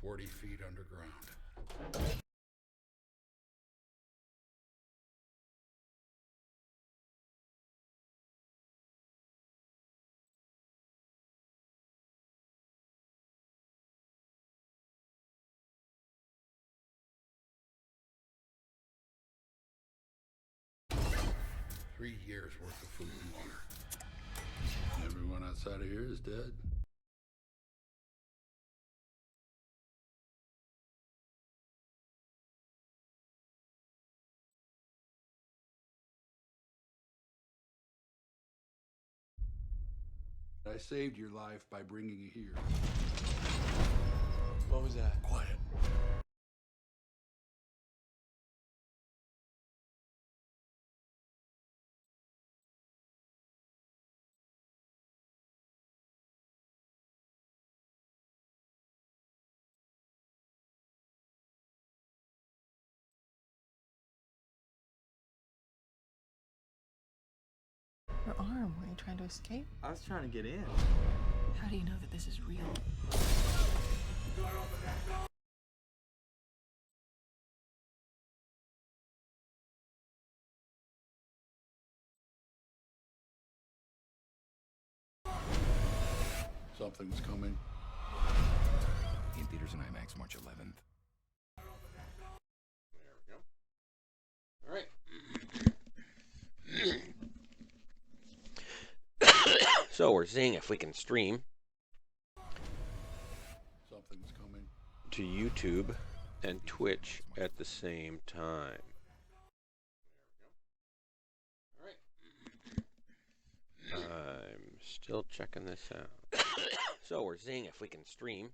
40 feet underground. Three years worth of food and water. Everyone outside of here is dead. I saved your life by bringing you here. What was that? Quiet. Your arm, were you trying to escape? I was trying to get in. How do you know that this is real? Something's coming. In theaters and IMAX March 11th. There we go. All right. So we're seeing if we can stream Something's coming. to YouTube and Twitch at the same time. All right. I'm still checking this out. So we're seeing if we can stream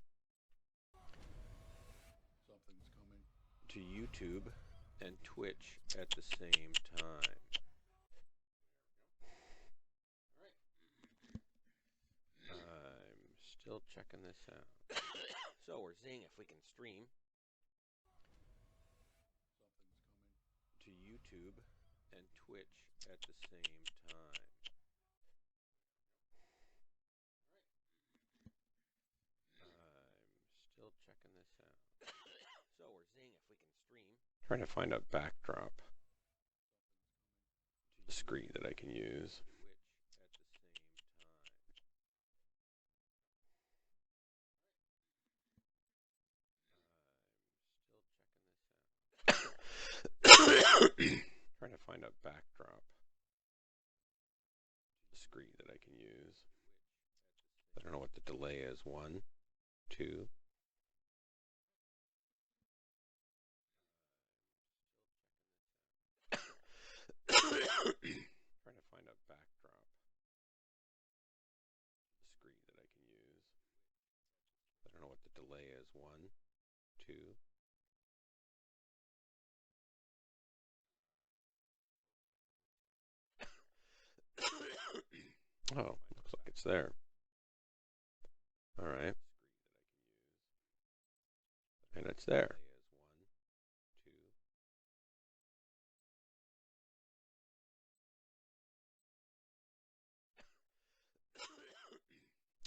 Something's coming. to YouTube and Twitch at the same time. I'm still checking this out. So we're seeing if we can stream to YouTube and Twitch at the same time. I'm still checking this out. So we're seeing if we can stream. Trying to find a backdrop screen that I can use. Trying to find a backdrop screen that I can use. I don't know what the delay is. 1, 2. Trying to find a backdrop screen that I can use. I don't know what the delay is. 1, 2. Oh, looks like it's there. All right. And it's there.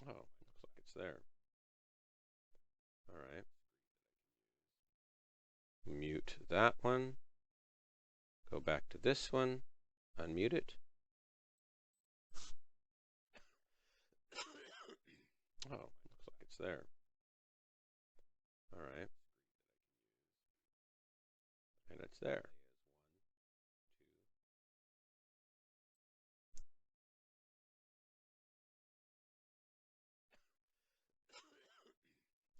Oh, looks like it's there. All right. Mute that one. Go back to this one. Unmute it. Oh, looks like it's there. All right. And it's there.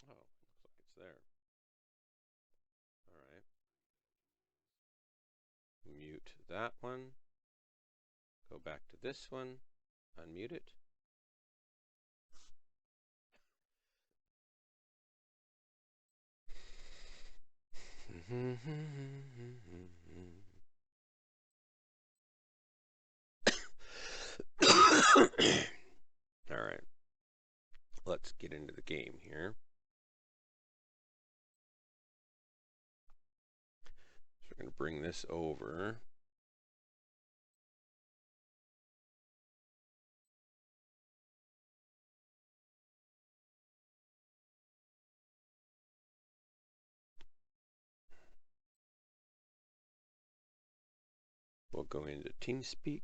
Oh, looks like it's there. All right. Mute that one. Go back to this one. Unmute it. All right. Let's get into the game here. So we're going to bring this over. we'll go into TeamSpeak.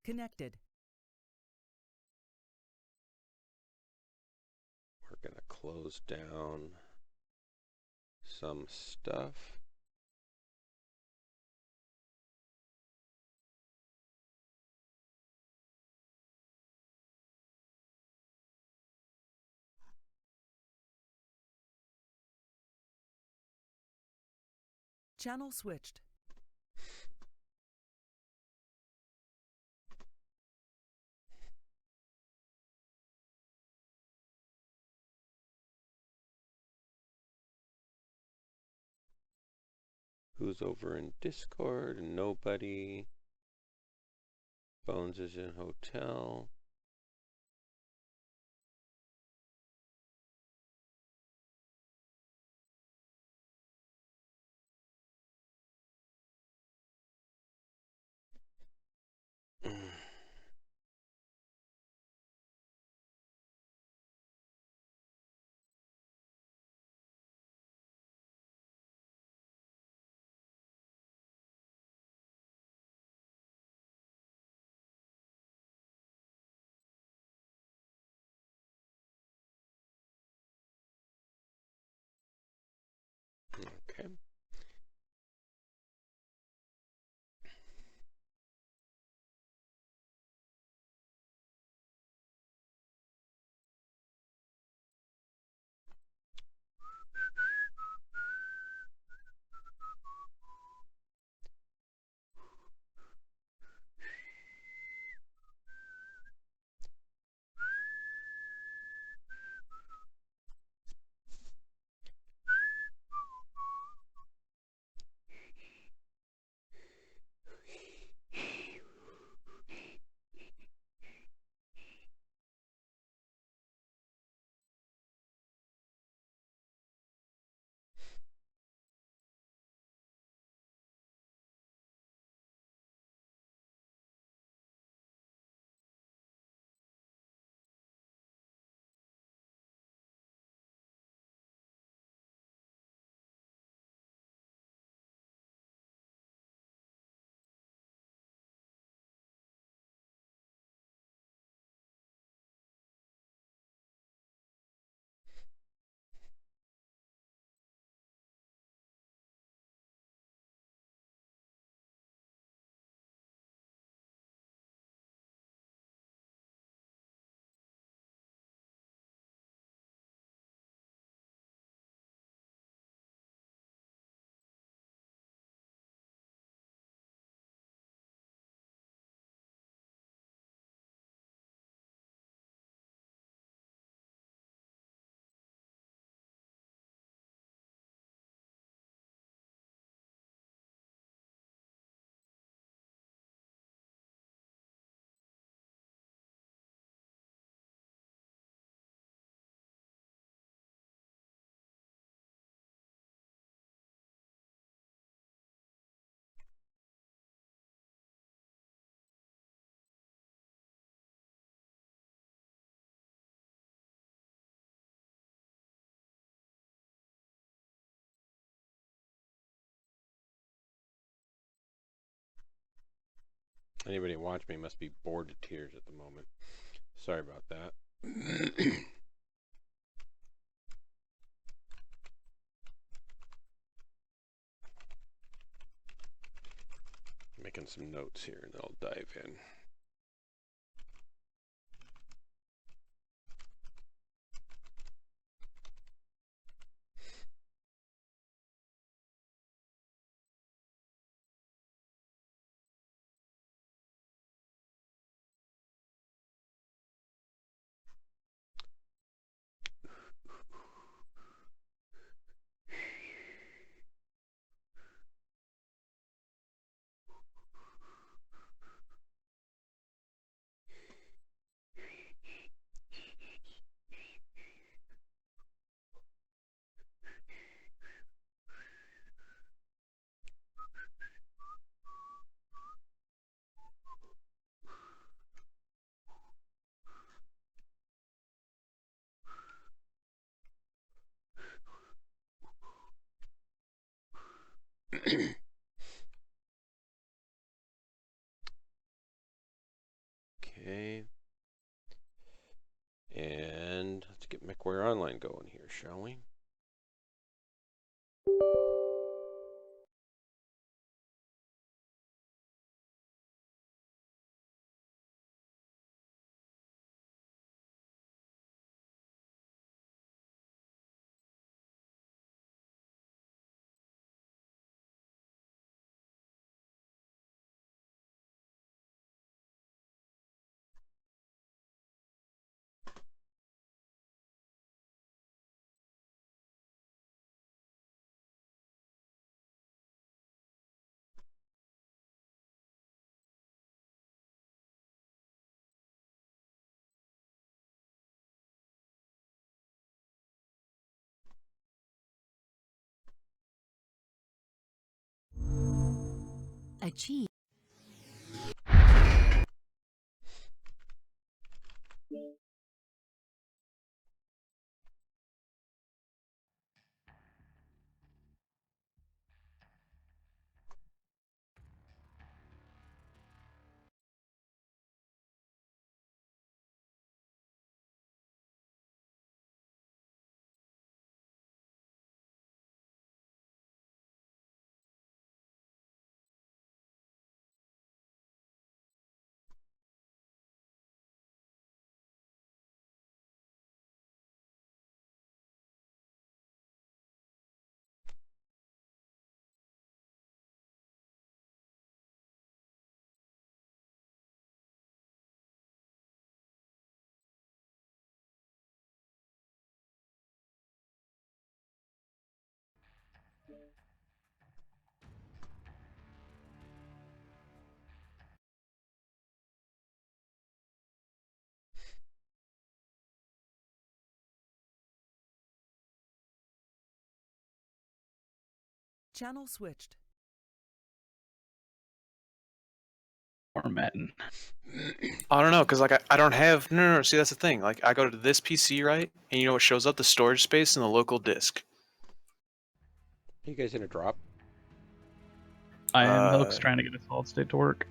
Connected. We're going to close down some stuff. Channel switched. Who's over in Discord? Nobody. Bones is in hotel. Okay. Anybody watch me must be bored to tears at the moment. Sorry about that. Making some notes here and then I'll dive in. McWare Online going here, shall we? Achieve. Channel switched. Formatting. I don't know, because like I don't have no. See, that's the thing. Like I go to this PC, right, and you know what shows up? The storage space and the local disk. Are you guys in a drop? I am. Milk's trying to get a solid state to work.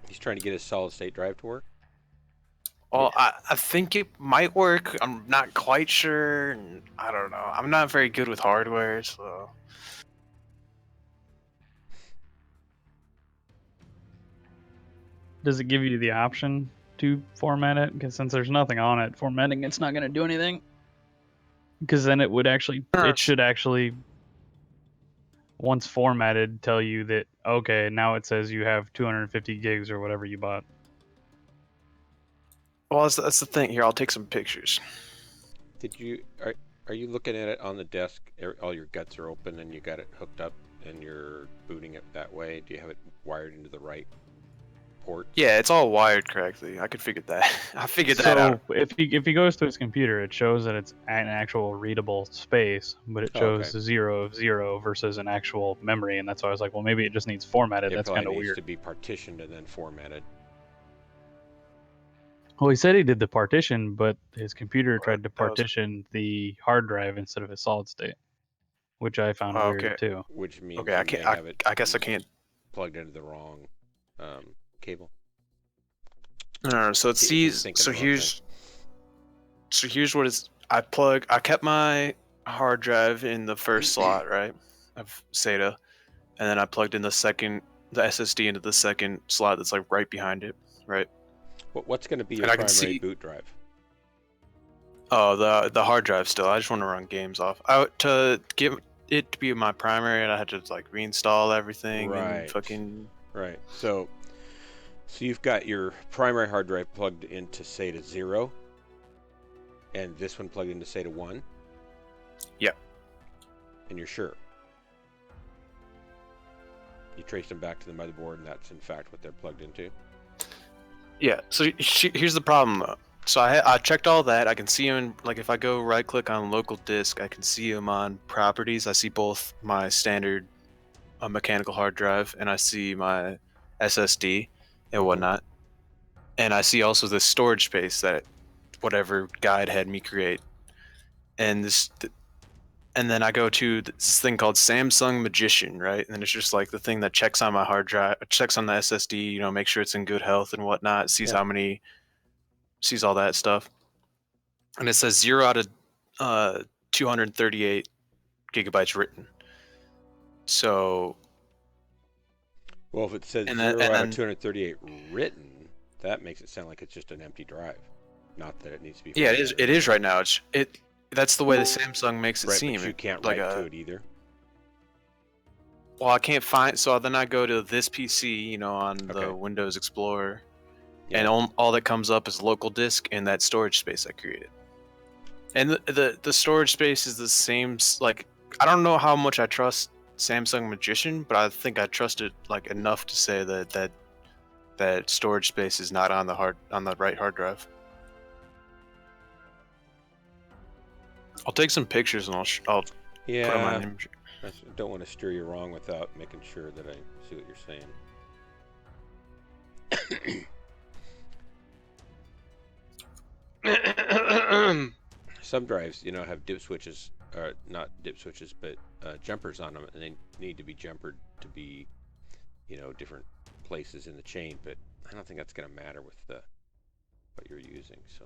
He's trying to get his solid state drive to work. Well, I think it might work. I'm not quite sure. And I don't know. I'm not very good with hardware, so. Does it give you the option to format it? Because since there's nothing on it, formatting it's not going to do anything. Because then it would actually, it should actually, once formatted, tell you that, okay, now it says you have 250 gigs or whatever you bought. Well, that's the thing. Here, I'll take some pictures. Did you are you looking at it on the desk? All your guts are open and you got it hooked up and you're booting it that way. Do you have it wired into the right port? Yeah, it's all wired correctly. I could figure that. I figured that out. So if he goes to his computer, it shows that it's an actual readable space, but it shows 0 of 0 versus an actual memory, and that's why I was like, well, maybe it just needs formatted. That's kind of weird. It needs to be partitioned and then formatted. Well, he said he did the partition, but his computer tried to partition the hard drive instead of a solid state, which I found weird too. Which means okay, I can't. I guess I can't. Plugged into the wrong cable. No, so it sees. So here's what it's. I kept my hard drive in the first slot, right, of SATA, and then I plugged in the SSD into the second slot that's like right behind it, right. What's going to be your primary boot drive? Oh, the hard drive still. I just want to run games off. To get it to be my primary, I had to like reinstall everything and fucking. Right. So you've got your primary hard drive plugged into SATA 0, and this one plugged into SATA 1. Yep. And you're sure? You traced them back to the motherboard, and that's in fact what they're plugged into. Yeah, so here's the problem though. So I checked all that. I can see them, like if I go right click on local disk, I can see them on properties. I see both my standard mechanical hard drive and I see my SSD and whatnot. And I see also the storage space that whatever guide had me create. And and then I go to this thing called Samsung Magician, right? And it's just like the thing that checks on my hard drive, checks on the SSD, make sure it's in good health and whatnot, sees how many, sees all that stuff. and it says 0 out of 238 gigabytes written. So, Well, if it says and 0 then, out of 238 written, that makes it sound like it's just an empty drive. Not that it needs to be. yeah, it is right now. That's the way the Samsung makes it Right, seem. but you can't like write to it either. Well, I can't find. So then I go to this PC, on Okay. the Windows Explorer, Yeah. and all that comes up is local disk and that storage space I created. And the storage space is the same. Like, I don't know how much I trust Samsung Magician, but I think I trust it like enough to say that storage space is not on the right hard drive. I'll take some pictures and I'll put on my name. I don't want to steer you wrong without making sure that I see what you're saying. Some drives, have dip switches, or not dip switches, but jumpers on them, and they need to be jumpered to be, different places in the chain. But I don't think that's going to matter with what you're using. So.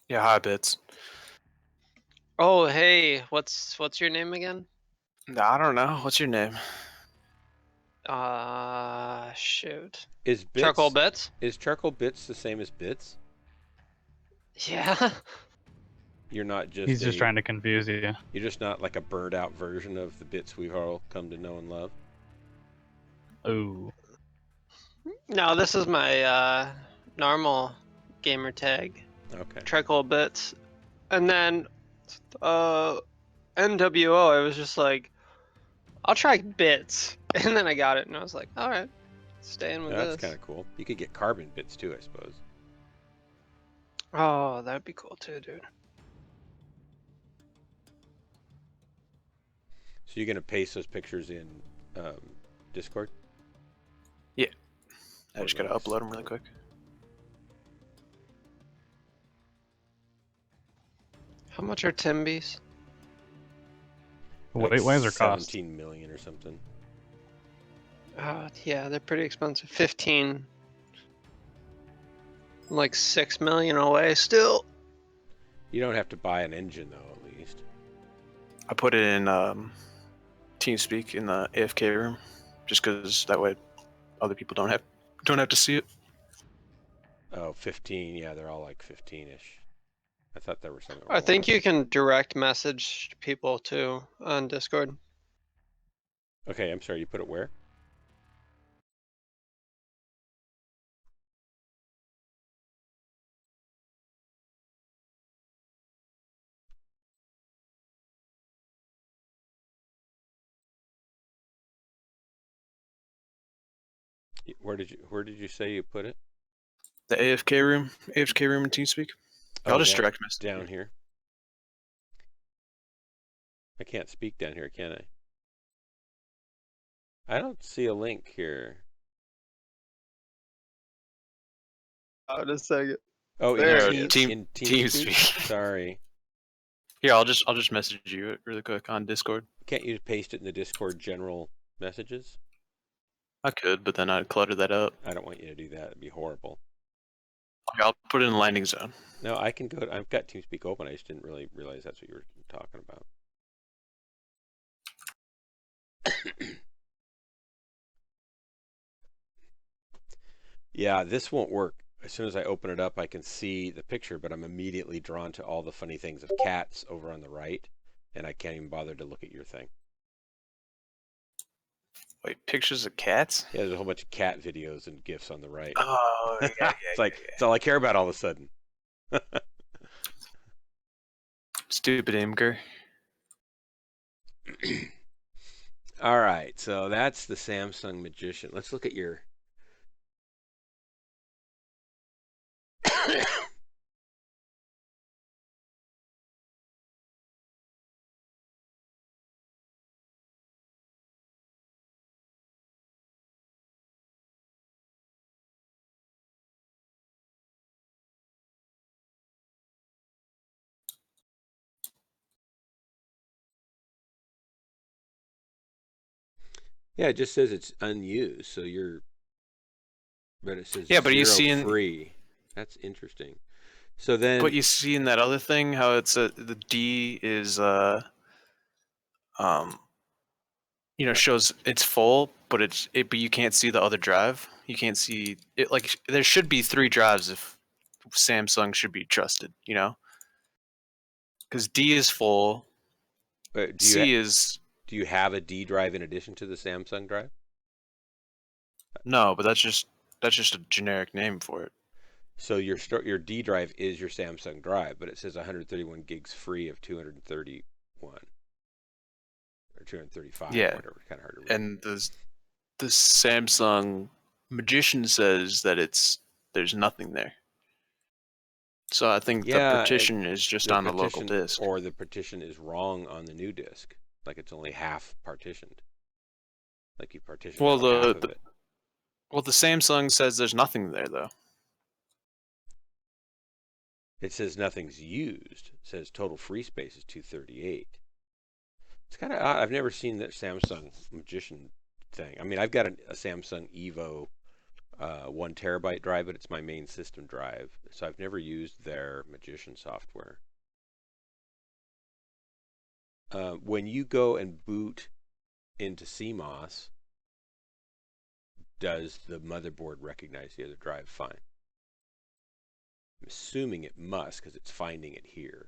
Yeah, hi bits. Oh, hey, what's your name again? I don't know. What's your name? Shoot. Is bits, Charcoal Bits? Is charcoal bits the same as bits? Yeah. You're not just. He's just trying to confuse you. You're just not like a burned out version of the bits we've all come to know and love. Oh. No, this is my normal gamer tag. Okay. Charcoal Bits. And then NWO, I was just like, I'll try Bits. And then I got it and I was like, alright, staying with That's this. kind of cool. You could get carbon bits too, I suppose. Oh, that'd be cool too, dude. So you're gonna paste those pictures in Discord? Yeah. I just gotta upload them really quick. How much are Timbies? Wait, why is there cost? 17 million or something. Yeah, they're pretty expensive. 15. I'm like 6 million away still. You don't have to buy an engine though, at least. I put it in TeamSpeak in the AFK room, just because that way other people don't have to see it. Oh, 15. Yeah, they're all like 15-ish. I thought there were some. I think you can direct message people too on Discord. Okay, I'm sorry. You put it where? Where did you say you put it? The AFK room in TeamSpeak. I'll just direct message down here. I can't speak down here, can I? I don't see a link here. Oh, just a second. Oh, There in it is. TeamSpeak. Sorry. Here, I'll just message you really quick on Discord. Can't you paste it in the Discord general messages? I could, but then I'd clutter that up. I don't want you to do that. It'd be horrible. Okay, I'll put it in the landing zone. No, I can go. I've got TeamSpeak open. I just didn't really realize that's what you were talking about. Yeah, this won't work. As soon as I open it up, I can see the picture, but I'm immediately drawn to all the funny things of cats over on the right, and I can't even bother to look at your thing. Wait, pictures of cats? Yeah, there's a whole bunch of cat videos and GIFs on the right. Oh, yeah, It's like it's all I care about all of a sudden. Stupid Imgur. All right, so that's the Samsung Magician. Let's look at your. Yeah, it just says it's unused, so you're. But it says Yeah, but are you zero seeing free? That's interesting. So then, But you see in that other thing how it's the D is shows it's full, but but you can't see the other drive. You can't see it. Like there should be 3 drives if Samsung should be trusted. Because D is full, do C is you have a D drive in addition to the Samsung drive? no, but that's just a generic name for it. So your D drive is your Samsung drive, but it says 131 gigs free of 231 or 235. Yeah. Or whatever. Kind of hard to read. And the Samsung Magician says that there's nothing there. So I think the partition is just on the local disk. Or the partition is wrong on the new disk. Like it's only half partitioned. Like you partitioned out half of it. Well, the Samsung says there's nothing there, though. It says nothing's used. It says total free space is 238. It's kind of odd. I've never seen that Samsung Magician thing. I mean, I've got a Samsung Evo 1 terabyte drive, but it's my main system drive. So I've never used their Magician software. When you go and boot into CMOS, does the motherboard recognize the other drive fine? I'm assuming it must because it's finding it here.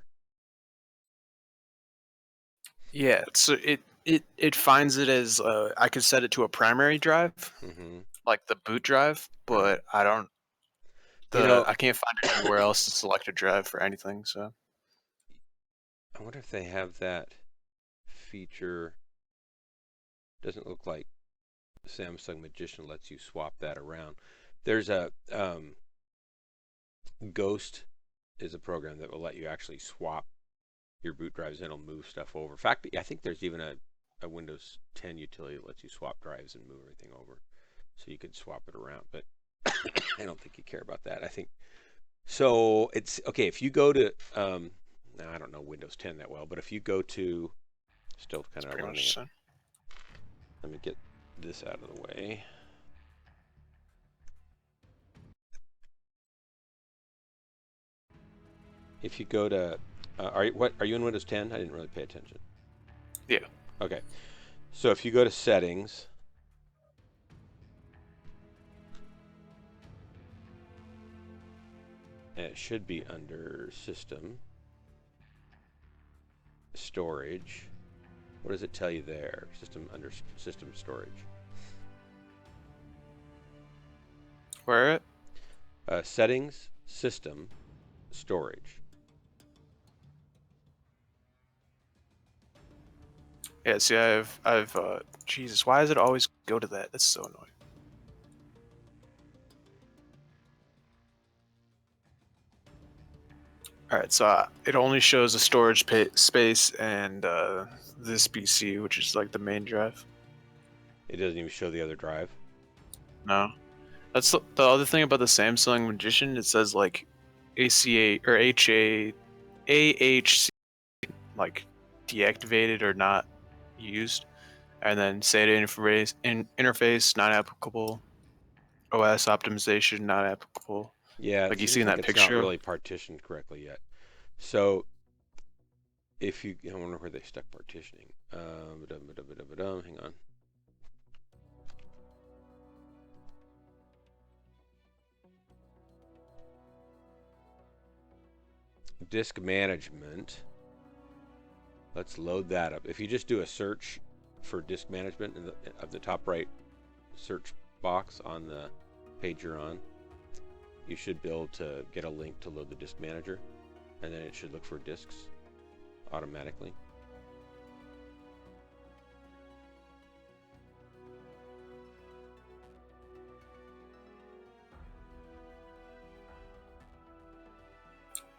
Yeah, so it finds it as I could set it to a primary drive, like the boot drive, but I don't. I can't find it anywhere else to select a drive for anything. So I wonder if they have that feature. Doesn't look like Samsung Magician lets you swap that around. There's a Ghost is a program that will let you actually swap your boot drives and it'll move stuff over. In fact, I think there's even a Windows 10 utility that lets you swap drives and move everything over. So you could swap it around, but I don't think you care about that. I think so. It's okay if you go to I don't know Windows 10 that well, but if you go to still kind of running it. Let me get this out of the way. If you go to, are you in Windows 10? I didn't really pay attention. Yeah. Okay. So if you go to Settings, and it should be under System, Storage. What does it tell you there? Under System Storage. Where it? Settings, System, Storage. Yeah, see, I've Jesus, why does it always go to that? That's so annoying. Alright, so it only shows a storage space and this PC, which is like the main drive. It doesn't even show the other drive? No. That's the other thing about the Samsung Magician. It says like ACA or AHC like deactivated or not used, and then SATA interface not applicable, OS optimization not applicable. Yeah, like you see in that picture. It's not really partitioned correctly yet. So if you, I wonder where they stuck partitioning. Hang on. Disk management. Let's load that up. If you just do a search for disk management in the top right search box on the page you're on, you should be able to get a link to load the disk manager, and then it should look for disks automatically.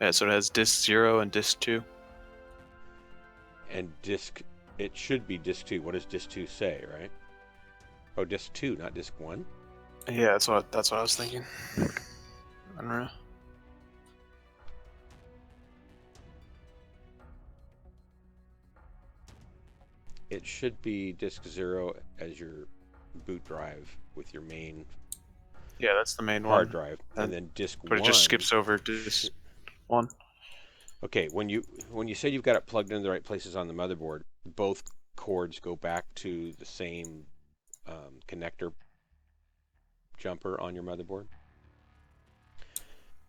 Yeah, so it has disk 0 and disk 2. And it should be disk 2. What does disk 2 say, right? Oh, disk 2, not disk 1? Yeah, that's what I was thinking. I don't know. It should be disk 0 as your boot drive with your main Yeah, that's the main hard one. drive, and then disk 1. But it just skips over disk one. Okay, when you say you've got it plugged into the right places on the motherboard, both cords go back to the same connector jumper on your motherboard.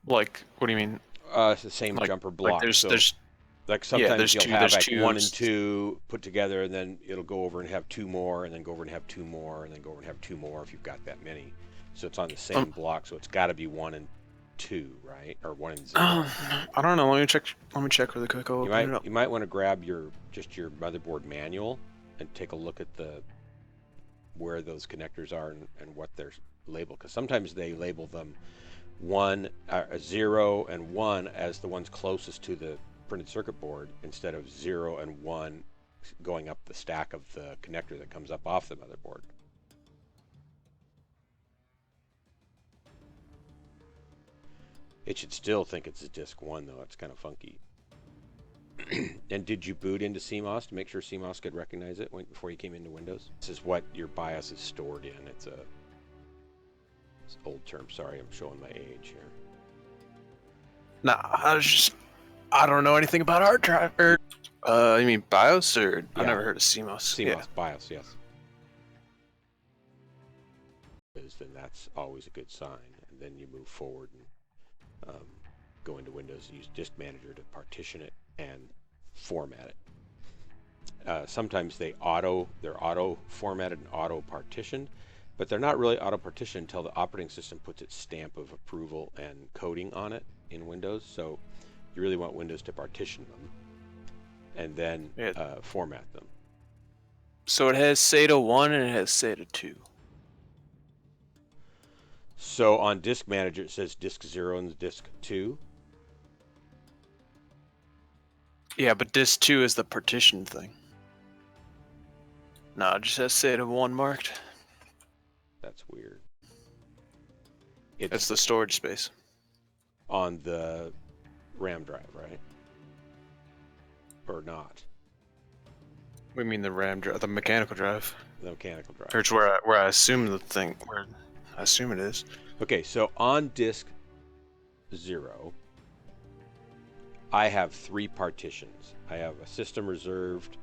Like, what do you mean? It's the same Like, jumper block. there's so, like yeah, sometimes there's you'll two- have there's like two 1 and 2 put together, and then it'll go over and have 2 more, and then go over and have 2 more, and then go over and have 2 more if you've got that many. So it's on the same block, so it's got to be 1 and 2, right? Or 1 and 0. I don't know. Let me check. Let me check really quick. I'll You open it up. might want to grab your motherboard manual and take a look at where those connectors are and what they're labeled, because sometimes they label them 0 and 1 as the ones closest to the printed circuit board, instead of 0 and 1 going up the stack of the connector that comes up off the motherboard. It should still think it's a disk 1, though. It's kind of funky. And did you boot into CMOS to make sure CMOS could recognize it before you came into Windows? This is what your BIOS is stored in. It's an old term. Sorry, I'm showing my age here. Nah, I don't know anything about hard drive. You mean BIOS or I Yeah. never heard of CMOS. CMOS, Yeah. BIOS, yes. Then that's always a good sign. And then you move forward and go into Windows and use Disk Manager to partition it and format it. Sometimes they're auto formatted and auto partitioned, but they're not really auto partitioned until the operating system puts its stamp of approval and coding on it in Windows. So you really want Windows to partition them and then format them. So it has SATA 1 and it has SATA 2. So on Disk Manager it says Disk 0 and Disk 2. Yeah, but disk 2 is the partition thing. No, it just has SATA 1 marked. That's weird. It's the storage space. On the RAM drive, right? Or not? We mean the RAM drive, the mechanical drive. The mechanical drive. Or it's where I assume where I assume it is. Okay, so on disk 0, I have 3 partitions. I have a system reserved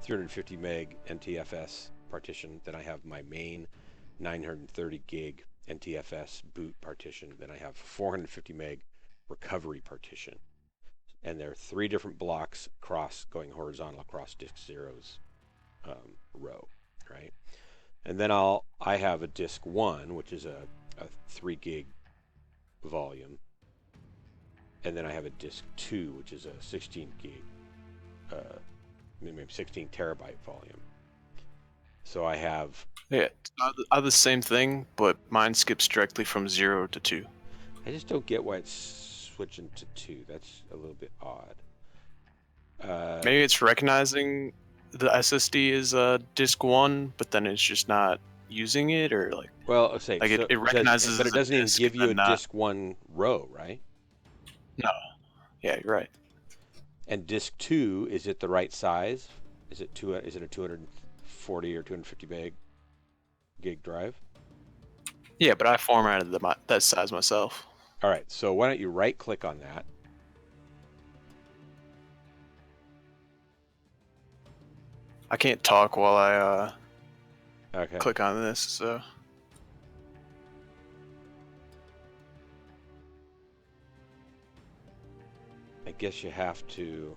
350 meg NTFS partition. Then I have my main 930 gig NTFS boot partition. Then I have 450 meg recovery partition. And there are 3 different blocks going horizontal across disk 0's row, right? And then I have a disk 1, which is a 3 gig volume. And then I have a disk 2, which is a 16 gig, maybe 16 terabyte volume. So I have... Yeah, are the same thing, but mine skips directly from 0 to 2. I just don't get why it's switching to 2. That's a little bit odd. Maybe it's recognizing the SSD is disk 1, but then it's just not using it, or like... Well, let's say... Like it recognizes but it doesn't even give you a not... disk 1 row, right? No. Yeah, you're right. And disk 2, is it the right size? Is it a 240 or 250 gig drive? Yeah, but I formatted that size myself. All right, so why don't you right-click on that? I can't talk while I Okay. click on this, so... I guess you have to...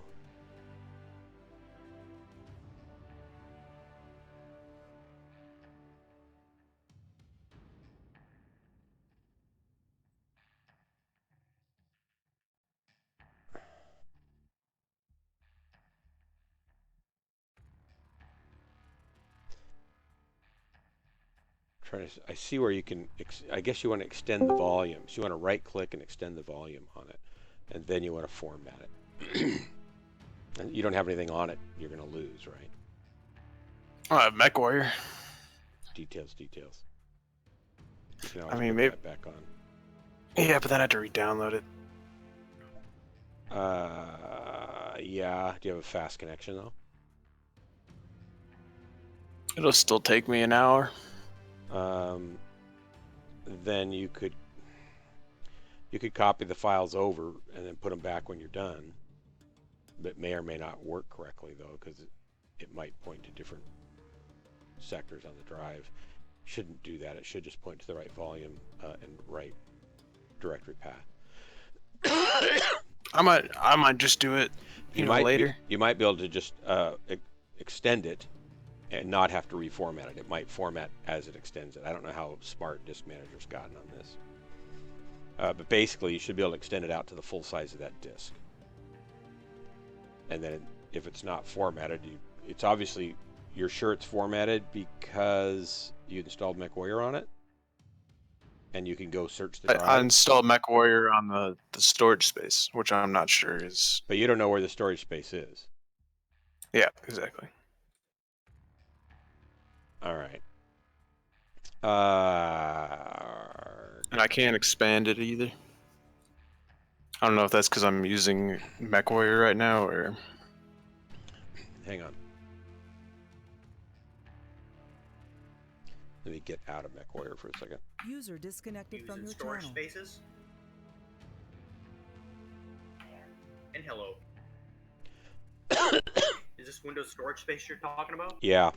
I see where you can, I guess you want to extend the volume. So you want to right click and extend the volume on it. And then you want to format it. And you don't have anything on it, you're going to lose, right? Oh, I have MechWarrior. Details. You can I always mean, put maybe... that back on. Yeah, but then I had to re-download it. Yeah. Do you have a fast connection, though? It'll still take me an hour. Then you could... You could copy the files over and then put them back when you're done. But may or may not work correctly though, because it might point to different sectors on the drive. Shouldn't do that. It should just point to the right volume and right directory path. I might just do it, later. You might be able to just extend it and not have to reformat it. It might format as it extends it. I don't know how smart Disk Manager's gotten on this. But basically, you should be able to extend it out to the full size of that disk. And then if it's not formatted, it's obviously, you're sure it's formatted because you installed MechWarrior on it? And you can go search the drive. I installed MechWarrior on the storage space, which I'm not sure is. But you don't know where the storage space is. Yeah, exactly. All right. And I can't expand it either. I don't know if that's because I'm using MechWarrior right now or. Hang on. Let me get out of MechWarrior for a second. User disconnected from your storage channel. spaces. And hello. Is this Windows storage space you're talking about? Yeah.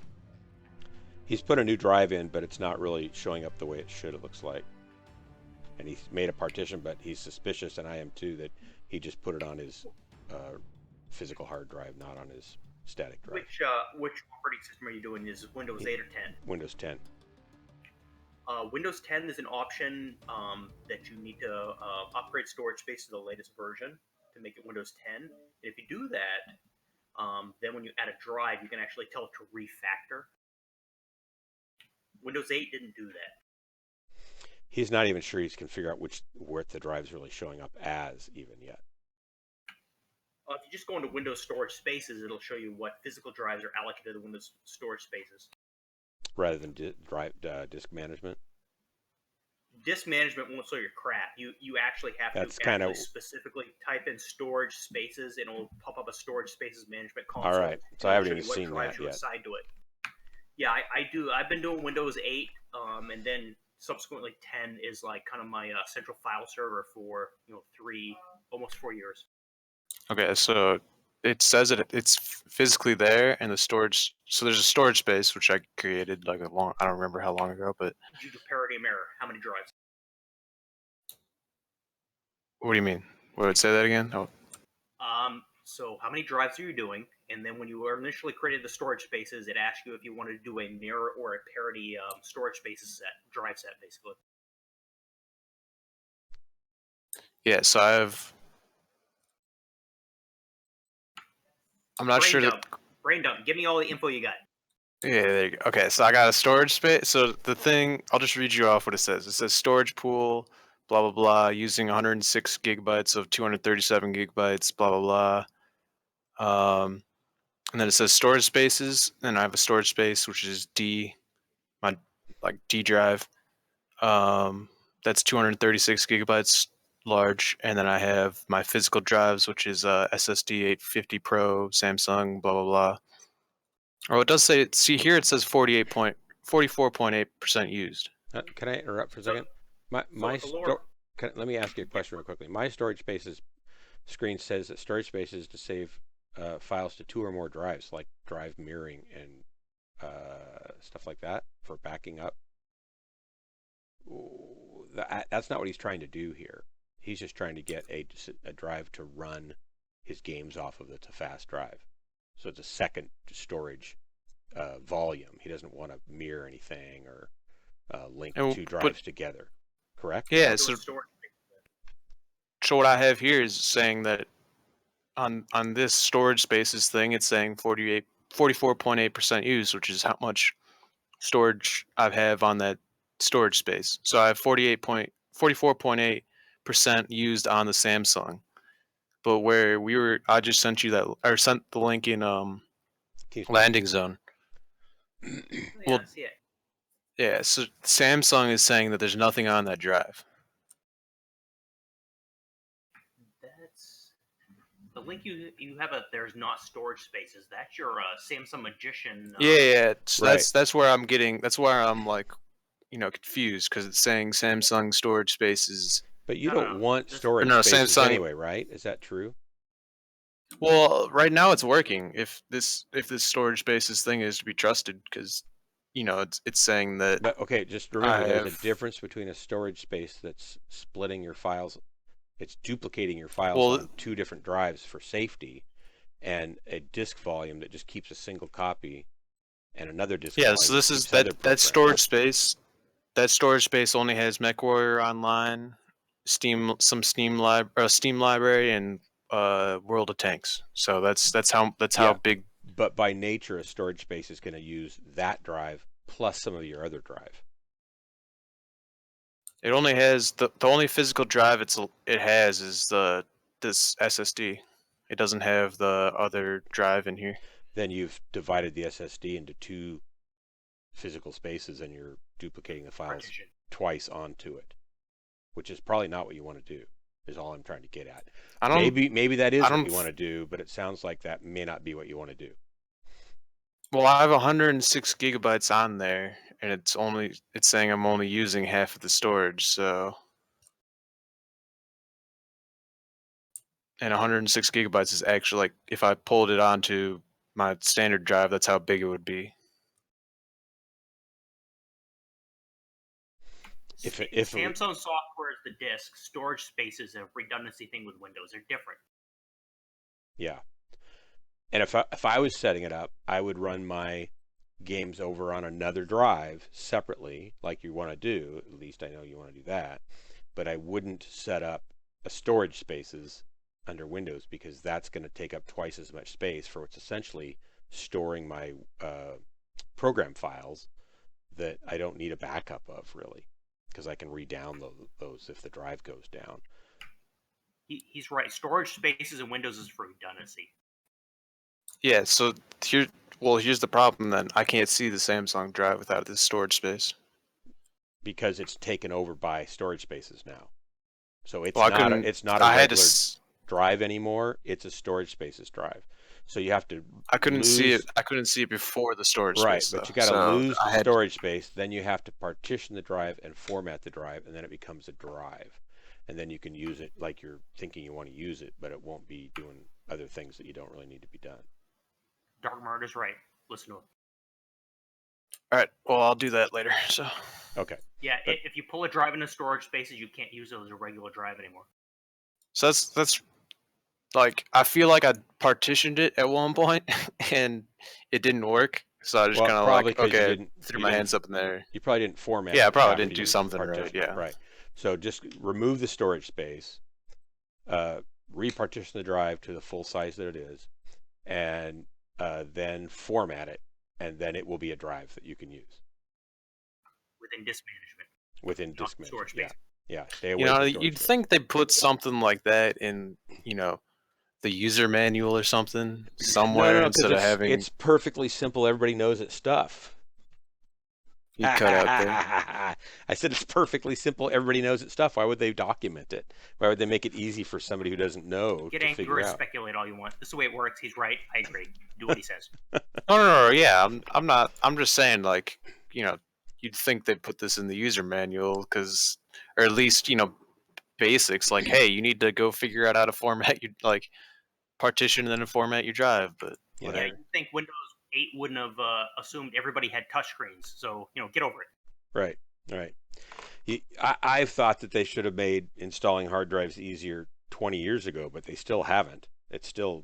He's put a new drive in, but it's not really showing up the way it should, it looks like. And he's made a partition, but he's suspicious, and I am too, that he just put it on his physical hard drive, not on his static drive. Which operating system are you doing? Is it Windows 8 or 10? Windows 10. Windows 10 is an option that you need to upgrade storage space to the latest version to make it Windows 10. And if you do that, then when you add a drive, you can actually tell it to refactor. Windows 8 didn't do that. He's not even sure he can figure out where the drive's really showing up as even yet. If you just go into Windows storage spaces, it'll show you what physical drives are allocated to Windows storage spaces. Rather than disk management? Disk management won't show your crap. You actually have That's to actually specifically type in storage spaces, and it'll pop up a storage spaces management console. All right, so I haven't even seen that yet. Assigned to it. Yeah, I do. I've been doing Windows 8, and then subsequently 10 is like kind of my central file server for almost 4 years. Okay, so it says it's physically there, and the storage. So there's a storage space which I created I don't remember how long ago, but. Due to paradigm error, how many drives? What do you mean? Would it say that again? Oh. So how many drives are you doing? And then when you initially created the storage spaces, it asked you if you wanted to do a mirror or a parity storage spaces drive set, basically. Yeah, so I have. I'm not sure. Brain dump. Give me all the info you got. Yeah, there you go. Okay, so I got a storage space. So the thing, I'll just read you off what it says. It says storage pool, blah, blah, blah, using 106 gigabytes of 237 gigabytes, blah, blah, blah. And then it says storage spaces, and I have a storage space, which is my D drive. That's 236 gigabytes large. And then I have my physical drives, which is SSD 850 Pro, Samsung, blah, blah, blah. Oh, it does say, see here it says 44.8% used. Can I interrupt for a second? Let me ask you a question real quickly. My storage spaces screen says that storage spaces to save files to 2 or more drives, like drive mirroring and stuff like that for backing up. That's not what he's trying to do here. He's just trying to get a drive to run his games off of the fast drive. So it's a second storage volume. He doesn't want to mirror anything or link 2 drives together. Correct? Yeah. So what I have here is saying that on this storage spaces thing, it's saying 44.8% used, which is how much storage I have on that storage space. So I have 44.8% used on the Samsung. But where I just sent you that, or sent the link in Landing Zone. Well, see it. Yeah, so Samsung is saying that there's nothing on that drive. That's the link you have. There's not storage spaces. That's your Samsung Magician. Yeah. So right. That's where I'm confused because it's saying Samsung storage spaces But you No, no, don't no. want This- storage No, spaces Samsung- anyway, right? Is that true? Well, right now it's working. If this storage spaces thing is to be trusted, because it's saying that. But okay, just remember there's a have- difference between a storage space that's splitting your files, it's duplicating your files Well, on 2 different drives for safety, and a disk volume that just keeps a single copy, and another disk. Yeah, volume so this that is keeps other that storage programs. space. That storage space only has MechWarrior Online, Steam library, and World of Tanks. So that's how Yeah. big. But by nature, a storage space is going to use that drive plus some of your other drive. It only has the only physical drive it has is this SSD. It doesn't have the other drive in here. Then you've divided the SSD into 2 physical spaces, and you're duplicating the files Partition. twice onto it, which is probably not what you want to do. Is all I'm trying to get at. I don't. Maybe that is I what don't you want to do, but it sounds like that may not be what you want to do. Well, I have 106 gigabytes on there, and it's saying I'm only using half of the storage. So, and 106 gigabytes is actually like if I pulled it onto my standard drive, that's how big it would be. If Samsung software is the disk, storage space is a redundancy thing with Windows. They're different. Yeah. And if I was setting it up, I would run my games over on another drive separately, like you want to do. At least I know you want to do that. But I wouldn't set up a storage spaces under Windows, because that's going to take up twice as much space for what's essentially storing my program files that I don't need a backup of, really, because I can re-download those if the drive goes down. He's right. Storage spaces in Windows is for redundancy. Yeah. So here's the problem. Then I can't see the Samsung drive without this storage space. Because it's taken over by storage spaces now. So it's Well, it's not a I had regular to. drive anymore. It's a storage spaces drive. So you have to. I couldn't see lose- it. I couldn't see it before the storage Right, space. but though. you got to So lose I the had- storage space. Then you have to partition the drive and format the drive, and then it becomes a drive. And then you can use it like you're thinking you want to use it, but it won't be doing other things that you don't really need to be done. Dark Murder's right. Listen to him. All right. Well, I'll do that later. So. Okay. Yeah, But- if you pull a drive into storage spaces, you can't use it as a regular drive anymore. So that's like I feel like I partitioned it at one point and it didn't work. So I just Well, kind of probably like 'cause you okay, didn't- threw you my didn't- hands up in there. You probably didn't format. Yeah, I it probably after didn't you do used something right, partition. yeah. Right. So just remove the storage space, repartition the drive to the full size that it is, and then format it, and then it will be a drive that you can use Within disk management. within Not disk storage management. space. Yeah. Stay away You know, from storage you'd space. think they'd put something like that in, the user manual or something somewhere No, 'cause instead of having it's perfectly simple. Everybody knows it's stuff. you cut out there. I said it's perfectly simple. Everybody knows it's stuff. Why would they document it? Why would they make it easy for somebody who doesn't know Get to angry figure or out? speculate all you want. This is the way it works. He's right. I agree. Do what he says. No, yeah, I'm not. I'm just saying, like, you'd think they'd put this in the user manual, because, or at least, basics, like, hey, you need to go figure out how to format your, like, partition and then format your drive, but Yeah. Yeah, you think Windows 8 wouldn't have assumed everybody had touchscreens. So, get over it. Right. I've thought that they should have made installing hard drives easier 20 years ago, but they still haven't. It's still,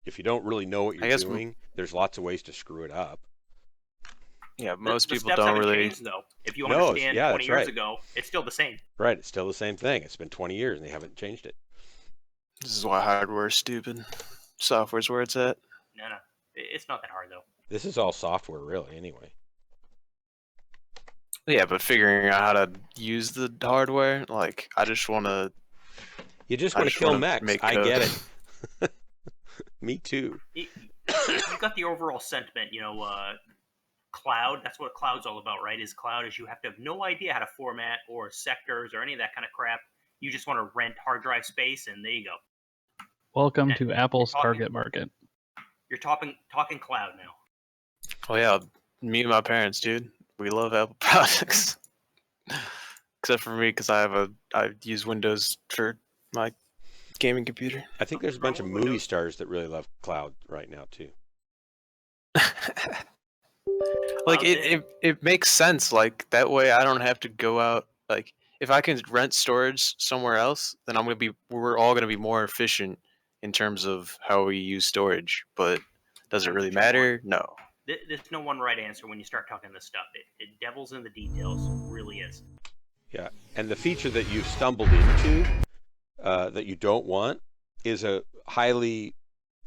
if you don't really know what I you're guess doing, there's lots of ways to screw it up. yeah, The- most the people steps don't haven't really. changed, though. If you No, understand yeah, 20 that's years right. ago, it's still the same. Right. It's still the same thing. It's been 20 years and they haven't changed it. This is why hardware's stupid. Software's where it's at. No. It's not that hard, though. This is all software, really, anyway. Yeah, but figuring out how to use the hardware, like, I just want to. You just I want to just kill wanna mechs. make I code. get it. Me too. You got the overall sentiment, cloud. That's what cloud's all about, right? Is cloud is you have to have no idea how to format or sectors or any of that kind of crap. You just want to rent hard drive space, and there you go. Welcome Yeah, to Apple's talking- target market. You're talking cloud now. Oh yeah, me and my parents, dude. We love Apple products. except for me because I use Windows for my gaming computer. I think there's a bunch of movie stars that really love cloud right now too. Like Cloud's it. it makes sense. Like that way, I don't have to go out. Like if I can rent storage somewhere else, then we're all gonna be more efficient in terms of how we use storage. But does it really matter? No. There's no one right answer when you start talking this stuff. It devil's in the details, really is. Yeah, and the feature that you stumbled into that you don't want is a highly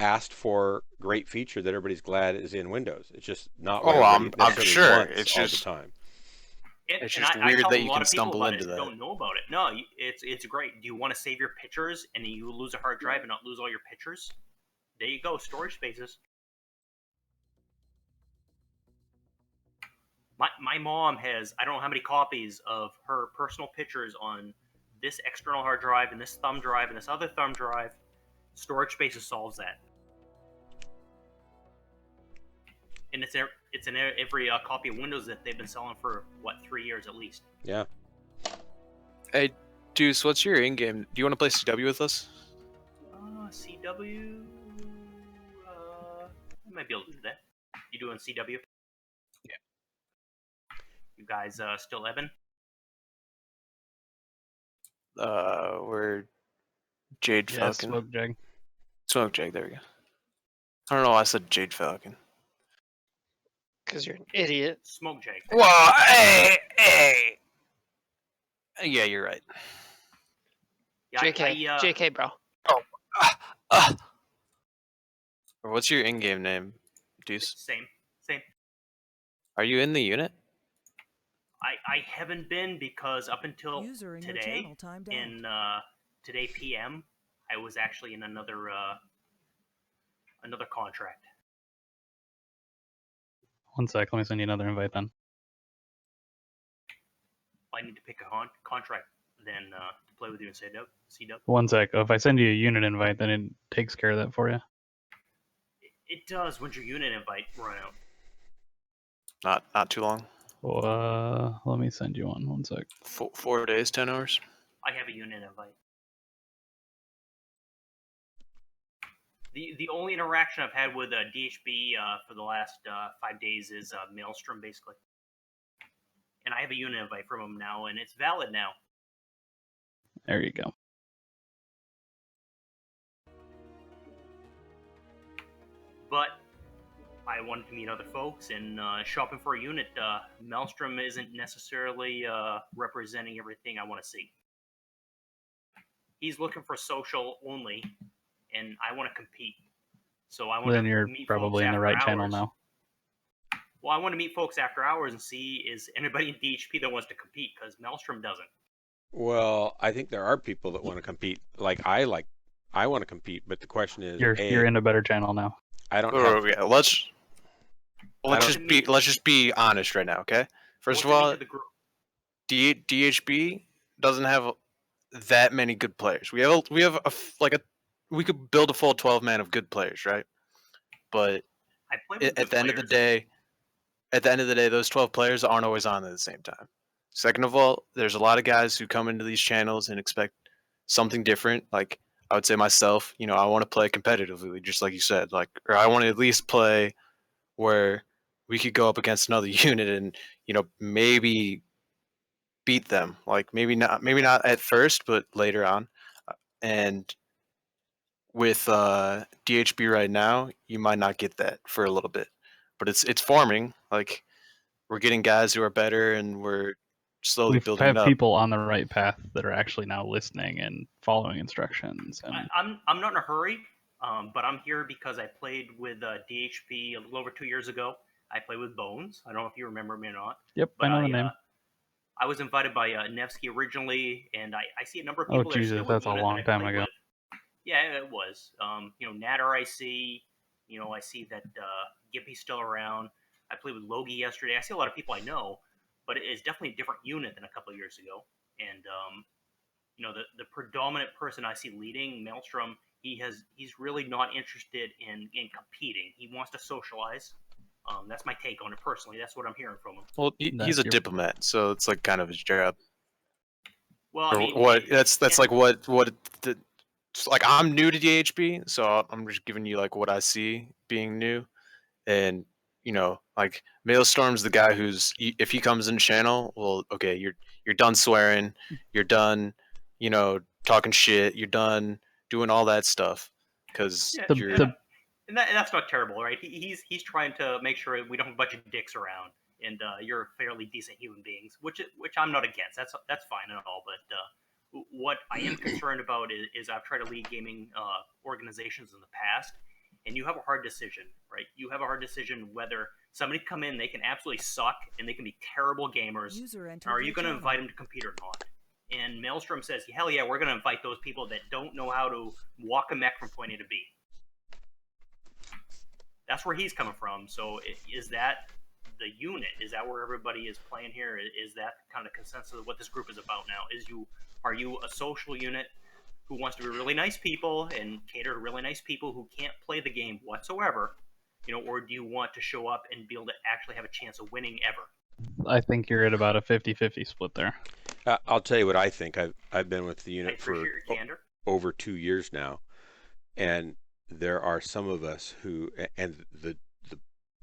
asked for great feature that everybody's glad is in Windows. It's just not what Oh, everybody I'm necessarily sure. wants It's all just the time. It's And just I weird tell that a you lot can of people stumble about into it that. don't know about it. No, it's great. Do you want to save your pictures and you lose a hard drive and not lose all your pictures? There you go, storage spaces. My mom has, I don't know how many copies of her personal pictures on this external hard drive and this thumb drive and this other thumb drive. Storage spaces solves that. And it's in every copy of Windows that they've been selling for, what, 3 years at least. Yeah. Hey, Deuce, what's your in-game? Do you want to play CW with us? CW? I might be able to do that. You doing CW? Yeah. You guys still ebbing? We're Jade Yeah, Falcon. smoke jag. Smoke Jag. There we go. I don't know why I said Jade Falcon. Because you're an idiot. Smoke Jag. Well, hey. Yeah, you're right. Yeah, JK, JK, bro. What's your in-game name, Deuce? Same. Are you in the unit? I haven't been because up until User in your today, channel timed out. in today PM, I was actually in another contract. One sec, let me send you another invite then. I need to pick a contract then to play with you in CW. One sec. Oh, if I send you a unit invite, then it takes care of that for you. It does. When's your unit invite run out? Not too long. Let me send you one. One sec. 4 days, 10 hours. I have a unit invite. The only interaction I've had with DHB for the last 5 days is Maelstrom, basically. And I have a unit invite from him now, and it's valid now. There you go. But I wanted to meet other folks, and shopping for a unit, Maelstrom isn't necessarily representing everything I want to see. He's looking for social only, and I want to compete. So I want Then to you're meet probably folks in the after right hours. channel now. Well, I want to meet folks after hours and see is anybody in DHP that wants to compete, because Maelstrom doesn't. Well, I think there are people that want to compete. I want to compete, but the question is, You're in a better channel now. I don't have. Yeah, let's just be honest right now, okay? First of all, DHB doesn't have that many good players. We could build a full 12-man of good players, right? But at the end of the day, those 12 players aren't always on at the same time. Second of all, there's a lot of guys who come into these channels and expect something different. Like I would say myself, I want to play competitively, just like you said, or I want to at least play where we could go up against another unit and maybe beat them. Like maybe not at first, but later on. And with DHB right now, you might not get that for a little bit, but it's forming. Like we're getting guys who are better, and we're slowly We building it have up. people on the right path that are actually now listening and following instructions. And I'm not in a hurry, but I'm here because I played with DHP a little over 2 years ago. I played with Bones. I don't know if you remember me or not. Yep, but I know the name. I was invited by Nevsky originally, and I see a number of Oh people. Jesus, that's a long time ago. Yeah, it was. Natter I see. I see that Gippy's still around. I played with Logie yesterday. I see a lot of people I know, but it is definitely a different unit than a couple of years ago. And the predominant person I see leading, Maelstrom, he's really not interested in competing. He wants to socialize. That's my take on it personally. That's what I'm hearing from him. Well, he's a diplomat, so it's like kind of his job. Well, I Or mean, what? That's like what the like I'm new to DHB, so I'm just giving you like what I see being new, and like Maelstrom the guy who's if he comes in channel, well, okay, you're done swearing, you're done, talking shit, you're done doing all that stuff, because yeah, The you're the and that's not terrible, right? He's trying to make sure we don't have a bunch of dicks around, and you're fairly decent human beings, which I'm not against. That's fine and all, but what I am concerned about is I've tried to lead gaming organizations in the past, and you have a hard decision, right? You have a hard decision whether somebody come in, they can absolutely suck, and they can be terrible gamers, User or entered are your you going to channel. invite them to compete or not? And Maelstrom says, hell yeah, we're going to invite those people that don't know how to walk a mech from point A to B. That's where he's coming from. So is that the unit? Is that where everybody is playing here? Is that kind of consensus of what this group is about now? Are you a social unit who wants to be really nice people and cater to really nice people who can't play the game whatsoever, or do you want to show up and be able to actually have a chance of winning ever? I think you're at about a 50-50 split there. I'll tell you what I think. I've been with the I unit for appreciate your candor. over 2 years now, and there are some of us who, and the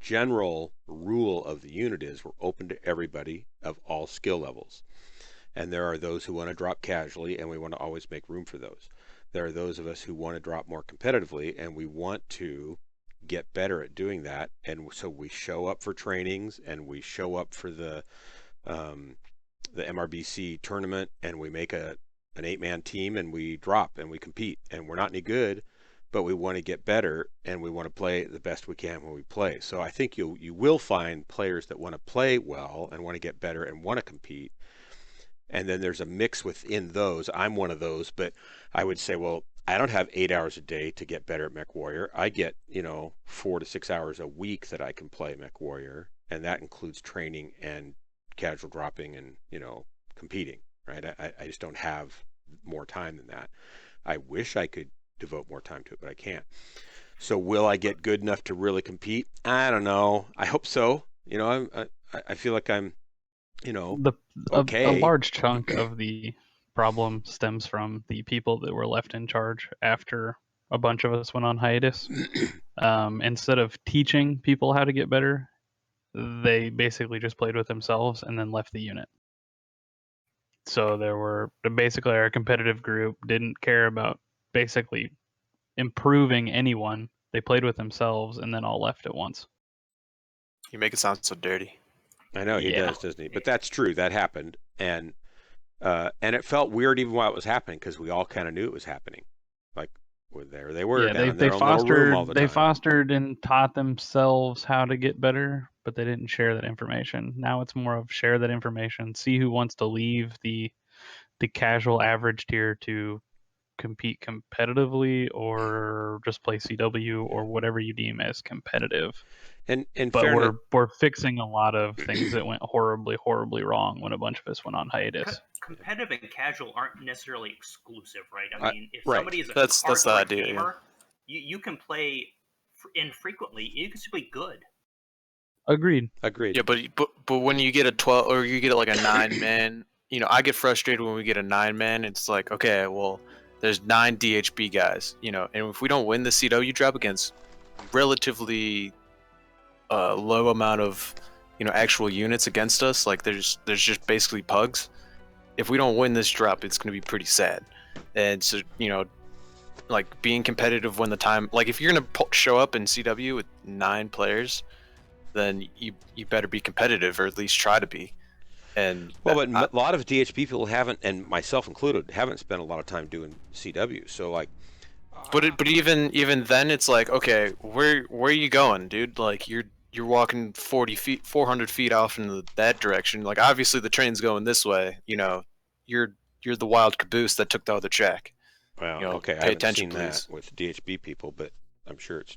general rule of the unit is we're open to everybody of all skill levels. And there are those who want to drop casually, and we want to always make room for those. There are those of us who want to drop more competitively, and we want to get better at doing that. And so we show up for trainings, and we show up for the MRBC tournament, and we make an 8-man team, and we drop and we compete, and we're not any good, but we want to get better, and we want to play the best we can when we play. So I think you will find players that want to play well and want to get better and want to compete. And then there's a mix within those. I'm one of those, but I would say, well, I don't have 8 hours a day to get better at Mech Warrior. I get, 4 to 6 hours a week that I can play Mech Warrior, and that includes training and casual dropping and, competing, right? I just don't have more time than that. I wish I could devote more time to it, but I can't. So will I get good enough to really compete? I don't know. I hope so. I feel like I'm, okay. A large chunk of the problem stems from the people that were left in charge after a bunch of us went on hiatus. Instead of teaching people how to get better, they basically just played with themselves and then left the unit. So basically our competitive group didn't care about basically improving anyone. They played with themselves and then all left at once. you make it sound so dirty. I know he Yeah. does, doesn't he? But that's true. That happened, and it felt weird even while it was happening because we all kind of knew it was happening. Like, there they were down in their own little room all the time. They fostered and taught themselves how to get better, but they didn't share that information. Now it's more of share that information, see who wants to leave the casual average tier to compete competitively or just play CW or whatever you deem as competitive. And in But fairness, we're fixing a lot of things that went horribly wrong when a bunch of us went on hiatus. Competitive and casual aren't necessarily exclusive, right? I mean, if right. somebody is a That's the hardcore idea, gamer, you can play infrequently. You can still be good. Agreed. Agreed. Yeah, but when you get a 12 or you get like a 9-man, I get frustrated when we get a 9-man. It's like, okay, well, there's 9 DHB guys, and if we don't win the CW drop against relatively low amount of actual units against us, like there's just basically pugs. If we don't win this drop, it's going to be pretty sad. And so like being competitive when the time, like if you're going to show up in CW with 9 players, then you better be competitive, or at least try to be. And well, but a lot of DHP people haven't, and myself included, haven't spent a lot of time doing CW. So like, but even then, it's like, okay, where are you going, dude? Like you're walking 40 feet, 400 feet off in that direction. Like obviously the train's going this way. You're the wild caboose that took the other track. well, okay, I pay haven't attention, seen please. that with DHB people, but I'm sure it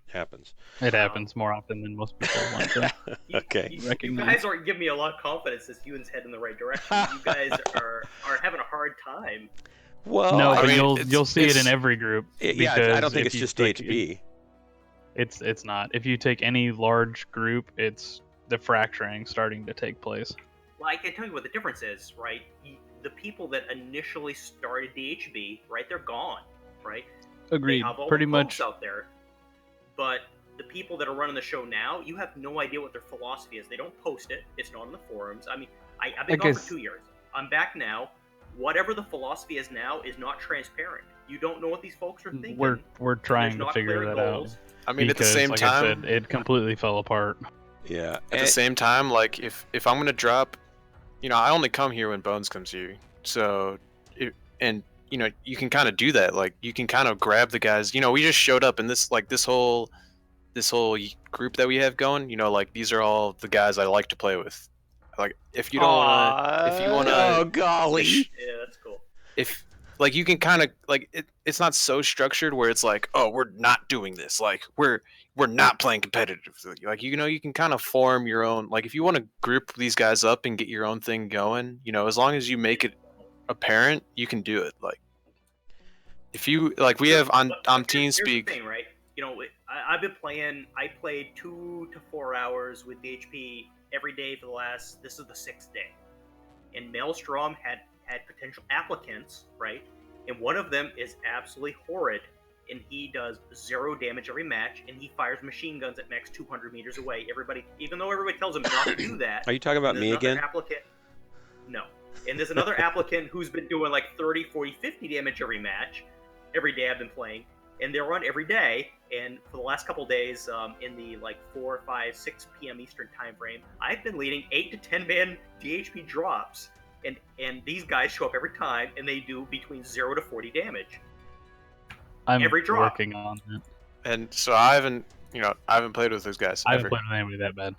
happens. It happens more often than most people want to. Okay. You guys aren't giving me a lot of confidence as Ewan's heading in the right direction. You guys are having a hard time. Well, No, I but mean, you'll see it in every group. Yeah, I don't think if it's just like, DHB. It's not. If you take any large group, it's the fracturing starting to take place. Well, I can tell you what the difference is, right? the people that initially started DHB, right? They're gone, right? Agreed. They have all Pretty the much. folks out there, but the people that are running the show now, you have no idea what their philosophy is. They don't post it. It's not on the forums. I mean, I've been gone for 2 years. I'm back now. Whatever the philosophy is now is not transparent. You don't know what these folks are thinking. We're trying to figure that out. I mean, because, at the same like time, I said, it completely fell apart. Yeah. At the same time, like if I'm gonna drop, I only come here when Bones comes here. So, you can kind of do that. Like you can kind of grab the guys. We just showed up in this whole group that we have going. Like these are all the guys I like to play with. Like if you wanna, oh golly, Yeah, that's cool. if like you can kind of like it's not so structured where it's like, oh, we're not doing this, like we're not playing competitively. Like you can kind of form your own, like if you want to group these guys up and get your own thing going, as long as you make it apparent, you can do it. Like if you like, we have on Here's the TeamSpeak. thing, right? I've been playing. I played 2 to 4 hours with DHP every day for the last. This is the 6th day, and Maelstrom had potential applicants, right? And one of them is absolutely horrid, and he does 0 damage every match, and he fires machine guns at max 200 meters away. Even though everybody tells him not to do that. Are you talking about me again? No. And there's another applicant who's been doing like 30, 40, 50 damage every match, every day I've been playing, and they're on every day. And for the last couple days, in the like 4, 5, 6 p.m. Eastern time frame, I've been leading 8 to 10 man DHP drops. And these guys show up every time, and they do between 0 to 40 damage. I'm every drop. working on it. And so I haven't played with those guys. I haven't ever. played with anybody that bad.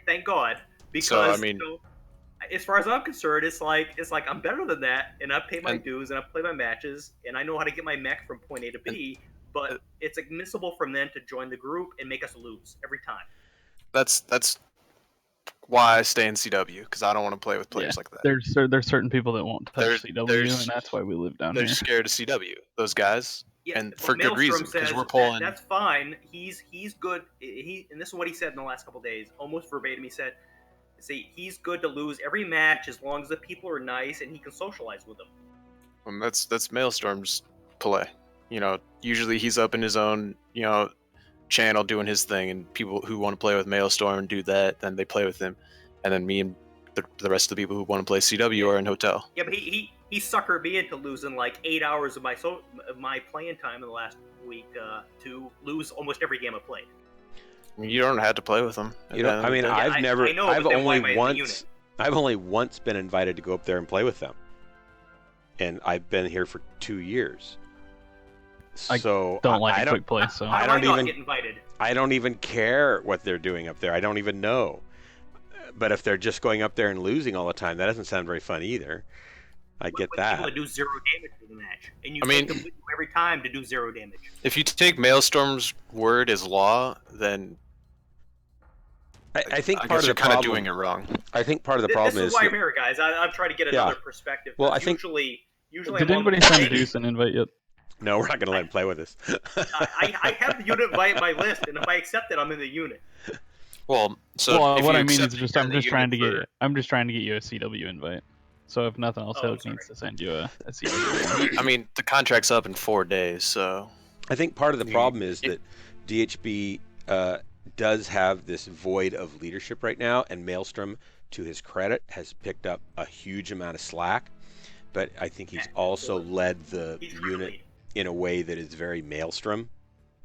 Thank God, because So, I mean- as far as I'm concerned, it's like I'm better than that, and I pay my dues, and I play my matches, and I know how to get my mech from point A to B. But it's admissible from them to join the group and make us lose every time. That's why I stay in CW, because I don't want to play with players like that. There's certain people that won't touch CW, there's- and that's why we live down They're here. scared of CW. Those guys. Yeah, And but for good Maelstrom reason, because says we're pulling. That's fine. He's good. And this is what he said in the last couple days, almost verbatim. He said, "See, he's good to lose every match as long as the people are nice and he can socialize with them." That's Maelstrom's play. Usually he's up in his own, channel doing his thing, and people who want to play with Maelstrom do that, then they play with him, and then me and the rest of the people who want to play CW are in hotel. Yeah, but he suckered me into losing like 8 hours of my playing time in the last week to lose almost every game I played. I mean, you don't have to play with them. I mean, I know, but then why am I in the unit? I've only once been invited to go up there and play with them, and I've been here for 2 years. So Don't like a quick play, so I How don't do I not even get invited? I don't even care what they're doing up there. I don't even know. But if they're just going up there and losing all the time, that doesn't sound very fun either. I get With that. People that do 0 damage for the match, and you I mean- take them with you every time to do 0 damage. If you take Maelstrom's word as law, then I think I part guess of you're the kind of problem. doing it wrong. I think part of the problem This is is why that- I'm here, guys. I'm trying to get Yeah. another perspective. Well, 'cause I think- usually did I'm on anybody the send bench. Deuce an invite yet? no, we're not going to let him play with us. I have the unit invite in my list, and if I accept it, I'm in the unit. Well, so well, if what you I mean is accept it, just you're I'm in the just trying to unit get for- you. I'm just trying to get you a CW invite. So if nothing else, Oh, Hope sorry. needs to send you a CW invite. I mean, the contract's up in 4 days, so I think part of the You- problem is that DHB does have this void of leadership right now, and Maelstrom, to his credit, has picked up a huge amount of slack. But I think he's also led the He's unit really in a way that is very Maelstrom,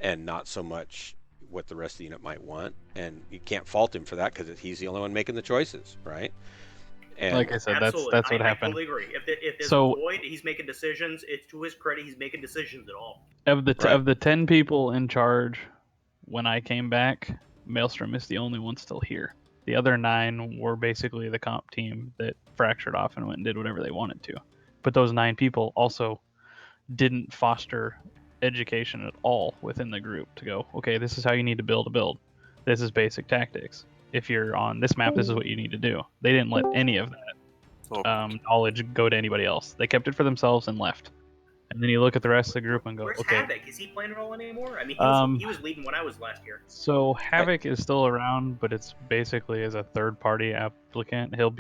and not so much what the rest of the unit might want. And you can't fault him for that because he's the only one making the choices, right? And Like I said, Absolutely. that's what I happened. totally agree. If there's So- a void, he's making decisions. It's to his credit, he's making decisions at all. Of the Right. of the 10 people in charge when I came back, Maelstrom is the only one still here. The other 9 were basically the comp team that fractured off and went and did whatever they wanted to. But those 9 people also didn't foster education at all within the group to go, okay, this is how you need to build a build. This is basic tactics. If you're on this map, this is what you need to do. They didn't let any of well, that knowledge go to anybody else. They kept it for themselves and left. And then you look at the rest of the group and go, Where's okay. Havoc? Is he playing at all anymore? I mean, he was leading when I was last year. So Havoc is still around, but it's basically as a third-party applicant. He'll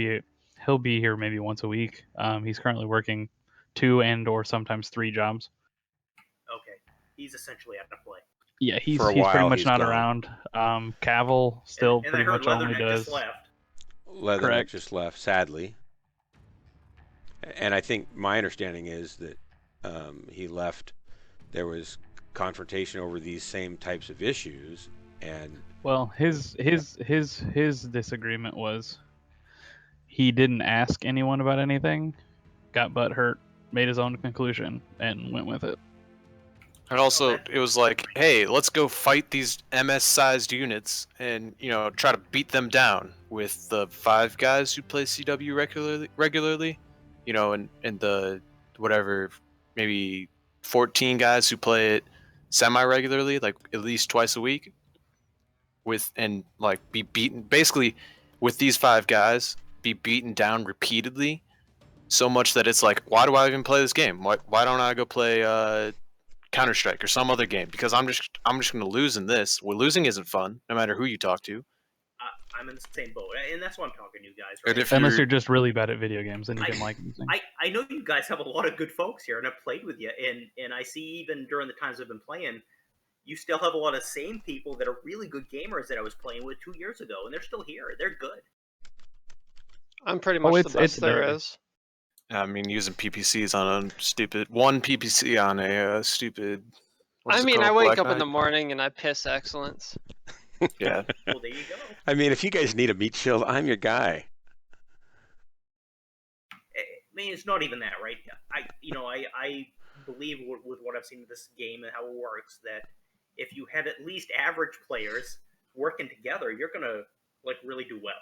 he'll be here maybe once a week. He's currently working 2 and or sometimes 3 jobs. Okay, he's essentially out of play. Yeah, he's For a pretty while, much he's not gone. around. Cavill still And I pretty heard much only Leatherneck does. just left. Leatherneck Correct. just left, sadly. And I think my understanding is that he left. There was confrontation over these same types of issues, and Well, his disagreement was he didn't ask anyone about anything, got butt hurt, made his own conclusion, and went with it. And also, Okay. it was like, hey, let's go fight these MS-sized units and, you know, try to beat them down with the 5 guys who play CW regularly, you know, and the whatever, maybe 14 guys who play it semi-regularly, like at least twice a week, with and like be beaten basically with these 5 guys, be beaten down repeatedly, so much that it's like, why do I even play this game? Why don't I go play Counter-Strike or some other game? Because I'm just going to lose in this. Well, losing isn't fun, no matter who you talk to. I'm in the same boat, and that's why I'm talking to you guys. And Right? if Unless you're- you're just really bad at video games, then you can like losing. I know you guys have a lot of good folks here, and I've played with you, and I see even during the times I've been playing, you still have a lot of same people that are really good gamers that I was playing with 2 years ago, and they're still here. They're good. I'm pretty much the best there there. is. I mean, using PPCs on a stupid one PPC on a stupid. what I is it mean, I called? wake Black up in Knight? the morning and I piss excellence. Yeah. Well, there you go. I mean, if you guys need a meat shield, I'm your guy. I mean, it's not even that, right? I believe with what I've seen of this game and how it works, that if you have at least average players working together, you're gonna like really do well.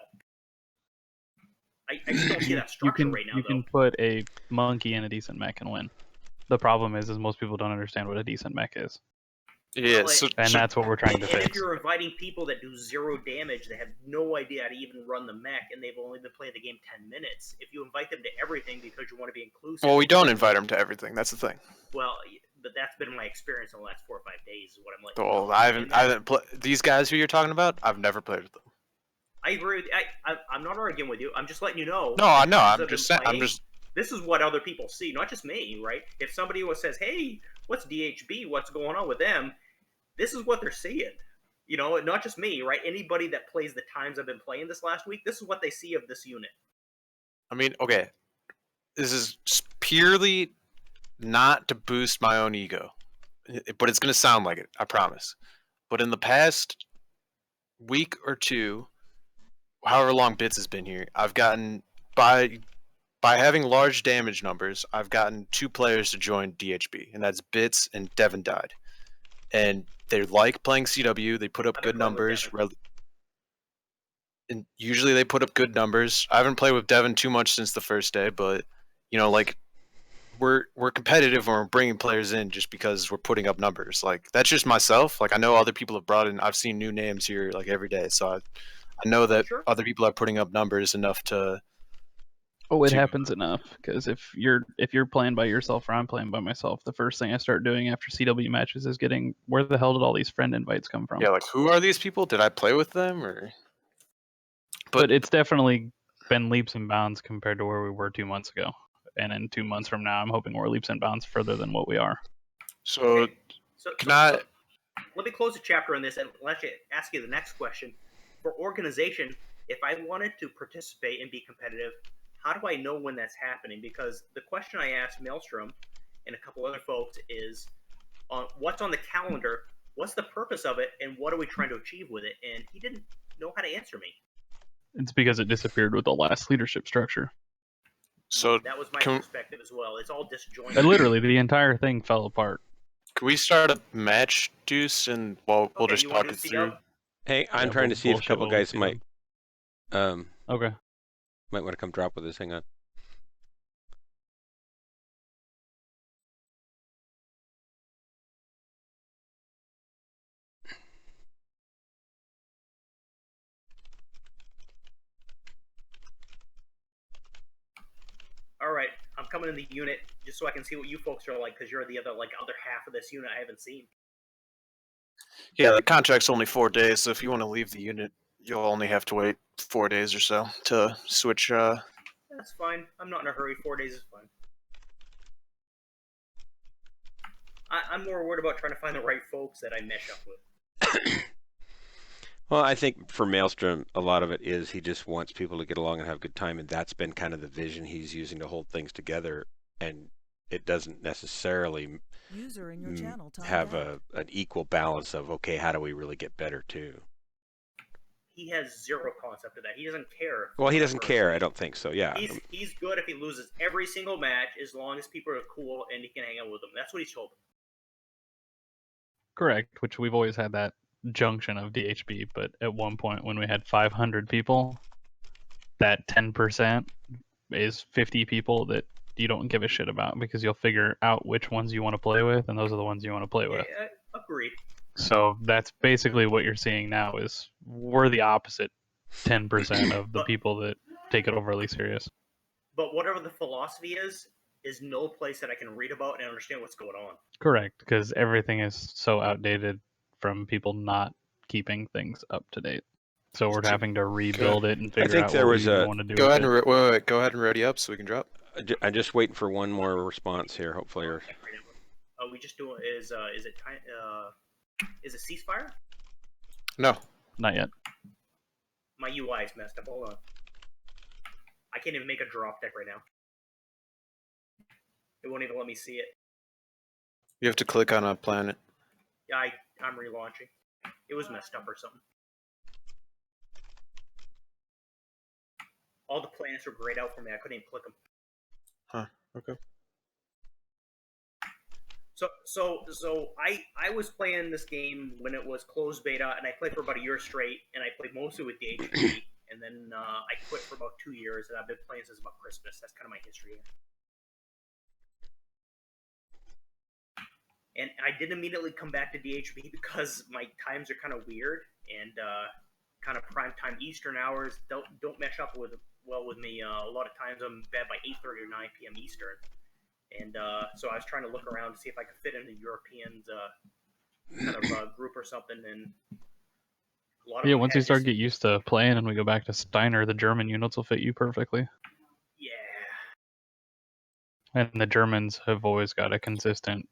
I just don't see that structure right now, you though. can put a monkey in a decent mech and win. The problem is most people don't understand what a decent mech is, Yeah. Well, So, and so- that's what we're trying to And if fix. you're inviting people that do 0 damage, that have no idea how to even run the mech, and they've only been playing the game 10 minutes, if you invite them to everything because you want to be inclusive... well, we don't invite them to everything. That's the thing. Well, but that's been my experience in the last 4 or 5 days, is what I'm like... Well, I haven't these guys who you're talking about. I've never played with them. I agree with you. I'm not arguing with you. I'm just letting you know. No, I know. As I'm I've just been saying. I'm playing, just. This is what other people see, not just me, right? If somebody says, hey, what's DHB? What's going on with them? This is what they're seeing. You know, not just me, right? Anybody that plays the times I've been playing this last week, this is what they see of this unit. I mean, okay. This is purely not to boost my own ego, but it's gonna sound like it. I promise. But in the past week or 2, however long Bits has been here, I've gotten by having large damage numbers, I've gotten 2 players to join DHB, and that's Bits and Devin Died. And they like playing CW. They put up I've good been playing with numbers. And usually they put up good numbers. I haven't played with Devin too much since the first day, but you know, like we're competitive and we're bringing players in just because we're putting up numbers. Like that's just myself. Like I know other people have brought in. I've seen new names here like every day, so I know that Sure. other people are putting up numbers enough to. Oh, it to- happens enough because if you're playing by yourself or I'm playing by myself, the first thing I start doing after CW matches is getting where the hell did all these friend invites come from? Yeah, like who are these people? Did I play with them or? But it's definitely been leaps and bounds compared to where we were 2 months ago. And in 2 months from now, I'm hoping we're leaps and bounds further than what we are. So Okay. can I? Let me close the chapter on this and let you ask you the next question. For organization, if I wanted to participate and be competitive, how do I know when that's happening? Because the question I asked Maelstrom and a couple other folks is, what's on the calendar, what's the purpose of it, and what are we trying to achieve with it? And he didn't know how to answer me. It's because it disappeared with the last leadership structure. So That was my can- perspective as well. It's all disjointed. And literally, the entire thing fell apart. Can we start a match, Deuce, and we'll Okay, just you wanna talk do it CW? through? Hey, I'm Yeah, trying we'll to see if a bullshit couple what we guys see might Okay. want to come drop with us. Hang on. All right, I'm coming in the unit just so I can see what you folks are like, because you're the other half of this unit I haven't seen. Yeah, the contract's only 4 days, so if you want to leave the unit, you'll only have to wait 4 days or so to switch That's fine. I'm not in a hurry. 4 days is fine. I'm more worried about trying to find the right folks that I mesh up with. Well, I think for Maelstrom, a lot of it is he just wants people to get along and have a good time, and that's been kind of the vision he's using to hold things together. And it doesn't necessarily User in your channel timed have out. an equal balance of, okay, how do we really get better too? He has zero concept of that. He doesn't care. Well, he doesn't care. I don't think so. Yeah. He's good if he loses every single match, as long as people are cool and he can hang out with them. That's what he's told them. Correct, which we've always had that junction of DHB, but at one point when we had 500 people, that 10% is 50 people that you don't give a shit about because you'll figure out which ones you want to play with, and those are the ones you want to play with. Yeah, agreed. So that's basically what you're seeing now is we're the opposite 10% of the people that take it overly serious. But whatever the philosophy is no place that I can read about and understand what's going on. Correct, because everything is so outdated from people not keeping things up to date. So we're having to rebuild it and figure out what we want to do. Go ahead and wait. Go ahead and ready up so we can drop. I'm just waiting for one more response here. Hopefully, We just do is it ceasefire? No, not yet. My UI is messed up. Hold on. I can't even make a drop deck right now. It won't even let me see it. you have to click on a planet. Yeah, I'm relaunching. It was messed up or something. All the planets were grayed out for me. I couldn't even click them. Huh. Okay. So I was playing this game when it was closed beta, and I played for about a year straight, and I played mostly with DHB, and then I quit for about 2 years, and I've been playing since about Christmas. That's kind of my history. And I didn't immediately come back to DHB because my times are kind of weird, and kind of prime time Eastern hours don't mesh up with me. A lot of times I'm bed by 8:30 or 9 p.m. Eastern. And so I was trying to look around to see if I could fit in the Europeans kind of group or something. And a lot of Once you start get used to playing and we go back to Steiner, the German units will fit you perfectly. Yeah. And the Germans have always got a consistent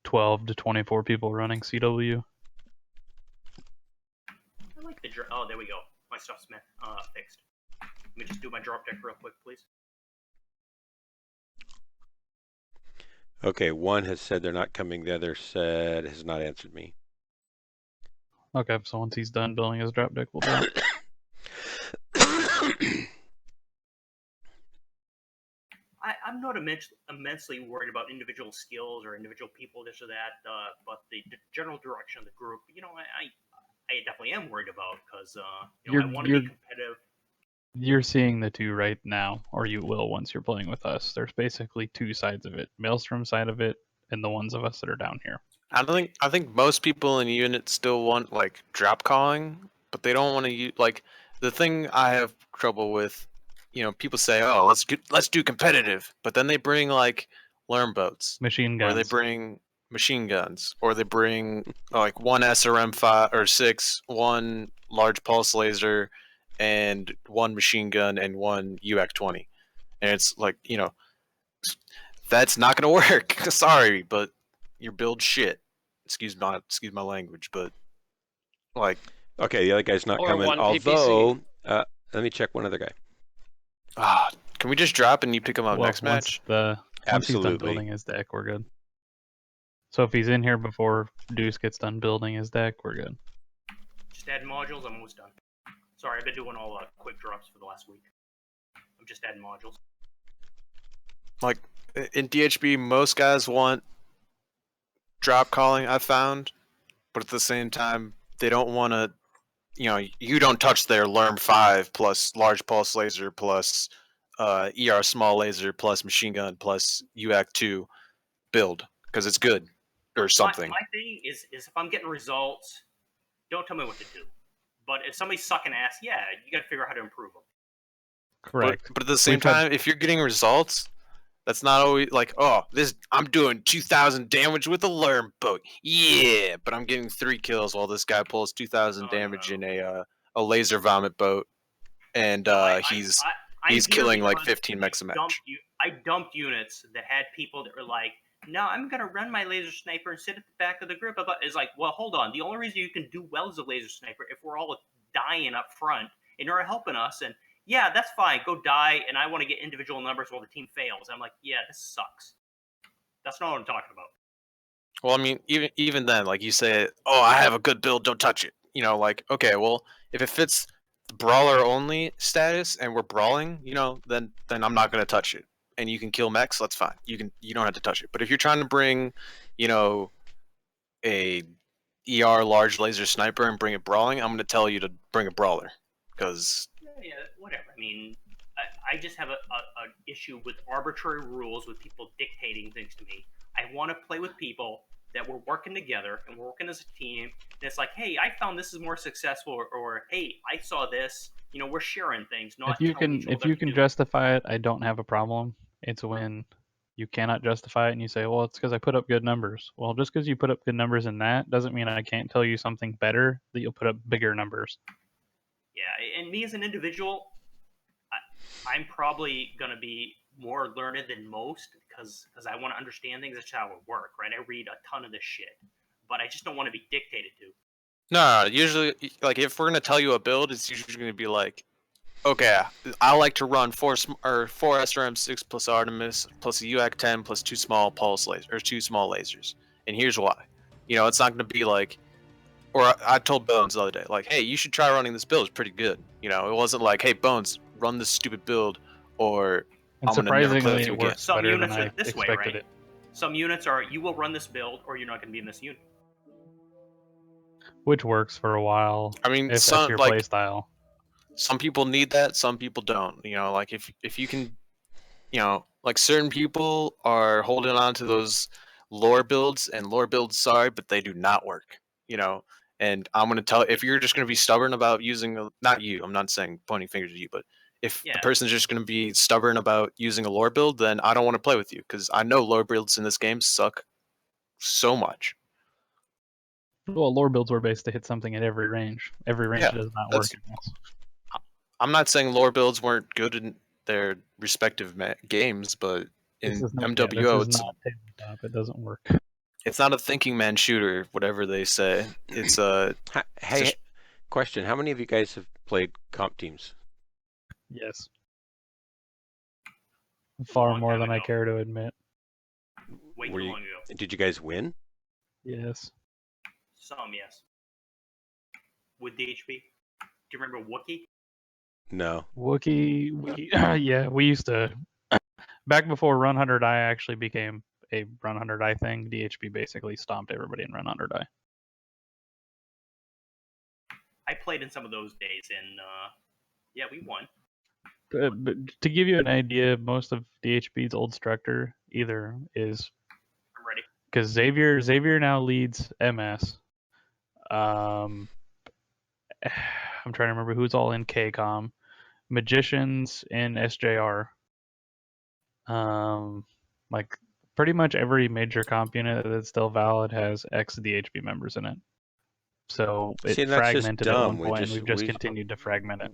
12 to 24 people running CW. I like the oh, there we go. My stuff's fixed. Let me just do my drop deck real quick, please. okay. One has said they're not coming. The other said has not answered me. Okay, so once he's done building his drop deck, we'll drop. I'm not immensely worried about individual skills or individual people, this or that, but the general direction of the group, I definitely am worried about because I want to be competitive. You're seeing the two right now, or you will once you're playing with us. There's basically two sides of it: Maelstrom side of it, and the ones of us that are down here. I think most people in units still want like drop calling, but they don't want to use like the thing I have trouble with. People say, "Oh, let's do competitive," but then they bring like learn boats, machine guns, or they bring machine guns, or they bring like one SRM-5 or 6, one large pulse laser, and one machine gun and one UAC-20, and it's like that's not gonna work. Sorry, but your build shit. Excuse my language, but like okay, the other guy's not coming. Although, let me check one other guy. Can we just drop and you pick him up next match? Once he's done building his deck, we're good. So if he's in here before Deuce gets done building his deck, we're good. Just add modules. I'm almost done. Sorry, I've been doing all quick drops for the last week. I'm just adding modules. Like in DHB, most guys want drop calling, I found, but at the same time, they don't want to. You don't touch their LERM-5 plus large pulse laser plus ER small laser plus machine gun plus UAC-2 build because it's good or something. My thing is if I'm getting results, don't tell me what to do. But if somebody's sucking ass, yeah, you got to figure out how to improve them. Correct. But at the same time, if you're getting results, that's not always like, I'm doing 2,000 damage with a LERM boat. Yeah, but I'm getting 3 kills while this guy pulls 2,000 damage in a laser vomit boat, and he's. He's here killing like because 15 mechs a match. I dumped units that had people that were like, no, I'm gonna run my laser sniper and sit at the back of the group. It's like, well, hold on. The only reason you can do well as a laser sniper if we're all dying up front and you're helping us. And yeah, that's fine. Go die. And I want to get individual numbers while the team fails. I'm like, yeah, this sucks. That's not what I'm talking about. Well, I mean, even then, like you say, oh, I have a good build, don't touch it. You know, like, okay, well, if it fits the brawler only status and we're brawling, you know, then I'm not gonna touch it. And you can kill mechs, that's fine. You don't have to touch it. But if you're trying to bring, you know, a ER large laser sniper and bring it brawling, I'm gonna tell you to bring a brawler, because Yeah, whatever. I mean, I just have a issue with arbitrary rules, with people dictating things to me. I want to play with people that we're working together and we're working as a team. And it's like, hey, I found this is more successful, or hey, I saw this. You know, we're sharing things. Not If you can justify it, I don't have a problem. It's when you cannot justify it and you say, well, it's because I put up good numbers. Well, just because you put up good numbers in that doesn't mean I can't tell you something better that you'll put up bigger numbers. Yeah, and me as an individual, I'm probably gonna be more learned than most because I want to understand things. That's how it work, right? I read a ton of this shit, but I just don't want to be dictated to. no, usually, like, if we're gonna tell you a build, it's usually gonna be like, okay, I like to run four SRM6 plus Artemis plus a UAC 10 plus two small pulse lasers or two small lasers, and here's why. You know, it's not gonna be like, or I told Bones the other day, like, hey, you should try running this build. It's pretty good. You know, it wasn't like, hey, Bones, run this stupid build, or And I'm gonna never play surprisingly, with you it again. works Some better than units I are this way, expected right? it. Some units are you will run this build or you're not going to be in this unit. Which works for a while I mean, if that's some your like play style. some people need that, some people don't. You know, like if you can, you know, like certain people are holding on to those lore builds, and lore builds, sorry, but they do not work. You know, and I'm gonna tell, if you're just gonna be stubborn about using not you, I'm not saying pointing fingers at you, but if Yeah. the person's just gonna be stubborn about using a lore build, then I don't want to play with you, because I know lore builds in this game suck so much. Well, lore builds were based to hit something at every range. Every range Yeah, does not that's- work in this. I'm not saying lore builds weren't good in their respective games, but in This is not, MWO, this is not tabletop. It doesn't work. it's not a thinking man shooter, whatever they say. It's a Hey, just- question: how many of you guys have played comp teams? Yes. Far Long more time than I ago. care to admit. Way Were too you- long ago. Did you guys win? Yes. Some, yes. With DHB. Do you remember Wookiee? No. Wookiee, yeah, we used to. Back before Run Hunter Die actually became a Run Hunter Die thing, DHB basically stomped everybody in Run Hunter Die. I played in some of those days, and yeah, we won. But to give you an idea, most of DHB's old structure either is I'm ready. because Xavier now leads MS. I'm trying to remember who's all in KCOM. Magicians in SJR. Like pretty much every major comp unit that's still valid has ex DHB members in it. So it See, and that's just fragmented at dumb. one point, and we've just continued to fragment it.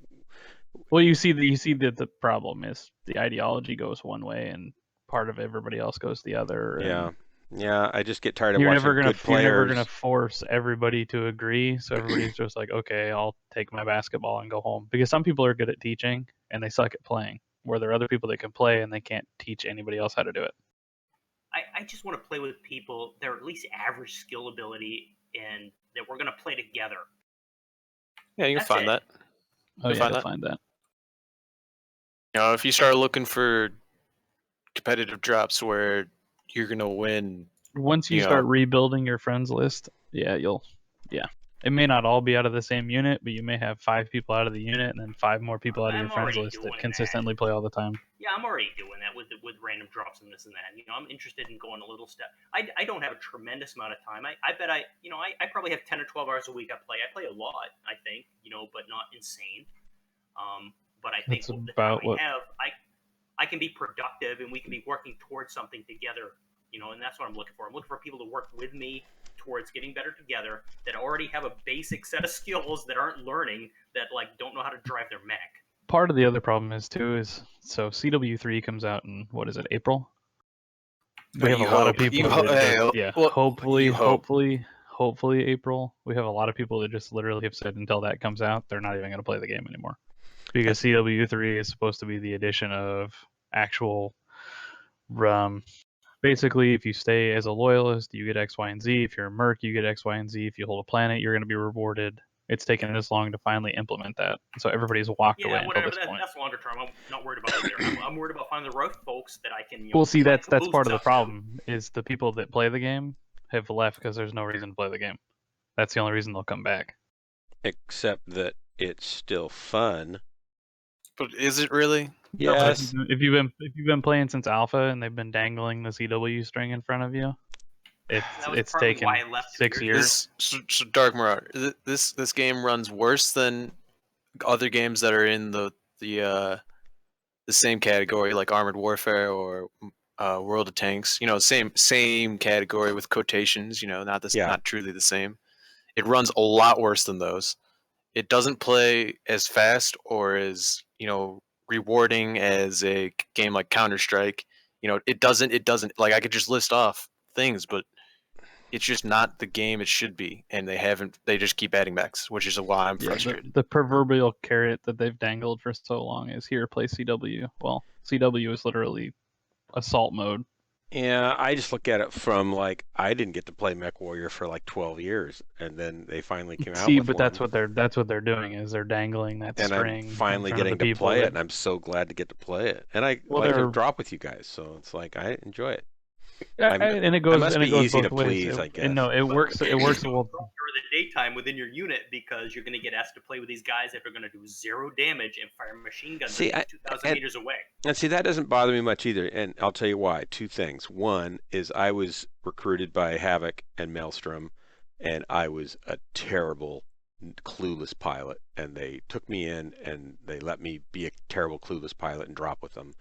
Well, you see that the problem is the ideology goes one way, and part of everybody else goes the other. And Yeah. I just get tired of you're watching never gonna good you're never players. gonna force everybody to agree. So everybody's just like, okay, I'll take my basketball and go home. Because some people are good at teaching and they suck at playing, where there are other people that can play and they can't teach anybody else how to do it. I just want to play with people that are at least average skill ability and that we're going to play together. yeah, you can That's find it. that. Oh You'll yeah, find to that. find that. You know, if you start looking for competitive drops where you're gonna win, Once you you start know, rebuilding your friends list, yeah. It may not all be out of the same unit, but you may have 5 people out of the unit and then 5 more people out of your I'm friends already list doing that that. consistently play all the time. Yeah, I'm already doing that with random drops and this and that. You know, I'm interested in going a little step. I don't have a tremendous amount of time. I bet I probably have 10 or 12 hours a week I play. I play a lot, I think, but not insane. But I think That's the about time what- I have, I can be productive and we can be working towards something together, and that's what I'm looking for. I'm looking for people to work with me towards getting better together, that already have a basic set of skills, that aren't learning, that like don't know how to drive their mech. part of the other problem is so CW3 comes out in what is it, April? We have a lot of people. Hopefully April. We have a lot of people that just literally have said until that comes out, they're not even going to play the game anymore, because CW3 is supposed to be the addition of actual. Basically, if you stay as a loyalist, you get X, Y, and Z. If you're a merc, you get X, Y, and Z. If you hold a planet, you're going to be rewarded. It's taken this long to finally implement that, so everybody's walked away until this point. That's longer term. I'm not worried about it either. I'm worried about finding the right folks that I can. Well, see, that's boost part of the up to. problem. Is the people that play the game have left because there's no reason to play the game. That's the only reason they'll come back. Except that it's still fun. But is it really? Yes. If you've been playing since alpha and they've been dangling the CW string in front of you, it's taken 6 years. So Dark Marauder, this game runs worse than other games that are in the same category, like Armored Warfare or World of Tanks. You know, same category with quotations. You know, not truly the same. It runs a lot worse than those. It doesn't play as fast or as rewarding as a game like Counter-Strike. You know, it doesn't like, I could just list off things, but it's just not the game it should be, and they just keep adding mechs, which is why I'm frustrated. The proverbial carrot that they've dangled for so long is here, play CW. Well, CW is literally assault mode. Yeah, I just look at it from like, I didn't get to play Mech Warrior for like 12 years, and then they finally came out with but one. that's what they're doing, is they're dangling that and string. I'm finally getting to play it, and I'm so glad to get to play it. And I like to drop with you guys, so it's like I enjoy it. And it goes. I must and be it goes easy both to ways. please, I guess. No, it works. It works well. During the daytime within your unit, because you're going to get asked to play with these guys that are going to do 0 damage and fire machine guns 2,000 meters away. And see, that doesn't bother me much either. And I'll tell you why. 2 things. One is I was recruited by Havoc and Maelstrom, and I was a terrible, clueless pilot. And they took me in, and they let me be a terrible, clueless pilot and drop with them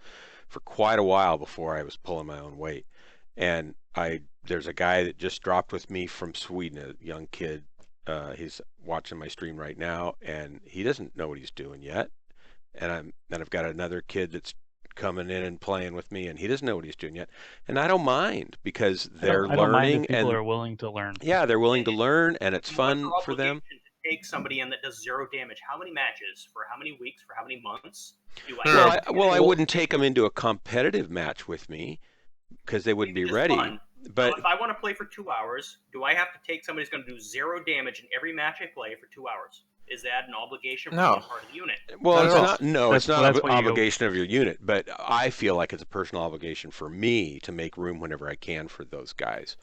for quite a while before I was pulling my own weight. And there's a guy that just dropped with me from Sweden, a young kid. He's watching my stream right now, and he doesn't know what he's doing yet. And I've got another kid that's coming in and playing with me, and he doesn't know what he's doing yet. And I don't mind, because they're I don't mind learning, if people and are willing to learn. Yeah, they're willing to learn, and it's fun for them. To take somebody in that does 0 damage, how many matches, for how many weeks, for how many months do I? I wouldn't take them into a competitive match with me, because they wouldn't be ready. Fun. But so if I want to play for 2 hours, do I have to take somebody who's going to do 0 damage in every match I play for 2 hours? Is that an obligation for being part of the unit? Well, it's not. No, it's not an obligation of your unit, but I feel like it's a personal obligation for me to make room whenever I can for those guys,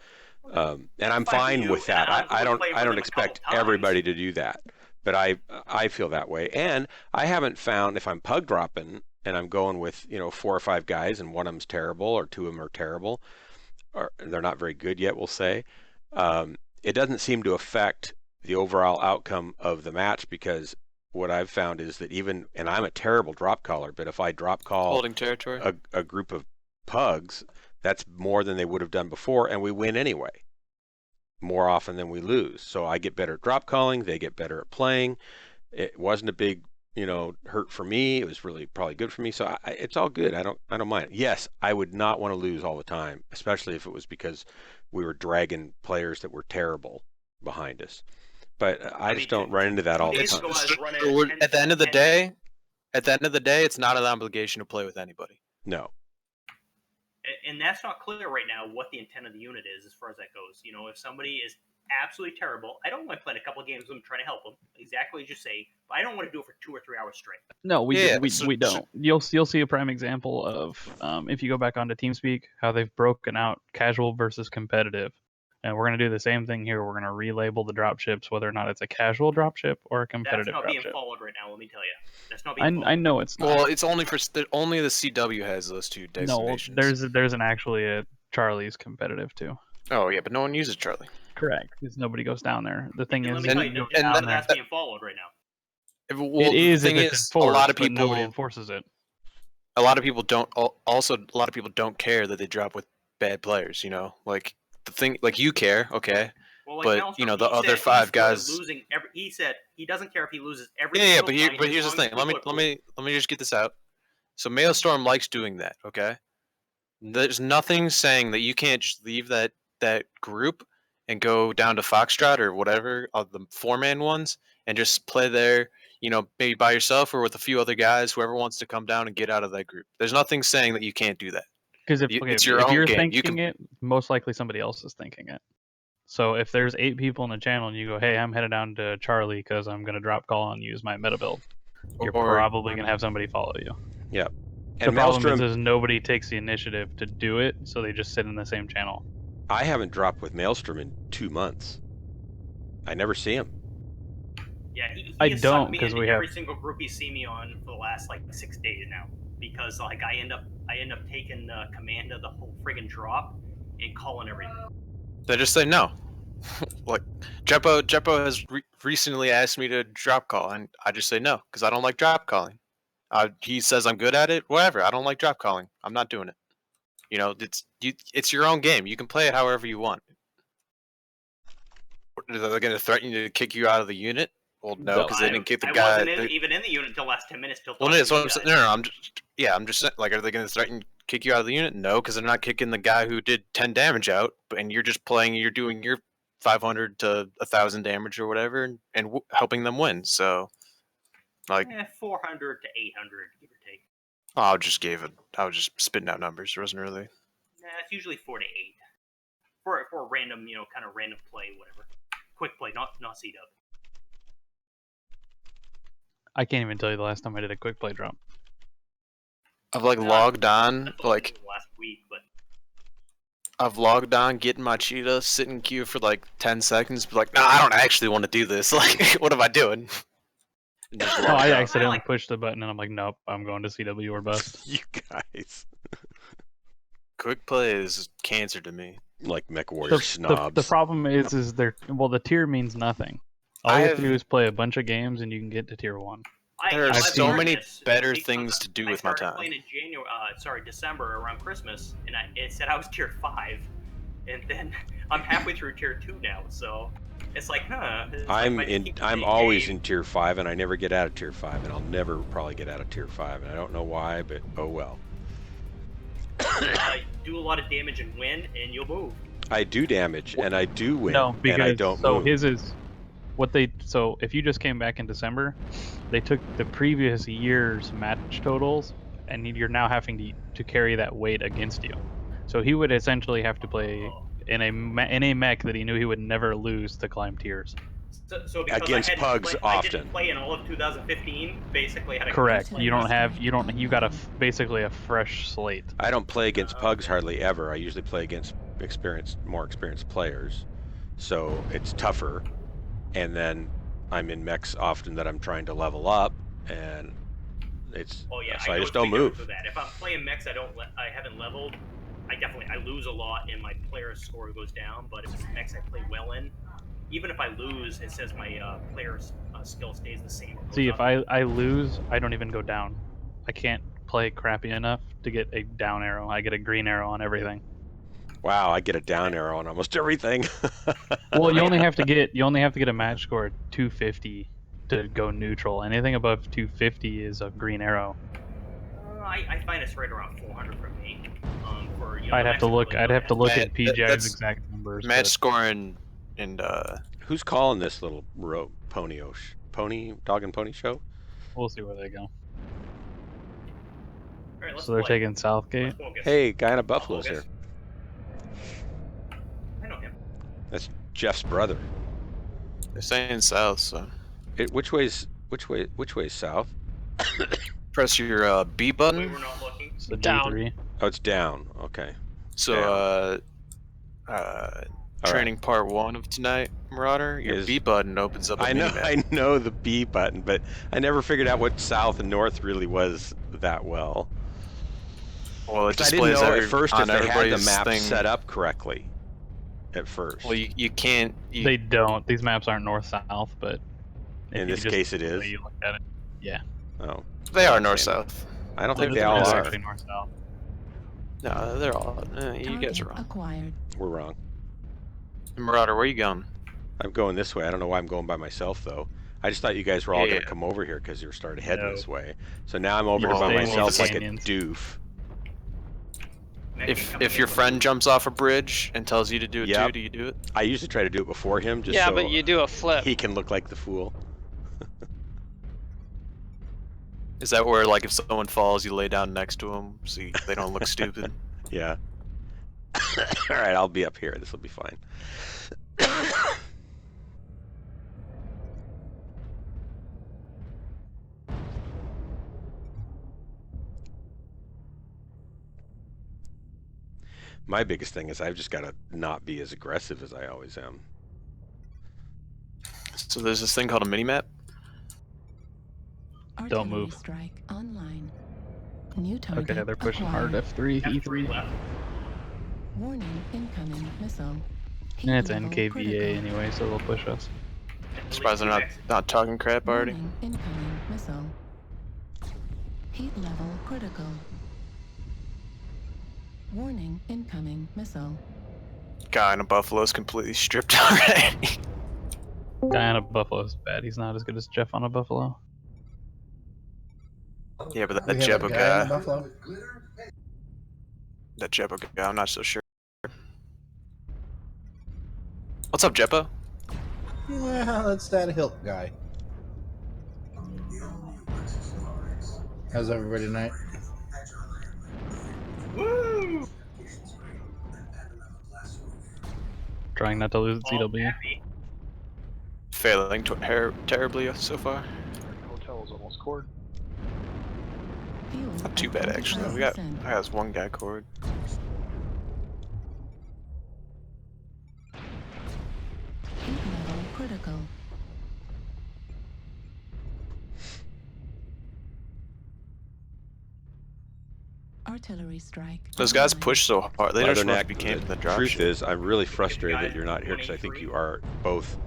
and I'm fine with that. I don't expect everybody to do that, but I feel that way, and I haven't found, if I'm pug dropping and I'm going with 4 or 5 guys, and one of them's terrible or 2 of them are terrible, or they're not very good yet, we'll say, it doesn't seem to affect the overall outcome of the match, because what I've found is that and I'm a terrible drop caller, but if I drop call holding territory a group of pugs, that's more than they would have done before, and we win anyway, more often than we lose. So I get better at drop calling, they get better at playing. It wasn't a big hurt for me. It was really probably good for me. So it's all good. I don't mind it. Yes, I would not want to lose all the time, especially if it was because we were dragging players that were terrible behind us. But I just don't run into that all the time. At the end of the day, it's not an obligation to play with anybody. No. And that's not clear right now what the intent of the unit is as far as that goes. If somebody is absolutely terrible, I don't mind playing a couple of games with them, trying to help them, exactly as you say, but I don't want to do it for 2 or 3 hours straight. No, we don't. You'll see a prime example of if you go back onto TeamSpeak, how they've broken out casual versus competitive. And we're going to do the same thing here. We're going to relabel the dropships, whether or not it's a casual dropship or a competitive dropship. That's not being followed right now, let me tell you. That's not being followed. I know it's not. Well, it's only only the CW has those 2 designations. No, there's actually a Charlie's competitive too. Oh yeah, but no one uses Charlie. Correct, because nobody goes down there. The thing is, that's being followed right now. Well, it is. The thing is, a lot of people nobody enforces it. A lot of people don't. Also, a lot of people don't care that they drop with bad players. Like the thing, like you care, okay, Well, like but Maelstrom, you know the he other said he's 5 good at guys. Losing every, he said he doesn't care if he loses every. Yeah, single but fight here's as the long as thing. Let people are me just get this out. So Maelstrom likes doing that. Okay. There's nothing saying that you can't just leave that group and go down to Foxtrot or whatever of the 4-man ones and just play there. You know, maybe by yourself or with a few other guys, whoever wants to come down and get out of that group. There's nothing saying that you can't do that. Because It's your if own you're game. thinking You can. it, most likely somebody else is thinking it. So if there's 8 people in the channel and you go, hey, I'm headed down to Charlie because I'm gonna drop call and use my meta build, you're Or- probably gonna have somebody follow you. Yep. The And problem Maelstrom, is nobody takes the initiative to do it, so they just sit in the same channel. I haven't dropped with Maelstrom in 2 months. I never see him. Yeah, he I has don't, sucked me 'cause into we every have- single group he's seen me on for the last like 6 days now. Because like I end up taking command of the whole friggin' drop and calling everything. They just say no. Like Jeppo has recently asked me to drop call, and I just say no because I don't like drop calling. He says I'm good at it. Whatever. I don't like drop calling. I'm not doing it. You know, it's your own game. You can play it however you want. Are they going to threaten you to kick you out of the unit? Well, no, because they didn't kick the I guy. wasn't even in the unit until last 10 minutes. Till Well, talking that's to what you I'm saying. guys. No, I'm just saying, like, are they going to threaten kick you out of the unit? No, because they're not kicking the guy who did 10 damage out, and you're just playing. You're doing your 500 to 1,000 damage or whatever, and helping them win. So, like, 400 to 800, give or take. I was just spitting out numbers. There wasn't really. Nah, it's usually 4 to 8 for a random, kind of random play, whatever. Quick play, not CW. I can't even tell you the last time I did a quick play drop. I've logged on last week, but I've logged on, getting my cheetah, sit in queue for like 10 seconds, be like, nah, I don't actually want to do this. Like, what am I doing? And just Oh, log I out. accidentally pushed the button and I'm like, nope, I'm going to CW or bust. You guys. Quick play is cancer to me. Like MechWarrior snobs. The problem is the tier means nothing. All you have to do is play a bunch of games and you can get to tier 1. There are I've so seen- many better because things to do I with my started time. playing in December around Christmas, and it said I was tier 5, and then I'm halfway through tier 2 now, so it's like, huh. It's I'm like I'm always in tier 5, and I never get out of tier 5, and I'll never probably get out of tier 5, and I don't know why, but oh well. Do a lot of damage and win, and you'll move. I do damage, and I do win, No, because and I don't so move. his is so if you just came back in December, they took the previous year's match totals, and you're now having to carry that weight against you. So he would essentially have to play in a mech that he knew he would never lose to climb tiers. So because Against pugs I often. didn't play in all of 2015. Basically, I had a Correct. You got basically a fresh slate. I don't play against pugs hardly ever. I usually play against more experienced players, so it's tougher. And then I'm in mechs often that I'm trying to level up, and it's so I just don't move. For that. If I'm playing mechs, I haven't leveled. I lose a lot, and my player score goes down. But if it's mechs I play well in, even if I lose, it says my player's skill stays the same. See, if I lose, I don't even go down. I can't play crappy enough to get a down arrow. I get a green arrow on everything. Wow, I get a down arrow on almost everything. Well, you only have to get a match score of 250 to go neutral. Anything above 250 is a green arrow. I find it's right around 400 for me. I'd have to look at PGI's that's exact numbers. Match but- scoring and Who's calling this little dog and pony show? We'll see where they go. Alright, let's So they're play. taking Southgate. Let's focus. Hey, guy in a buffalo's Focus. here. I know him. That's Jeff's brother. they're saying south, so Which way's south? press your B We button. were not looking. So Down. D3. Oh, it's down. Okay. So All training part 1 of tonight, Marauder. Your Is- B button opens up. A I know, minimap. I know the B button, but I never figured out what south and north really was that well. Well, it 'Cause I didn't displays know at first if on they had the everybody's map thing. set up correctly. At first. Well, you can't. They don't. These maps aren't north-south, but if In you this just- case, it the is. way you look at it. Yeah. Oh, They are north-south. I don't think It they is all are. actually north-south. No, they're all. You guys are wrong. Acquired. We're wrong. Marauder, where you going? I'm going this way. I don't know why I'm going by myself though. I just thought you guys were all gonna Yeah. come over here because you started heading No. this way. So now I'm over You're here by staying in myself the like a canyons. doof. If your friend jumps off a bridge and tells you to do it too, Yep. do you do it? I usually try to do it before him, just Yeah, so but you do a flip. he can look like the fool. Is that where, like, if someone falls, you lay down next to them so they don't look stupid? Yeah. All right, I'll be up here. This will be fine. My biggest thing is I've just got to not be as aggressive as I always am. So there's this thing called a mini-map? Don't move. Strike online. New target Okay, they're pushing hard. acquired. F3, F3 E3. left. Warning, incoming missile. And it's Heat level NKVA critical. anyway, so they'll push us. Surprised they're not talking crap already. Warning, incoming missile. Heat level critical. Warning, incoming missile. Guy in a buffalo's completely stripped already. Guy on a buffalo's bad. He's not as good as Jeff on a buffalo. Yeah, but We that have a Jebbo guy in guy, Buffalo. that Jebbo guy, I'm not so sure. What's up, Jeppo? Yeah, that's that Hilt guy. How's everybody tonight? Woo! Trying not to lose All ZW. happy. Failing terribly so far. Hotel is almost cord. Fuel Not too at bad actually. I got 25%. one guy cord. Heat level critical. Artillery strike. Those guys online. push so hard. They just Leatherneck, must be camping the drop truth ship. is, I'm really the frustrated guy that you're not here because I think you are both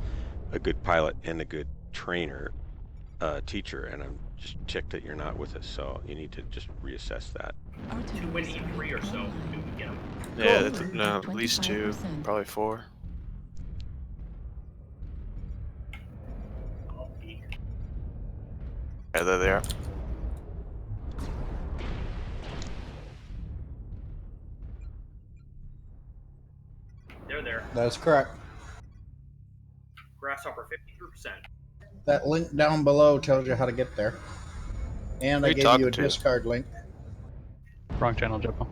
a good pilot and a good trainer, teacher, and I'm just ticked that you're not with us. So you need to just reassess that. Artillery Win strike E3 or so. online. We can get 'em. Yeah, Cool. no, at least 2, 25%. probably 4. I'll peek. Yeah, there they are. They're there. That's correct. Grasshopper 53%. That link down below tells you how to get there. And Who I you gave you talking a to? discard link. Wrong channel, Jeppo.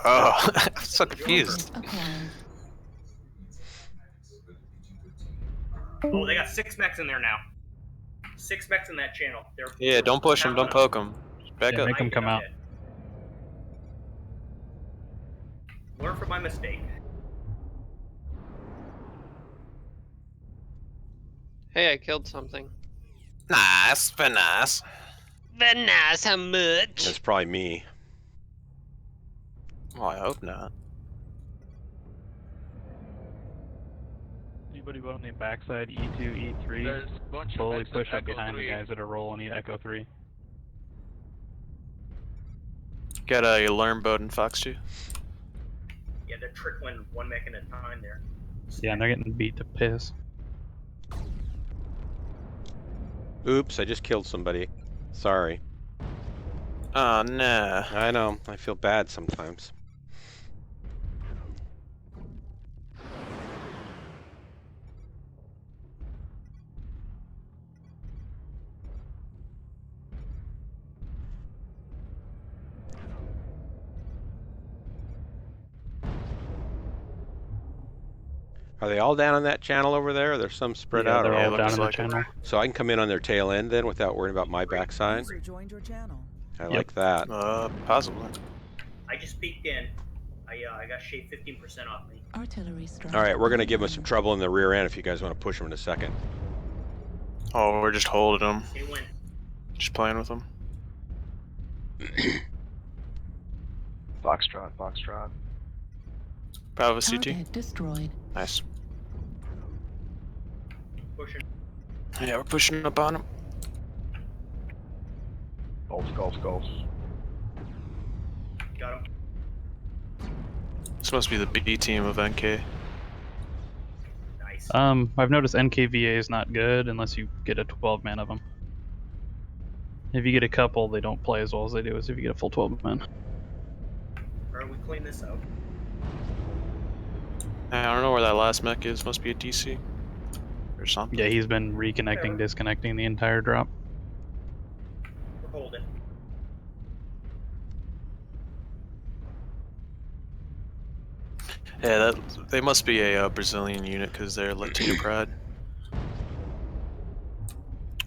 Oh, I'm so confused. Acquired. Oh, they got 6 mechs in there now. 6 mechs in that channel. They're Yeah, don't push them, don't poke them. Back Yeah, up. make 'em come out. Learn from my mistake. Hey, I killed something. Nice, very nice. Very nice, how much? That's probably me. Well, I hope not. Anybody on the backside, E2, E3, slowly push up behind the guys that are rolling Echo 3. Got a learn boat in Fox 2. Yeah, they're trickling 1 mech at a time there. Yeah, and they're getting beat to piss. Oops, I just killed somebody. Sorry. Oh, no. I know. I feel bad sometimes. Are they all down on that channel over there, or there's some spread Yeah, out? they're Or all looks down in the like it. channel. so I can come in on their tail end then without worrying about my backside? User joined your channel. I Yep. like that. Possibly. I just peeked in. I got shaved 15% off me. Artillery strike. All right, we're going to give them online. some trouble in the rear end if you guys want to push them in a second. Oh, we're just holding them. They win. Just playing with them. Foxtrot, Foxtrot. Bravo CT. Target destroyed. Nice. Pushing. Yeah, we're pushing up on them. Golf, golf, golf. Got him. This must be the B team of NK. I've noticed NKVA is not good unless you get a 12 man of them. If you get a couple, they don't play as well as they do as if you get a full 12 man. Alright, we clean this out. I don't know where that last mech is. Must be a DC or something. Yeah, he's been reconnecting, disconnecting the entire drop. We're holding. Yeah, they must be a Brazilian unit because they're Latina Pride.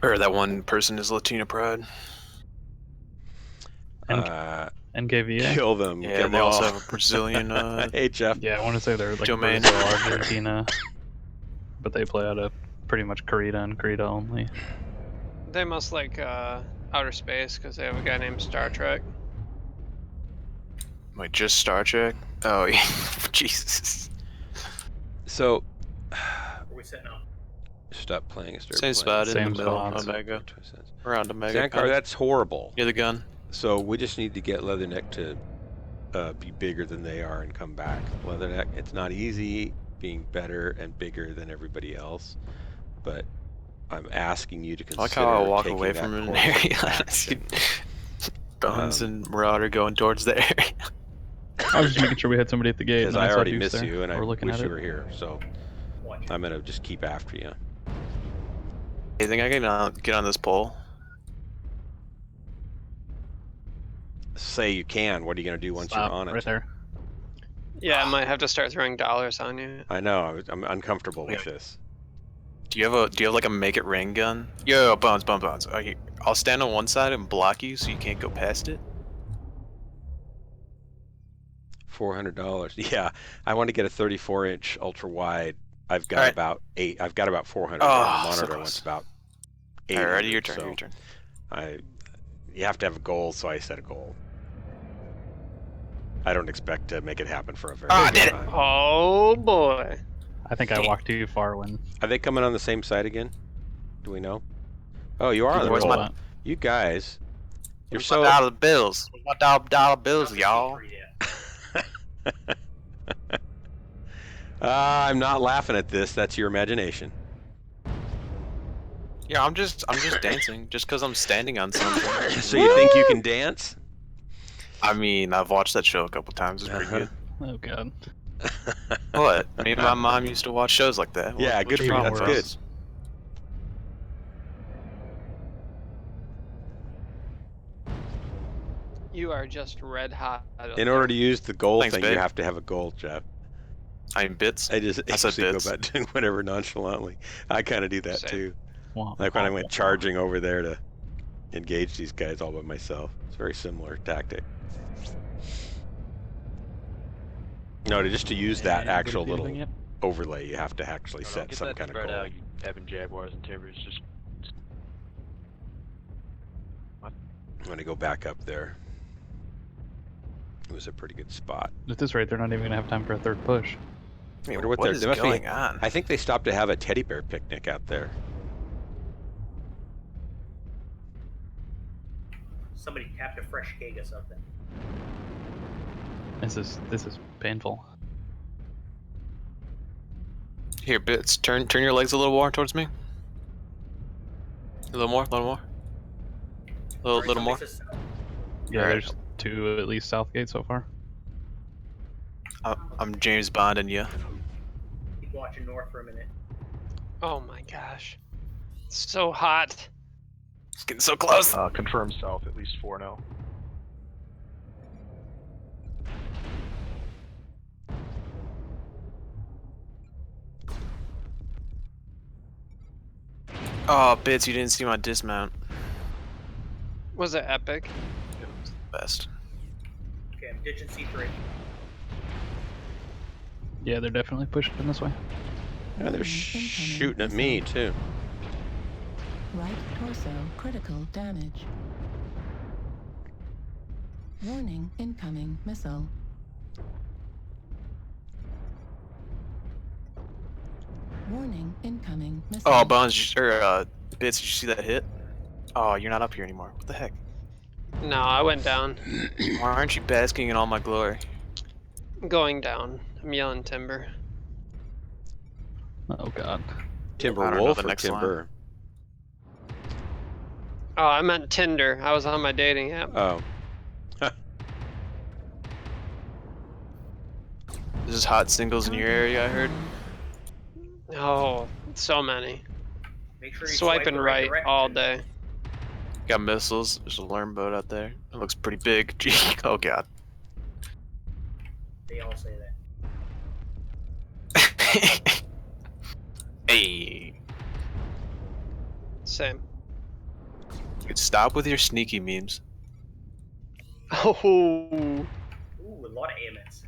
Or that one person is Latina Pride. NKVA. Kill them. Yeah, Get them they also all. have a Brazilian. Hey, Jeff. Yeah, I want to say they're like Domain. Brazil, Argentina, but they play out of pretty much Krita and Krita only. They must like outer space because they have a guy named Star Trek. Like just Star Trek? Oh yeah, Jesus. So, Where are we setting up? stop playing. Start Same spot in the Same middle. spots. Omega. Around Omega. Zankar, that's horrible. Near the gun. So we just need to get Leatherneck to be bigger than they are and come back. Leatherneck, it's not easy being better and bigger than everybody else, but I'm asking you to consider I like how I walk taking away that from an course area. of I see action. Bones and Marauder going towards the area. I was just making sure we had somebody at the gate. Because and I saw already Deuce miss there. you, and I We're looking wish at you it. were here. So Watch. I'm gonna just keep after you. You think I can get on this pole? Say you can. What are you gonna do once Stop, you're on it? right there. Yeah, I might have to start throwing dollars on you. I know. I'm uncomfortable with Yeah. this. Do you have like a make it rain gun? Yo, Bones. I'll stand on one side and block you so you can't go past it. $400. Yeah, I want to get a 34-inch ultra wide. I've got Alright. about 8. I've got about 400. Oh, and the so monitor close. wants about Alright, 800. ready? Your turn. So Your turn. you have to have a goal, so I set a goal. I don't expect to make it happen for a very long did it. time. Oh boy. I think I walked too far when. Are they coming on the same side again? Do we know? Oh, you are on the Where's roll. my- You guys, you're Where's so. my dollar bills? Where's my dollar bills, y'all? I'm not laughing at this. That's your imagination. Yeah, I'm just dancing just because I'm standing on something. So you think you can dance? I mean, I've watched that show a couple times. It's pretty good. Oh god. What? Me and my mom used to watch shows like that. Yeah, What's good for you. wrong That's with good. us? You are just red hot. In order to use the goal Thanks, thing, babe. you have to have a goal, Jeff. I mean, bits. I just I said actually go bits. about doing whatever nonchalantly. I kind of do that Same. too. Well, Like when I went charging over there to engage these guys all by myself. It's a very similar tactic. No, just to use that actual little overlay, you have to actually set some kind of goal. Out, you having Jaguars and Timbers. Just I'm gonna go back up there. It was a pretty good spot. At this rate, they're not even gonna have time for a third push. I mean, Wonder what what they're- is they must be- going on? I think they stopped to have a teddy bear picnic out there. Somebody tapped a fresh cake or something. This is painful. Here, bits. Turn your legs a little more towards me. A little more. Alright, Little somebody more. says- Yeah, Alright. there's 2 at least Southgate so far. I'm James Bond and you. Keep watching north for a minute. Oh my gosh. It's so hot. It's getting so close. confirm south at least 4-0. Oh, bits. You didn't see my dismount. Was it epic? It was the best. Okay, I'm ditching C3. Yeah, they're definitely pushing this way. Yeah, they're shooting at me too. Right torso critical damage. Warning, incoming missile. Warning, incoming missile. Oh, Bones, or bits. Did you see that hit? Oh, you're not up here anymore. What the heck? No, I went down. Why aren't you basking in all my glory? Going down. I'm yelling timber. Oh god. Timber I don't know wolf the or next line. timber? Oh, I meant Tinder. I was on my dating app. Oh. There's hot singles in your area, I heard. Oh, so many. Make sure you swipe Swiping the right right all direction. day. Got missiles. There's a learn boat out there. It looks pretty big. Gee, oh god. They all say that. Hey. Same. Dude, stop with your sneaky memes. Oh, Ooh, a lot of AMS.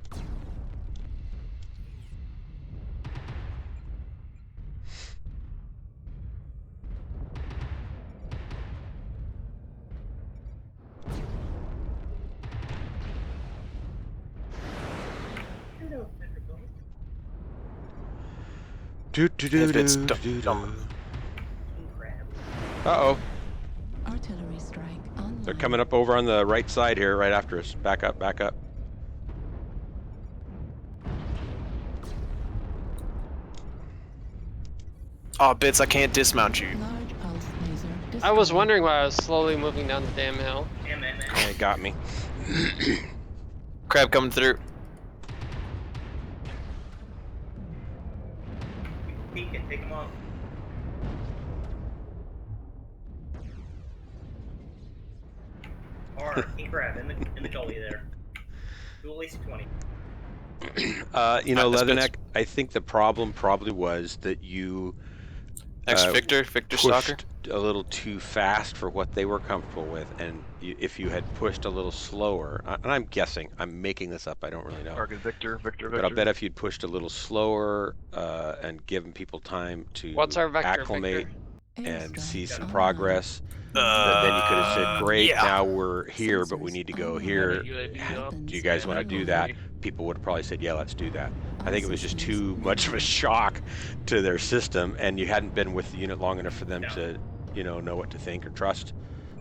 Hello, Thunderbolt. If it's dumb. King crab. Uh-oh. Artillery strike online. They're coming up over on the right side here, right after us. Back up, back up. Oh, Bits, I can't dismount you. Large pulse laser. I was destroyed. wondering why I was slowly moving down the damn hill. Damn it, man. Yeah, it got me. Crab coming through. Keep peeking, take him off. Or King crab in the gully there. Dual AC 20. You know, That's Leatherneck, I think the problem probably was that you Victor Stalker. pushed a little too fast for what they were comfortable with, and if you had pushed a little slower, and I'm guessing, I'm making this up, I don't really know. Target Victor. But I'll bet if you'd pushed a little slower and given people time to What's our vector, acclimate Victor? and see some Online. progress, then you could have said, great, yeah. now we're here, but we Sensors need to go online. here. Weapons Do you guys want to do that? online. People would have probably said, yeah, let's do that. I think it was just Systems too much of a shock to their system, and you hadn't been with the unit long enough for them No. to, know what to think or trust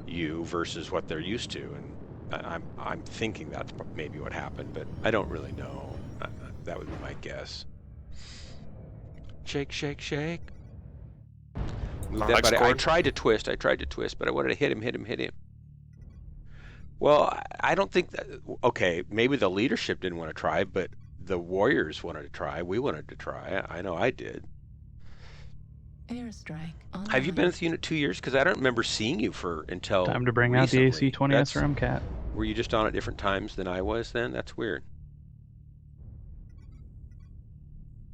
you versus what they're used to. And I'm thinking that's maybe what happened, but I don't really know. That would be my guess. Shake, shake, shake. Move that Mike's body. I cord. tried to twist, but I wanted to hit him. Well, I don't think that, okay, maybe the leadership didn't want to try, but the warriors wanted to try. We wanted to try. I know I did. Airstrike online. Have you been with the unit 2 years? Because I don't remember seeing you until Time to bring out the recently. AC-20 That's- SRM cat. Were you just on at different times than I was then? That's weird.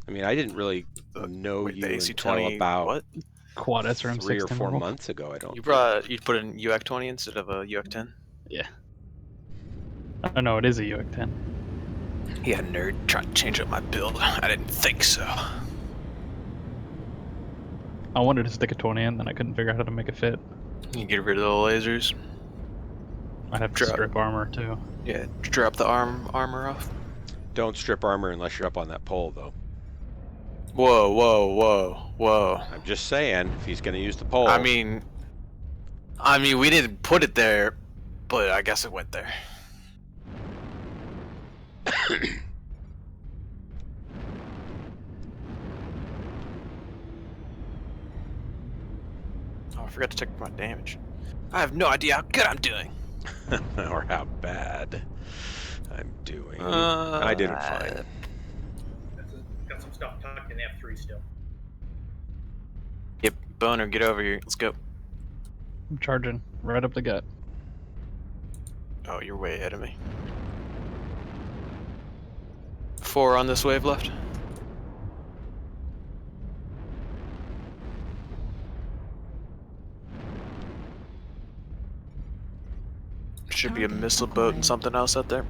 I mean, I didn't really know Wait, you the until AC-20. about What? Quad SRM 3 or 6 4 Timberwolf. months ago. I don't. You put in UAC 20 instead of a UAC 10. Yeah. Oh no, it is a UAC 10. Yeah, nerd. Trying to change up my build. I didn't think so. I wanted to stick a 20 in, then I couldn't figure out how to make it fit. You get rid of the lasers. I'd have to Drop. strip armor too. Yeah, drop the armor off. Don't strip armor unless you're up on that pole, though. Whoa. I'm just saying, if he's going to use the pole. I mean, we didn't put it there, but I guess it went there. Oh, I forgot to check my damage. I have no idea how good I'm doing. or how bad I'm doing. I did it fine. Got some stuff tucked in F3 still. Yep, Boner, get over here. Let's go. I'm charging right up the gut. Oh, you're way ahead of me. 4 on this wave left. Should be a Target missile boat and acquired. something else out there.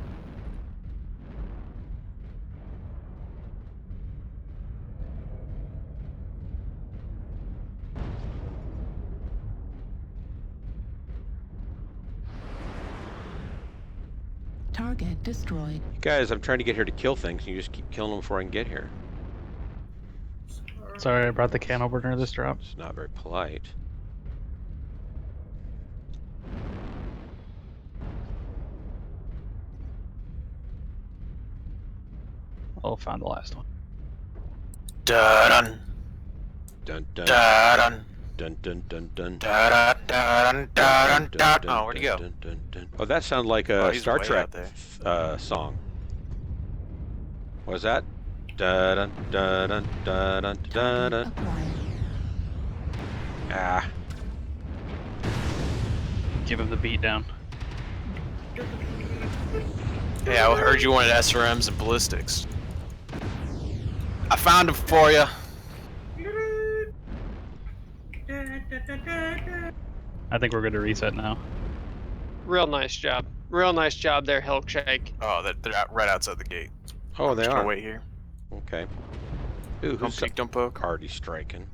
Target destroyed. Guys, I'm trying to get here to kill things, and you just keep killing them before I can get here. Sorry, I brought the can opener this drop. It's not very polite. Oh, found the last one. Dun. Dun dun Da-dun, dun dun dun dun. da-dun, da-dun, da-dun. Oh, where'd he go? Dun, dun, dun. Oh, that sounded like Oh, a he's Star way Trek out there. song. What was that? Dun dun dun dun dun dun Target dun. acquired. Ah, Give him the beat down. Hey, I heard you wanted SRMs and ballistics. I found them for you. I think we're good to reset now. Real nice job. Real nice job there, Hilkshake. Oh, they're out right outside the gate. oh, I'm they just gonna are. wait here. Okay. Ooh, Don't who's peek, don't poke. already striking?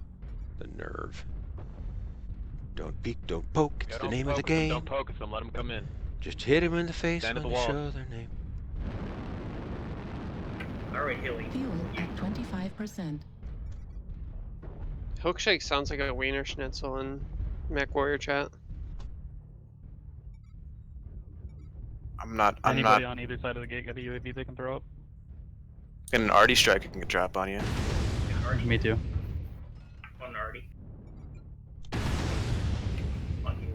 The nerve. Don't peek, don't poke. It's the name of the game. Don't poke them. Let them come in. Just hit him in the face Stand at when the they wall. show their name. Alright, Hilly. Fuel at 25%. Hilkshake sounds like a wiener schnitzel in Mech Warrior chat. I'm not Anybody on either side of the gate got a UAV they can throw up? getting an arty strike I can drop on you. Me too. On Artie. On you.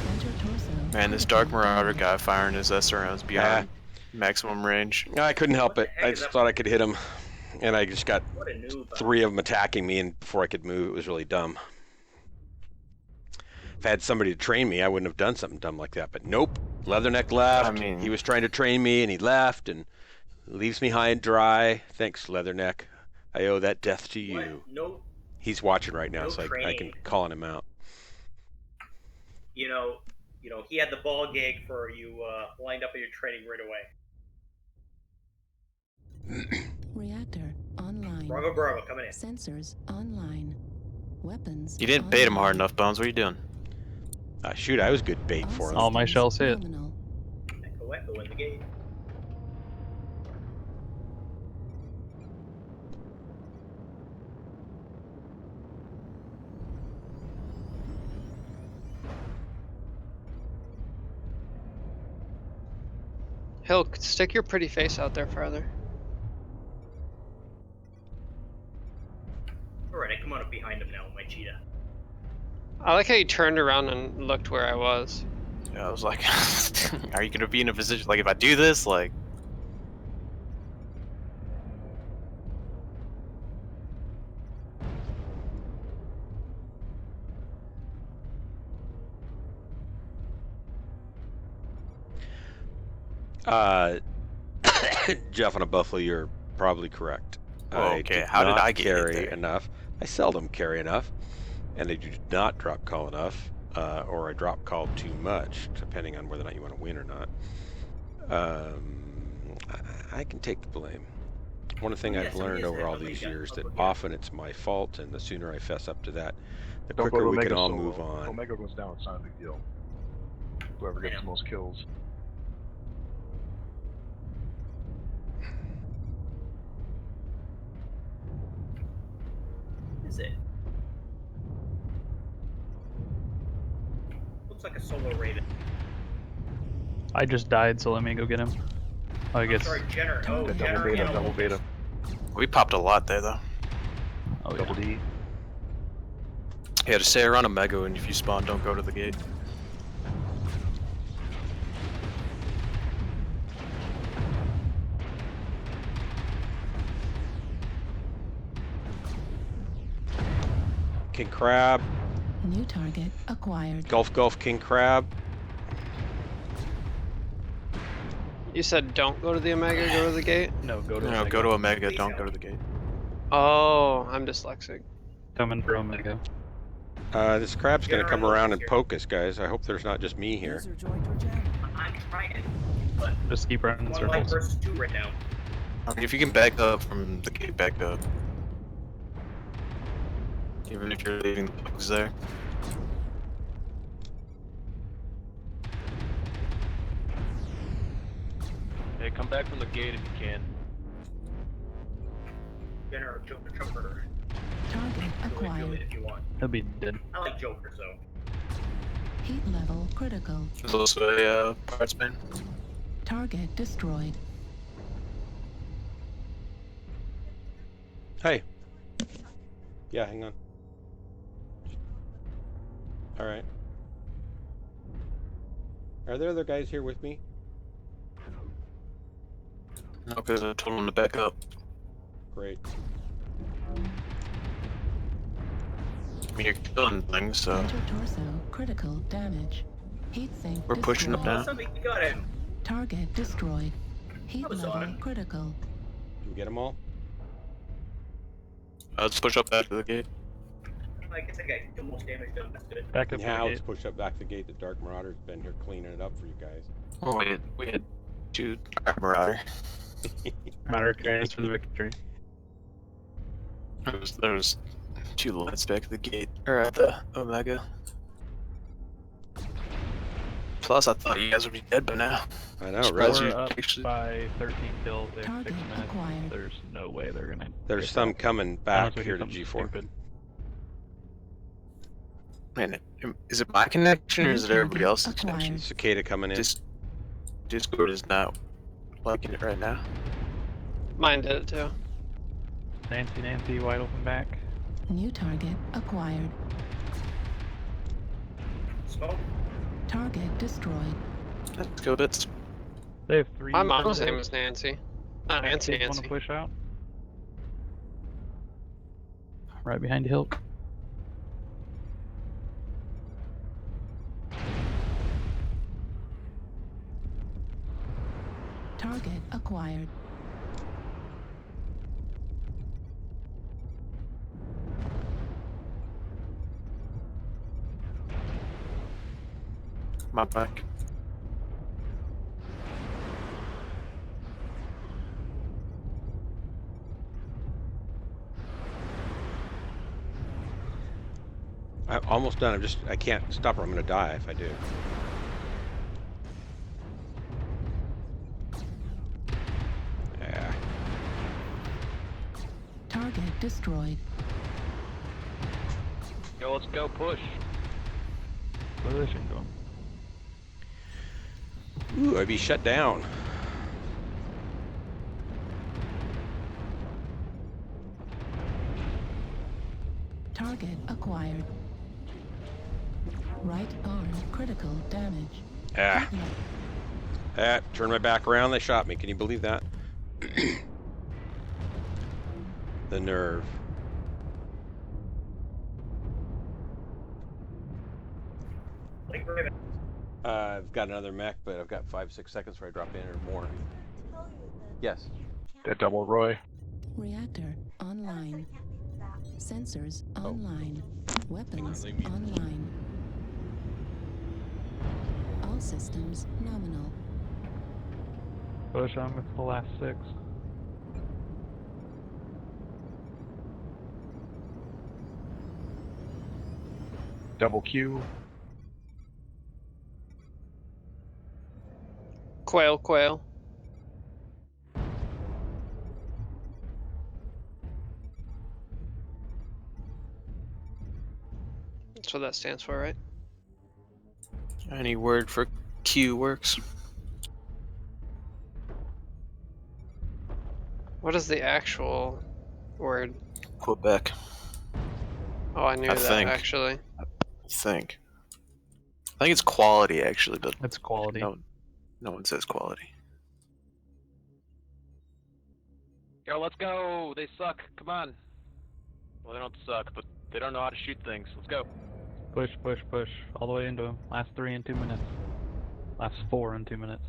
Center torso. Man, this Dark Marauder guy firing his SRMs beyond maximum range. I couldn't help What it. the heck I is just up? thought I could hit him, and I just got What a noob. 3 of them attacking me, and before I could move, it was really dumb. If I had somebody to train me, I wouldn't have done something dumb like that. But nope, Leatherneck left. I mean- he was trying to train me, and he left, and leaves me high and dry. Thanks, Leatherneck. I owe that death to you. What? No, He's watching right now, No so I can training. call him out. you know, he had the ball gag for you lined up in your training right away. Reactor online. Bravo, Bravo, coming in. Sensors online. Weapons. You didn't bait him hard online. enough, Bones. What are you doing? Shoot, I was good bait for him. All my systems shells hit. nominal. Echo, Echo in the gate. Hilk, stick your pretty face out there farther. Alright, I come on up behind him now, my cheetah. I like how you turned around and looked where I was. Yeah, I was like, are you gonna be in a position like if I do this, like? Jeff on a Buffalo, you're probably correct. Okay, did how did not I get hit carry there? enough? I seldom carry enough, and I do not drop call enough, or I drop call too much, depending on whether or not you want to win or not. I can take the blame. One of the things Oh, I've yes, it learned is over that all when we these got years that up often it's my fault, and the sooner I fess up to that, the Don't go quicker to we Omega can all solo. move on. Omega goes down, it's not a big deal. Whoever gets Yeah. the most kills. Is it? Looks like a solo Raven. I just died, so let me go get him. Oh, I I'm guess. sorry, Jenner. Oh, Yeah, Jenner double beta, and double beta. We popped a lot there though. Oh, yeah. Double D. Yeah, just stay around Omega, and if you spawn, don't go to the gate. King Crab, New target acquired. Gulf King Crab. You said don't go to the Omega, go to the gate? No, go to No, Omega. go to Omega, don't go to the gate. Oh, I'm dyslexic. Coming for Omega. This crab's gonna Jenner come and around Lucas and here. poke us, guys. I hope there's not just me here. User joined your channel. I'm trying, but Just keep running in one line circles. versus 2 right now. I mean, if you can back up from the gate, back up. Even if you're leaving the bugs there. Hey, come back from the gate if you can. Jenner, Joker, Joker. Target Feel it acquired. if you want. He'll be dead. I like Jokers though. Heat level critical. There's also a parts bin. Target destroyed. Hey. Yeah, hang on. All right. Are there other guys here with me? No, because I told him to back up. Great. I mean, you're killing things, so Center torso critical damage. Heat sink we're pushing him destroyed. down. Somebody got him. Target destroyed. Heat I was level on. critical. Did we get them all? Let's push up back to the gate. I guess I got the most damage done. That's good. Back up Now to the let's gate. push up back the gate. The Dark Marauder's been here cleaning it up for you guys. Oh, we had 2 Marauder. Matter clearance for the victory. There was 2 lights back at the gate, or at the Omega. Plus, I thought you guys would be dead by now. I know, Surprised right? you We're up actually- by 13 kills. They have 6 Target minutes. acquired. There's no way they're gonna. There's get some that. coming back Unless we do here to something G4. stupid. Man, is it my connection or is it everybody Target else's acquired. connection? Cicada coming in. Discord is not liking it right now. Mine did it too. Nancy, wide open back. New target acquired. Smoke. Target destroyed. Let's go, bits. They have 3. My mom's name was was Nancy. Not Nancy, Want to Nancy. push out? Right behind Hill. Target acquired. My back. I'm almost done. I can't stop or I'm gonna die if I do. Yeah. Target destroyed. Yo, let's go push. Position going. Ooh, I'd be shut down. Target acquired. Right arm critical damage. Ah. Heat level- Ah, turn my back around, they shot me. Can you believe that? The nerve. Like Raven. I've got another mech, but I've got 5-6 seconds before I drop in or more. Yes. That double Roy. Reactor online. Sensors online. Weapons online. All systems nominal. Push on with the last 6. Double Q. Quail. That's what that stands for, right? Any word for Q works. What is the actual word? Quebec, Oh, I knew I that think. actually. I think. I think it's quality actually, but That's quality. no one says quality. Yo, let's go. They suck. Come on. Well, they don't suck, but they don't know how to shoot things. Let's go. Push. All the way into him. Last 3 in 2 minutes. Last 4 in 2 minutes.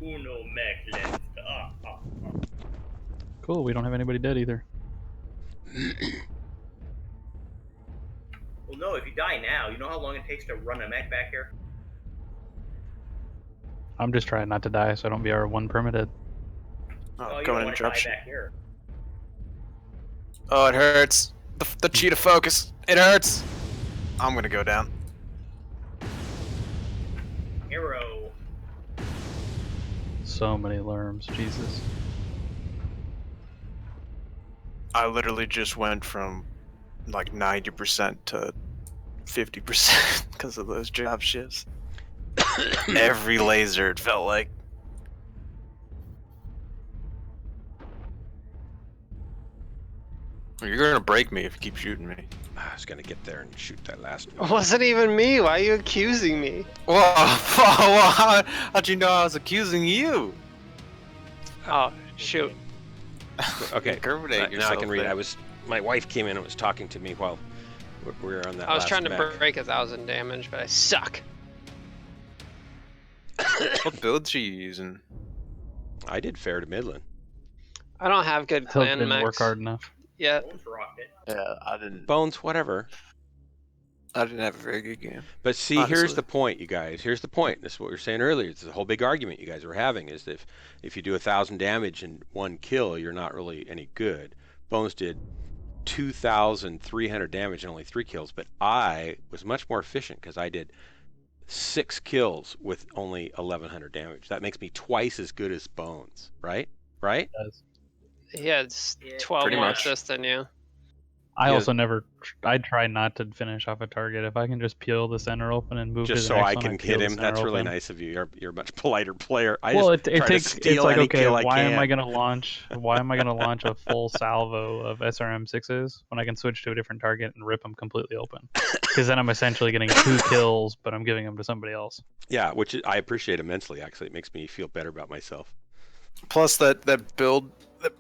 Uno mech left. Cool. We don't have anybody dead either. Well, no, if you die now, you know how long it takes to run a mech back here? I'm just trying not to die so I don't be R1 permitted. Oh, you Coming don't in want to die interruption. back here. Oh, it hurts. The cheetah focus. It hurts. I'm gonna go down. Arrow. So many lerms, Jesus. I literally just went from like 90% to 50% because of those job shifts. Every laser, it felt like. You're gonna break me if you keep shooting me. I was gonna get there and shoot that last It one. wasn't even me. Why are you accusing me? Whoa, how'd you know I was accusing you? Oh, shoot. Okay, Incriminate now I can yourself read. there. My wife came in and was talking to me while we were on that. I was last trying to mech. break 1,000 damage, but I suck. What builds are you using? I did fair to Midland. I don't have good Hilt clan didn't mechs work hard enough. yet. Bones rocked it. Yeah, I didn't Bones, whatever. have a very good game. But see, here's Honestly. the point, you guys. Here's the point. This is what we were saying earlier. It's the whole big argument you guys were having is that if you do 1,000 damage and 1 kill, you're not really any good. Bones did 2,300 damage and only 3 kills, but I was much more efficient because I did 6 kills with only 1,100 damage. That makes me twice as good as Bones, right? Right? He had Yeah, 12 Pretty more much. assists than you. I Yeah. also never. I try not to finish off a target. If I can just peel the center open and move to Just the so next I one, can peel hit the him. That's center really open. nice of you. You're a much politer player. I Well, just it try takes. to It's steal like, any okay, kill I why am I can. gonna launch? Why am I gonna launch a full salvo of SRM6s when I can switch to a different target and rip them completely open? Because then I'm essentially getting 2 kills, but I'm giving them to somebody else. Yeah, which I appreciate immensely. Actually, it makes me feel better about myself. Plus that build that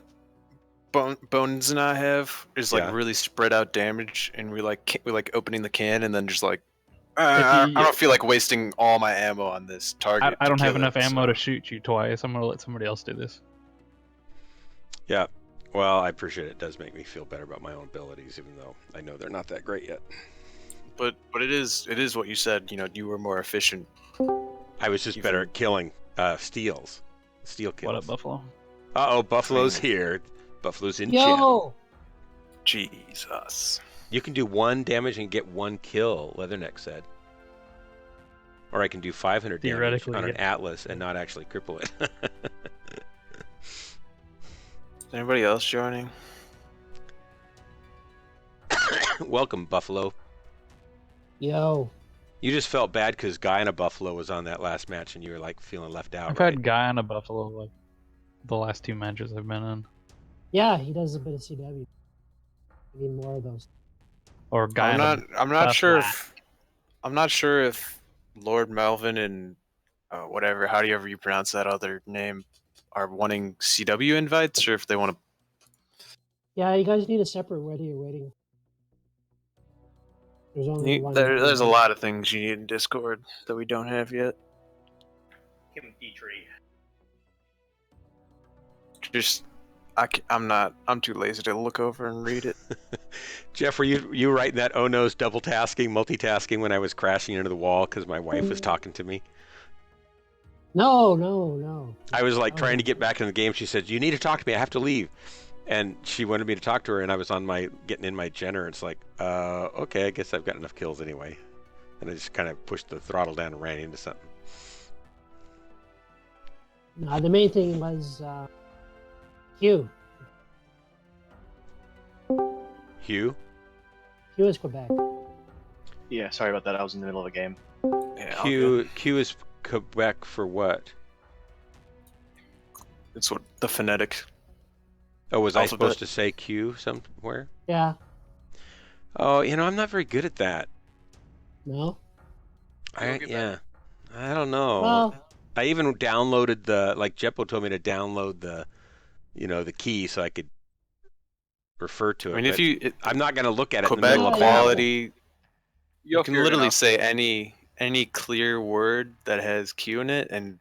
Bones and I have is like Yeah. really spread out damage, and we like opening the can and then just like If I you- don't feel like wasting all my ammo on this target. I to don't have kill enough it, ammo so- to shoot you twice. I'm gonna let somebody else do this. Yeah. Well, I appreciate it. It does make me feel better about my own abilities, even though I know they're not that great yet. But it is what you said. You know, you were more efficient. I was just better at killing steals. Steel kills. What up, Buffalo? Uh-oh, Buffalo's here. Buffalo's in chat. Jesus. You can do 1 damage and get 1 kill, Leatherneck said. Or I can do 500 damage Theoretically, on an yeah. Atlas and not actually cripple it. Is anybody else joining? Welcome, Buffalo. Yo. You just felt bad because Guy and a Buffalo was on that last match and you were like feeling left out, I've right? had Guy on a Buffalo like the last 2 matches I've been in, Yeah, he does a bit of CW. We need more of those. or Guy I'm on a not Buff sure Lat. if I'm not sure if Lord Melvin and whatever, however you pronounce that other name, are wanting CW invites, or if they want to. Yeah, you guys need a separate whether you're waiting. There's only one. There's a lot of things you need in Discord that we don't have yet. Kim Petrie. Just I'm too lazy to look over and read it. Jeff, were you writing that oh no's double tasking, multitasking when I was crashing into the wall because my wife was talking to me? No. I was like trying to get back in the game. She said, "You need to talk to me. I have to leave." And she wanted me to talk to her, and I was on getting in my Jenner. It's like, okay, I guess I've got enough kills anyway. And I just kind of pushed the throttle down and ran into something. No, the main thing was Hugh. Hugh? Hugh is Quebec. Yeah, sorry about that. I was in the middle of a game. Yeah, Q is Quebec for what? It's what the phonetic. Oh, was I alphabet. supposed to say Q somewhere? Yeah. Oh, I'm not very good at that. No. Yeah. I don't know. Well, I even downloaded Jeppo told me to download the key so I could refer to it. I mean, if but I'm not going to look at it in the Quebec middle of quality, You'll you can figure it literally out. say any clear word that has Q in it, and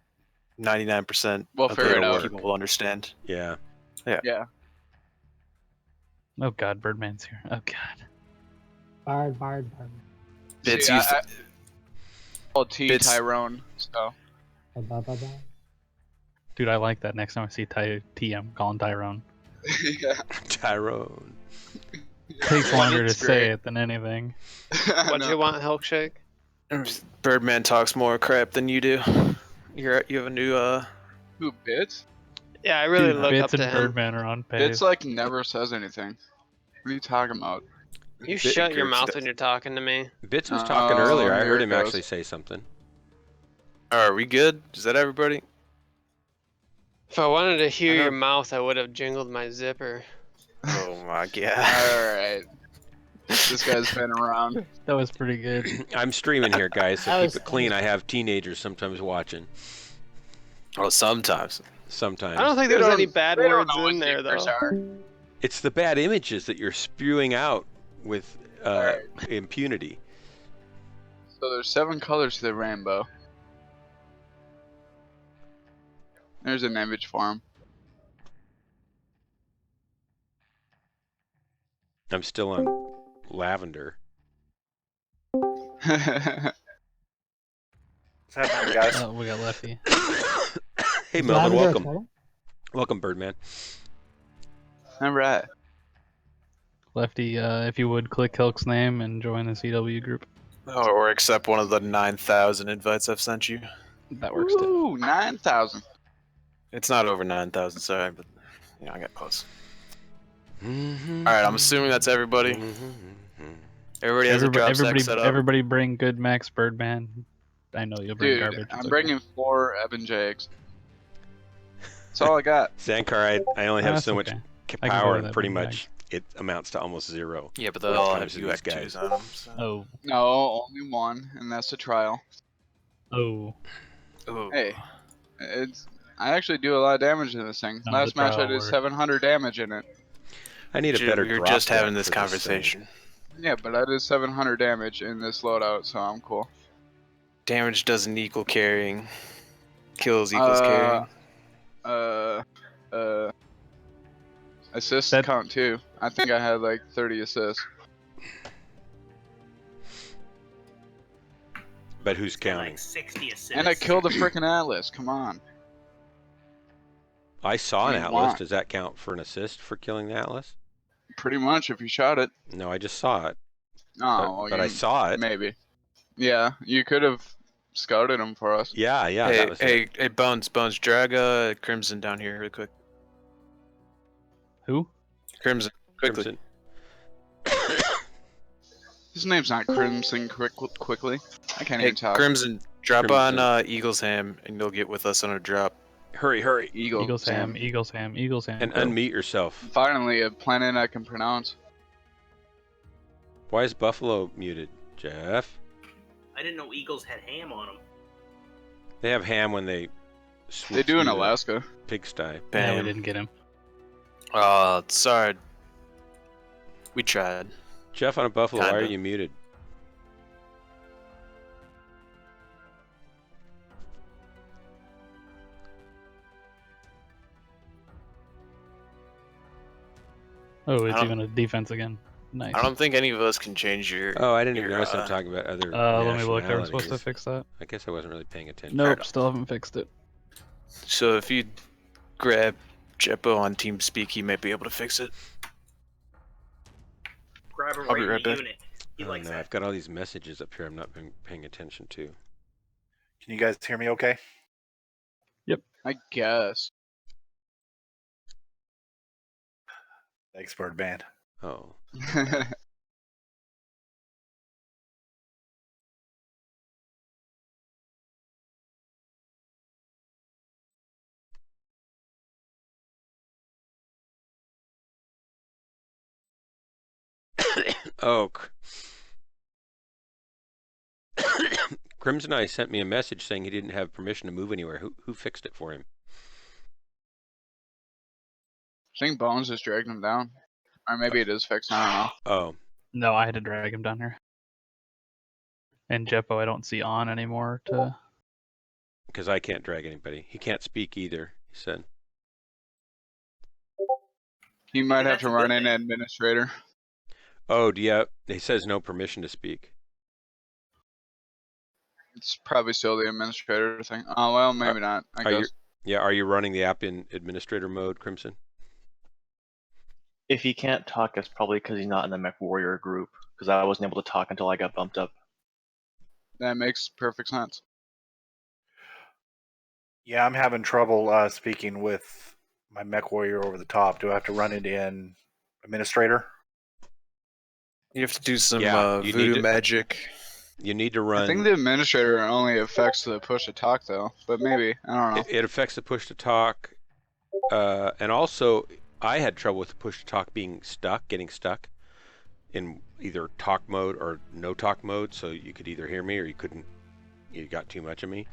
99% We'll of figure it the out. people will understand. Yeah. Yeah. Oh God, Birdman's here. Oh God. Bard. Bits See, used I call T Bits- Tyrone, so. Ba. Dude, I like that. Next time I see TM, call him Tyrone. Yeah. Tyrone. Takes longer to It's say great. it than anything. What do you want, Hilkshake? Birdman talks more crap than you do. You have a new Who, Bits? Yeah, I really Dude, look Bits up to and him. Birdman are on pace. Bits, like, never says anything. What are you talking about? You shut your Bits- mouth when you're talking to me. Bits was talking earlier. I here heard it him goes. actually say something. Are we good? Is that everybody? If I wanted to hear I your don't- mouth, I would have jingled my zipper. Oh my god. Alright. This guy's been around. That was pretty good. I'm streaming here, guys, so That keep was- it clean. I have teenagers sometimes watching. Oh, sometimes. Sometimes. I don't think They there's any don't- bad they don't words know what in there, secrets though. are. It's the bad images that you're spewing out with Alright. impunity. So there's 7 colors to the rainbow. There's an image for him. I'm still on lavender. What's happening, guys? Oh, we got Lefty. Hey, Is Melvin, Lavender a welcome. color? Welcome, Birdman. Alright. Lefty, if you would click Hilk's name and join the CW group. Or accept one of the 9,000 invites I've sent you. That works too. Ooh, 9,000. It's not over 9,000, sorry, but I got close. Alright, I'm assuming that's everybody. Everybody has a drop stack set up. Everybody bring good Max Birdman. I know you'll bring Dude, garbage. I'm It's okay. bringing 4 Evan Jakes. That's all I got. Zankar, I only have That's so much okay. I can go power, with and that pretty big bag. much it amounts to almost zero. Yeah, but when they'll it all comes have to these UX2s guys. on them. So. Oh. No, only one, and that's a trial. Oh. Ooh. Hey, I actually do a lot of damage in this thing. No, Last the match I trial did worked. 700 damage in it. I need a Dude, better we were drop just stack having this for thing. conversation. Yeah, but I did 700 damage in this loadout, so I'm cool. Damage doesn't equal carrying. Kills equals carrying. Assists That- count too. I think I had like 30 assists. But who's counting? Like 60 assists. And I killed a freaking Atlas, come on. I saw an You Atlas. want. Does that count for an assist for killing the Atlas? Pretty much if you shot it. No, I just saw it. Oh, but I saw it. Maybe. Yeah, you could have scouted him for us. Yeah, that was it. Hey, Bones, drag Crimson down here really quick. Who? Crimson, quickly. Crimson. His name's not Crimson quickly. I can't Hey, even talk. Crimson, drop Crimson. on Eagle's Ham, and you'll get with us on a drop. Hurry. Eagles ham. Eagles ham. Eagles ham. And Go. unmute yourself. Finally, a planet I can pronounce. Why is Buffalo muted, Jeff? I didn't know Eagles had ham on them. They have ham when they They do in through the Alaska. pigsty. Yeah, we Bam. didn't get him. Sorry. We tried. Jeff on a Buffalo, why are Kinda. you muted? Oh, it's I don't- even a defense again. Nice. I don't think any of us can change your. Oh, I didn't even your, notice I'm talking about other Let me look. They were supposed to nationalities. fix that. I guess I wasn't really paying attention. Nope, still haven't fixed it. So if you grab Jeppo on TeamSpeak, he might be able to fix it. Grab him I'll right be in right the back. unit. He Oh, likes no, that. I've got all these messages up here I'm not paying attention to. Can you guys hear me okay? I guess. Thanks, Birdman. Oh. Oh. Crimson Eye sent me a message saying he didn't have permission to move anywhere. Who fixed it for him? I think Bones just dragged him down. Or maybe it is fixed, I don't know. Oh. No, I had to drag him down here. And Jeppo, I don't see on anymore to. Because I can't drag anybody. He can't speak either, he said. He might And have that's to a run good in thing. administrator. Oh, yeah. It says no permission to speak. It's probably still the administrator thing. Oh well, maybe not. I Are you? guess. Yeah. Are you running the app in administrator mode, Crimson? If he can't talk, it's probably because he's not in the Mech Warrior group. Because I wasn't able to talk until I got bumped up. That makes perfect sense. Yeah, I'm having trouble speaking with my mech warrior over the top. Do I have to run it in administrator? You have to do some Yeah, you need voodoo to- magic. You need to I think run. the administrator only affects the push to talk though, but maybe I don't know. It affects the push to talk, and also I had trouble with the push to talk being stuck, getting stuck in either talk mode or no talk mode. So you could either hear me or you couldn't. You got too much of me,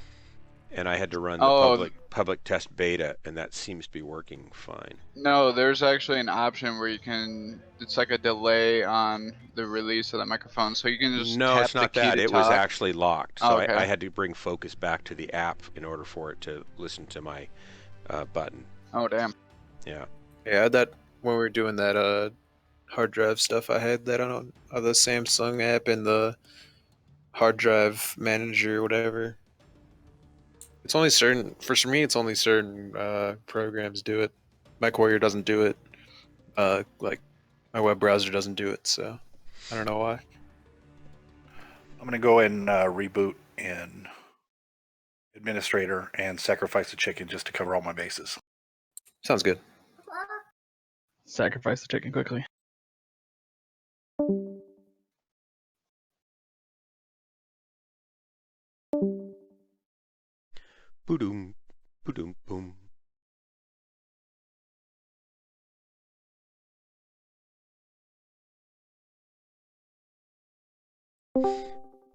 and I had to run the public test beta, and that seems to be working fine. No, there's actually an option where you can. It's like a delay on the release of the microphone, so you can just No, tap it's not the key that. to It talk. was actually locked, so Oh, okay. I had to bring focus back to the app in order for it to listen to my button. Oh damn. Yeah. Yeah, I had that when we were doing that hard drive stuff. I had that on the Samsung app and the hard drive manager, whatever. It's only certain, for me, it's only certain programs do it. MechWarrior doesn't do it. Like my web browser doesn't do it, so I don't know why. I'm going to go ahead and reboot in administrator and sacrifice the chicken just to cover all my bases. Sounds good. Sacrifice the chicken quickly. Boom, boom, boom.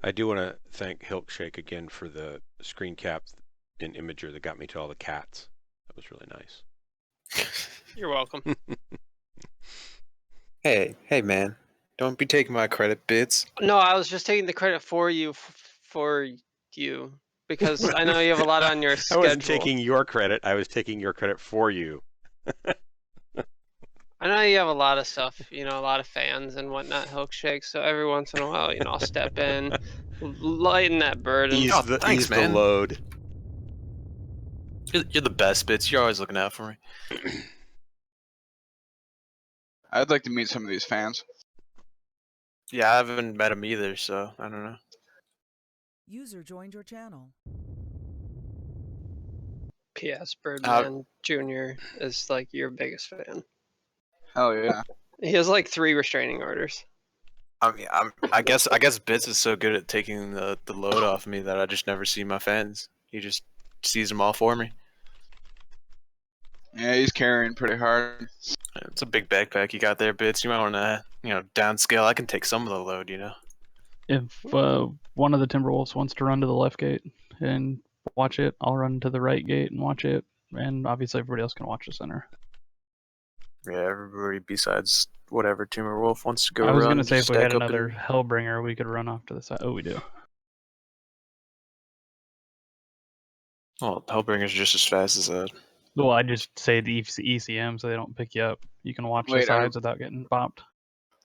I do want to thank Hilkshake again for the screen cap in Imager that got me to all the cats. That was really nice. You're welcome. Hey, man. Don't be taking my credit, Bits. No, I was just taking the credit for you, because I know you have a lot on your I schedule. wasn't taking your credit. I was taking your credit for you. I know you have a lot of stuff, a lot of fans and whatnot, Hilkshake. So every once in a while, I'll step in, lighten that burden. Ease thanks, the man. load. You're the best, Bits. You're always looking out for me. I'd like to meet some of these fans. Yeah, I haven't met him either, so I don't know. User joined your channel. P.S. Birdman Jr. is like your biggest fan. Hell yeah. He has like 3 restraining orders. I mean, I guess Bits is so good at taking the load off me that I just never see my fans. He just sees them all for me. Yeah, he's carrying pretty hard. It's a big backpack you got there, Bits. You might want to, downscale. I can take some of the load, If one of the Timberwolves wants to run to the left gate and watch it, I'll run to the right gate and watch it, and obviously everybody else can watch the center. Yeah, everybody besides whatever Timberwolf wants to go I was run. gonna say if we stack had up another and- Hellbringer, we could run off to the side. Oh, we do. Well, Hellbringer's just as fast as that. Well, I just say the ECM so they don't pick you up. You can watch the Wait, sides without getting bopped.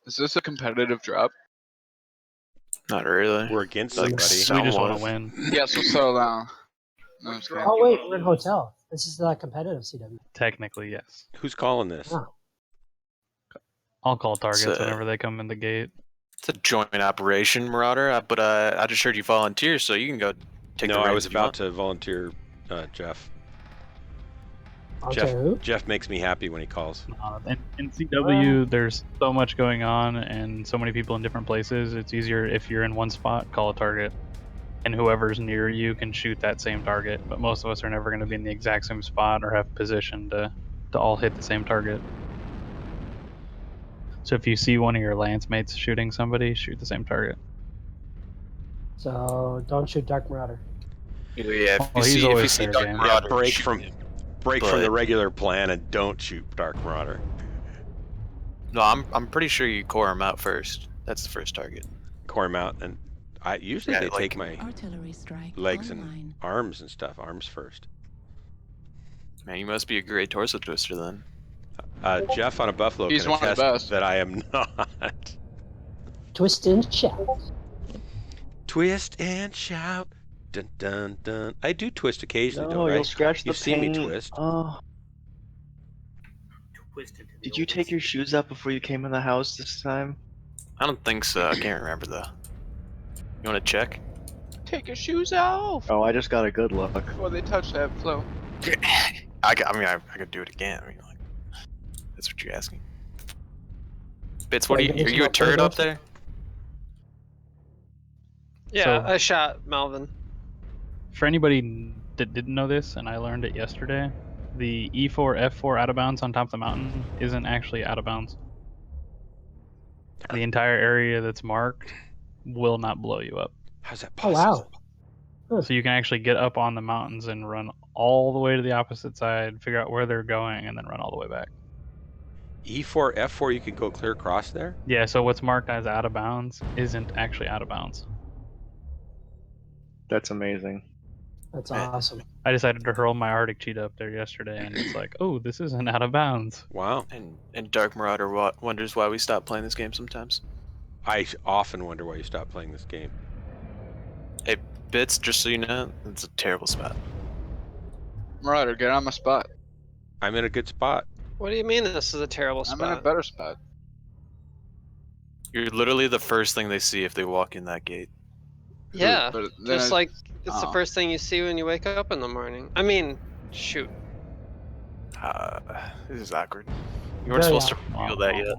Is this a competitive drop? Not really. We're against Like, somebody. We just want to somewhat. win. Yeah, so settle down. No, I'm just kidding. Oh wait, we're in hotel. This is the competitive CW. Technically, yes. Who's calling this? Oh. I'll call targets It's, whenever they come in the gate. It's a joint operation, Marauder. But I just heard you volunteer, so you can go take the No, reins I was if you about want. to volunteer Jeff. Okay, who? Jeff makes me happy when he calls. In CW, there's so much going on and so many people in different places. It's easier if you're in one spot, call a target, and whoever's near you can shoot that same target. But most of us are never going to be in the exact same spot or have position to all hit the same target. So if you see one of your lance mates shooting somebody, shoot the same target. So don't shoot Dark Marauder. Yeah, Oh, he's always fair game. Yeah, break from the regular plan and don't shoot Dark Marauder. No, I'm pretty sure you core him out first. That's the first target. Core him out, and I usually they take my Artillery strike legs online. and arms and stuff. Arms first. Man, you must be a great torso twister then. Jeff on a Buffalo He's can one of the attest best. that I am not. Twist and shout. Twist and shout. Dun dun dun. I do twist occasionally, No, don't I? you'll scratch the You've seen me paint. twist. Oh. Twist into the Did you take your shoes out before you came in the house this time? I don't think so. I can't remember though. You want to check? Take your shoes off Oh, I just got a good look. before they touch that flow. I could do it again. I mean, like, that's what you're asking. Bits, what are you a turret up there? Yeah, So- I shot Melvin. For anybody that didn't know this, and I learned it yesterday, the E4 F4 out of bounds on top of the mountain isn't actually out of bounds. The entire area that's marked will not blow you up. How's that Oh possible? wow. So you can actually get up on the mountains and run all the way to the opposite side, figure out where they're going, and then run all the way back. E4, F4, you can go clear across there? Yeah, so what's marked as out of bounds isn't actually out of bounds. That's amazing. That's awesome. I decided to hurl my Arctic cheetah up there yesterday, and it's like, oh, this isn't out of bounds. Wow. And Dark Marauder wonders why we stop playing this game sometimes. I often wonder why you stop playing this game. Hey, Bits, just so you know, it's a terrible spot. Marauder, get on my spot. I'm in a good spot. What do you mean this is a terrible I'm in a spot? better spot. You're literally the first thing they see if they walk in that gate. Yeah, But then just like it's the oh. first thing you see when you wake up in the morning. I mean, shoot. This is awkward. You weren't Very supposed to reveal that yet.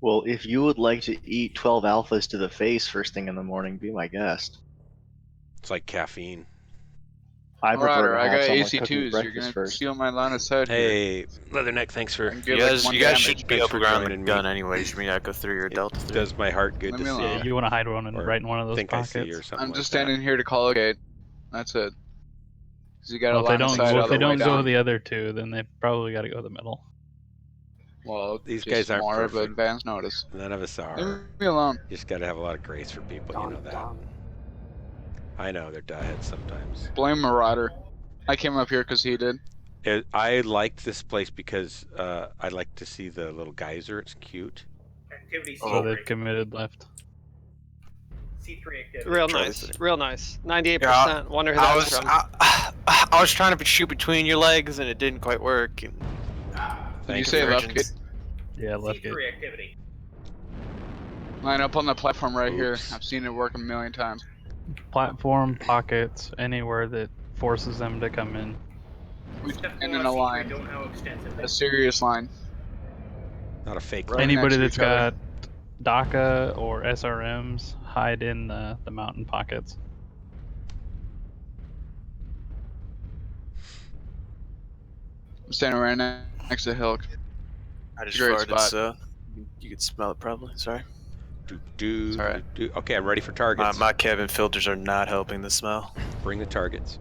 Well, if you would like to eat 12 alphas to the face first thing in the morning, be my guest. It's like caffeine. I prefer Marauder, to I have got someone cook me AC2s. You're breakfast gonna first. steal my line of sight here. Hey, Leatherneck, thanks for... And You get guys, like 1 you guys damage. should be Thanks up for around the joining me. gun anyways. You mean I go through your Delta 3? Does my heart good Leave to me see. alone. Yeah, you want to hide one and Or right in one of those think pockets. I see or something I'm just like standing here to call a gate. That's it. 'Cause you got Well, a line of sight all if they the way don't go down. the other two, then they probably got to go the middle. Well, These just guys aren't more of perfect. advance notice. that. None of us are. Leave me alone. You just gotta have a lot of grace for people, you know that. I know, they're dieheads sometimes. Blame Marauder. I came up here because he did. I liked this place because I like to see the little geyser. It's cute. Activity So C3. they've committed left. C3 activity. Real nice, real nice. 98%. Wonder who I that's was from. I was trying to shoot between your legs and it didn't quite work. And, Did you say left gate? Yeah, left gate. C3 activity. Line up on the platform right here. Oops. I've seen it work a million times. Platform, pockets, anywhere that forces them to come in. We Step stand one in a on C3, line. Don't know how extensive A this serious line. Not a fake Right line. Anybody next that's to each got DACA or SRMs, hide in the mountain pockets. I'm standing right next to Hilk. I just Great farted, spot. so you could smell it probably. Sorry. Do, alright. Okay, I'm ready for targets. My cabin filters are not helping the smell. Bring the targets.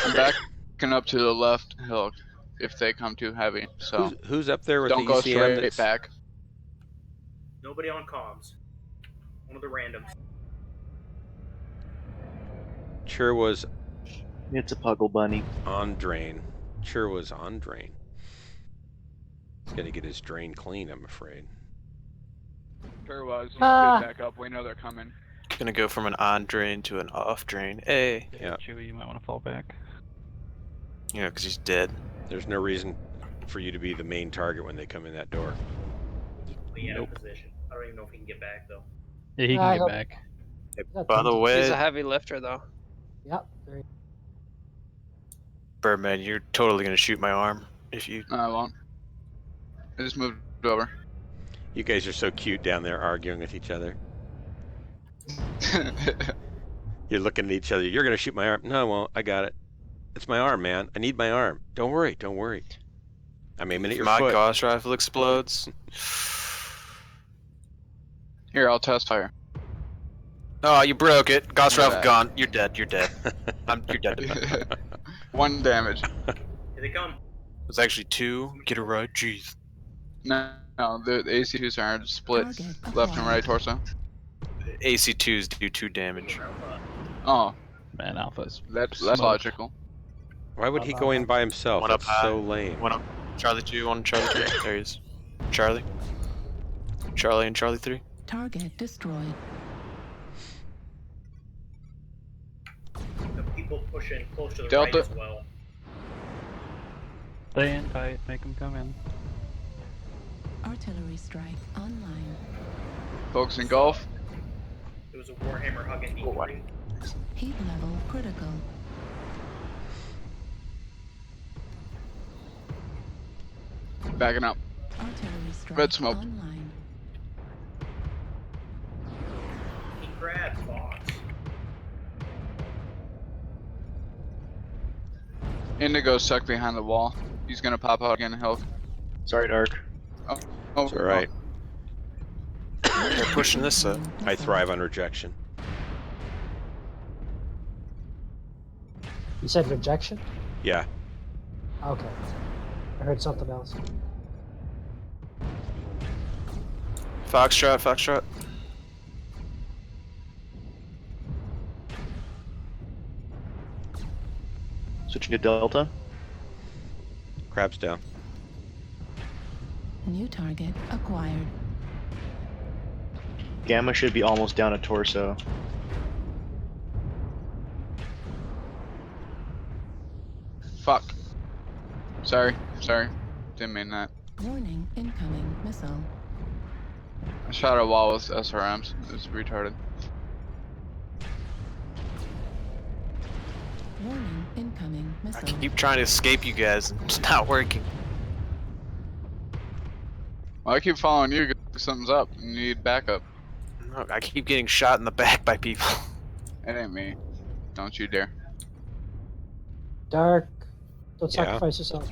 I'm backing up to the left, Hilk, if they come too heavy. So Who's up there with don't the go ECM straight that's- back. Nobody on comms. One of the randoms. Sure was It's a Puggle Bunny. on drain. Sure was on drain. He's gonna get his drain clean, I'm afraid. Sure was. Ah. Back up. We know they're coming. Gonna go from an on drain to an off drain. Hey. Yeah. Chewie, you might want to fall back. You know, because he's dead. There's no reason for you to be the main target when they come in that door. Equally out Nope. of position. I don't even know if he can get back though. Yeah, he I can get hope- back. By the He's way, a heavy lifter though. Yep. Very Birdman, you're totally gonna shoot my arm if you. No, I won't. I just moved over. You guys are so cute down there arguing with each other. You're looking at each other. You're gonna shoot my arm. No, I won't. I got it. It's my arm, man. I need my arm. Don't worry. Don't worry. I'm aiming at your My foot. Gauss rifle explodes. Here, I'll test fire. Oh, you broke it. Gauss Yeah. rifle gone. You're dead. You're dead. You're dead. 1 damage. Here they come. It's actually 2. Get it right. Jeez. No, the AC2s are split Target left and right acquired. torso. AC2s do 2 damage. Oh, Man, Alpha's that's smoked. logical. Why would he go in by himself? One up That's high. so lame. One up. Charlie 2, one Charlie 3. There he is. Charlie. Charlie and Charlie 3. Target destroyed. The people pushing close to the Delta. right as well. Stay in tight. Make them come in. Artillery strike online. Folks in Gulf. There was a Warhammer hugging D3. Heat level critical. Backing up. Artillery strike Red smoke. online. He grabbed Fox. Indigo stuck behind the wall. He's gonna pop out again, Hilk. Sorry, Dark. Oh, It's alright. They're pushing this up. I thrive on rejection. You said rejection? Yeah. Okay. I heard something else. Foxtrot, Foxtrot. Switching to Delta. Crab's down. New target acquired. Gamma should be almost down a torso. Fuck. Sorry. Didn't mean that. Warning, incoming missile. I shot a wall with SRMs. It was retarded. Warning, incoming I missile. keep trying to escape you guys, and it's not working. Well, I keep following you. 'Cause something's up. You need backup. No, I keep getting shot in the back by people. It ain't me. Don't you dare. Dark. Don't Yeah. sacrifice yourself.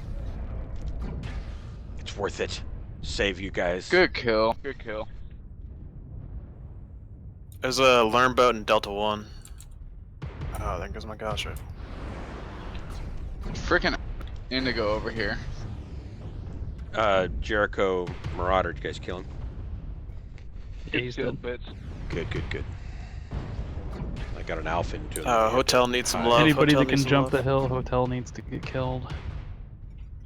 It's worth it. Save you guys. Good kill. Good kill. There's a learn boat in Delta 1. Oh, there goes my gosh rifle. Frickin' Indigo over here. Jericho Marauder, did you guys kill him? Yeah, he's dead. Good. I got an alpha into him. Hotel needs some love. Anybody Hotel that can needs some jump love. the hill, hotel needs to get killed.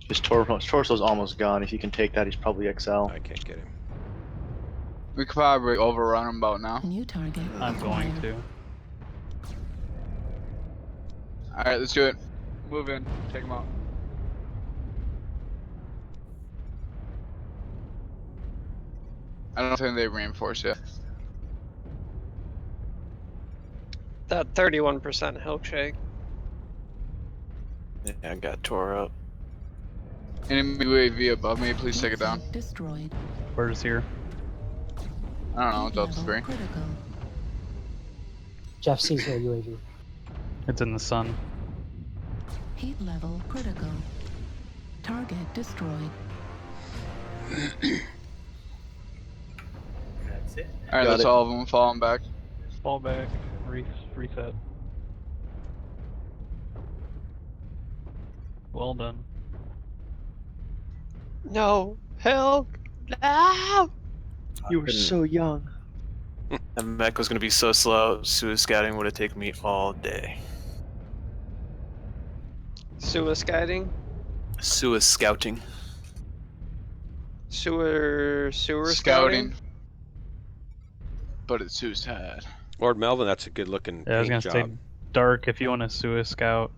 His torso's almost gone. If you can take that, he's probably XL. I can't get him. We could probably overrun him about now. New target. I'm going acquired. to. Alright, let's do it. Move in. Take him out. I don't think they reinforced yet. That 31% Hilkshake. Yeah, I got tore up. Enemy UAV above me, please take it down. Destroyed. Where's here? I don't know, Heat Delta level 3. critical. Jeff sees their UAV. It's in the sun. Heat level critical. Target destroyed. That's it. Alright, Got that's it. all of them falling back. Fall back. Reset. Well done. No, Hilk. No. You were so young. The mech was gonna be so slow, Suez scouting would have taken me all day. Suiciding. Suez scouting. Sewer Scouting. scouting. But it's suicide. Lord Melvin, that's a good looking Yeah, I was paint gonna job. say, Dark, if you want to sue a scout,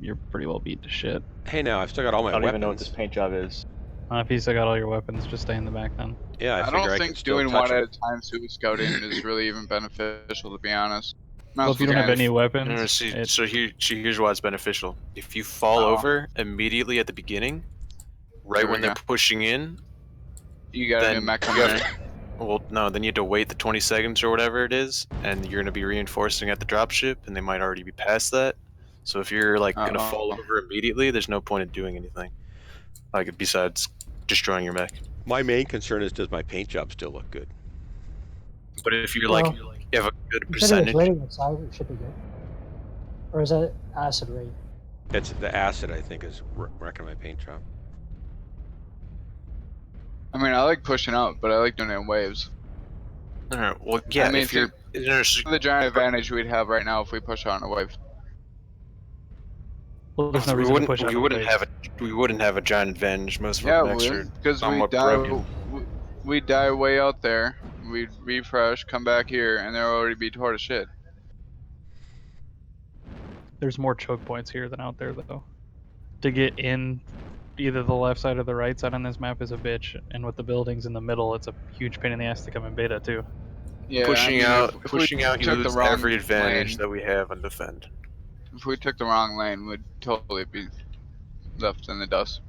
you're pretty well beat to shit. Hey now, I've still got all my I don't weapons. even know what this paint job is. If you still got all your weapons, just stay in the back then. Yeah, I I figure don't I can think still doing touch one at it. a time suicide scouting is really even beneficial, to be honest. Well, if you don't have any No, weapons, so here's why it's beneficial. If you fall over immediately at the beginning, right There we when they're go. pushing in, You got a new then mech you coming have in. well, no, then you have to wait the 20 seconds or whatever it is, and you're gonna be reinforcing at the dropship, and they might already be past that. So if you're like gonna Uh-oh. fall over immediately, there's no point in doing anything, like besides destroying your mech. My main concern is, does my paint job still look good? But if you're Well, like, you have a good You said it was percentage. raining outside, it should be good. Or is that acid rain? It's the acid, I think, is wrecking my paint job. I mean, I like pushing up, but I like doing it in waves. Alright, well, yeah, I mean, if you're the giant advantage we'd have right now if we push out in a wave. Well, there's no we reason to wouldn't. push it. We wouldn't have a giant advantage. Most of Yeah, our mechs are because we somewhat die. broken. We die way out there. We refresh, come back here, and they'll already be tore to shit. There's more choke points here than out there, though. To get in either the left side or the right side on this map is a bitch, and with the buildings in the middle, it's a huge pain in the ass to come in beta too. Yeah, Pushing out, if pushing we out, you took the lose wrong every advantage lane, that we have on defend. if we took the wrong lane, we'd totally be left in the dust.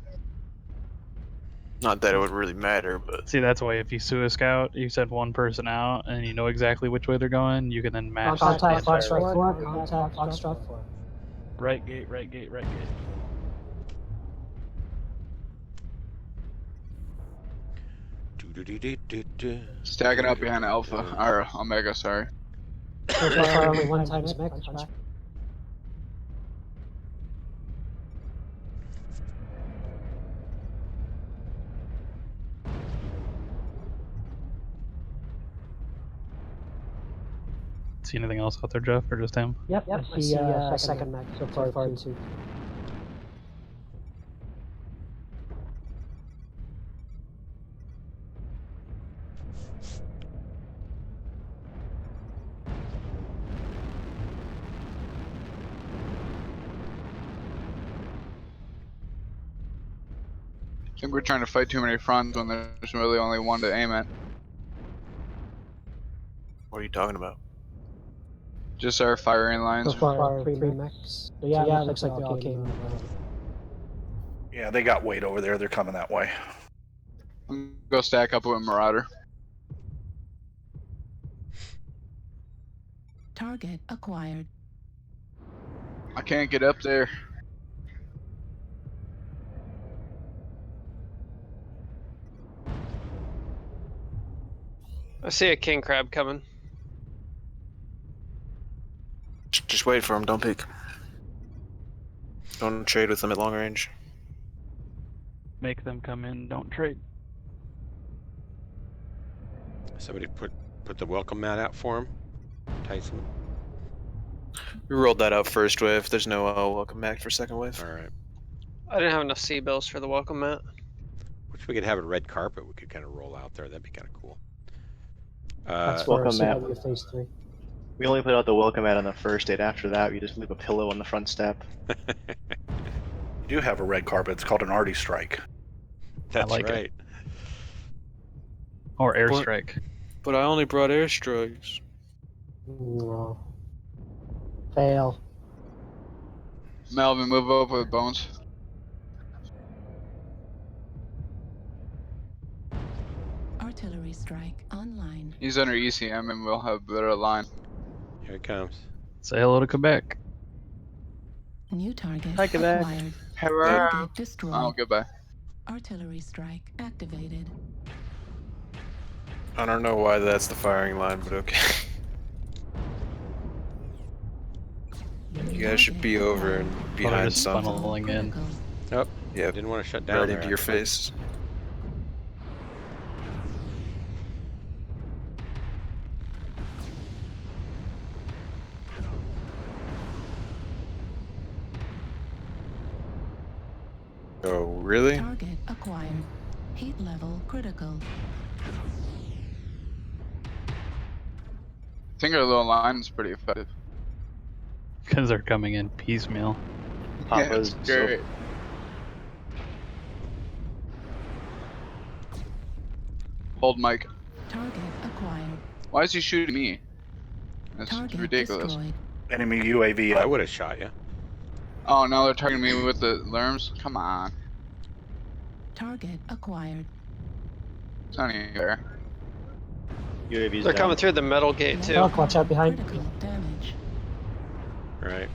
Not that it would really matter, but See, that's why if you sue a scout, you send one person out, and you know exactly which way they're going, you can then match. Contact the entire Foxtrot 4. Contact Foxtrot 4. right gate, right gate, right gate. Stacking up behind Alpha or Omega, sorry. So far, only one time's mech. See anything else out there, Jeff, or just him? Yep, I see second mech so far too. I think we're trying to fight too many fronts when there's really only one to aim at. what are you talking about? Just our firing lines. So far, three mechs. So yeah, it looks like they all came. Yeah, they got weight over there. They're coming that way. I'm gonna go stack up with Marauder. Target acquired. I can't get up there. I see a king crab coming. Just wait for him. Don't peek. Don't trade with them at long range. Make them come in. Don't trade. Somebody put the welcome mat out for him. Tyson. We rolled that out first wave. There's no welcome back for second wave. All right. I didn't have enough C-bills for the welcome mat. Wish we could have a red carpet. We could kind of roll out there. That'd be kind of cool. That's welcome mat. Phase 3. We only put out the welcome mat on the first date. After that, we just leave a pillow on the front step. You do have a red carpet. It's called an arty strike. That's like right. Or airstrike. But I only brought airstrikes. No. Fail. Melvin, move over with Bones. Artillery strike online. He's under ECM and we'll have a better line. Here it comes. Say hello to Quebec. New target Hi, Quebec. acquired. Hello. Target destroyed. Oh, goodbye. Artillery strike activated. I don't know why that's the firing line, but okay. You guys should be over and behind just something. funneling in. Oh, Yeah, didn't want to shut down right there, into your actually. face. Oh, really? Target acquired. Heat level critical. I think our little line is pretty effective. Because they're coming in piecemeal. Papa's yeah, it's great. Hold Mike. Target acquired. Why is he shooting me? That's Target ridiculous. destroyed. Enemy UAV. I would have shot you. Oh, now they're targeting me with the lerms? Come on. Target acquired. It's not even fair. UAV's They're down. coming through the metal gate too. Oh, watch out behind. Critical damage. Right.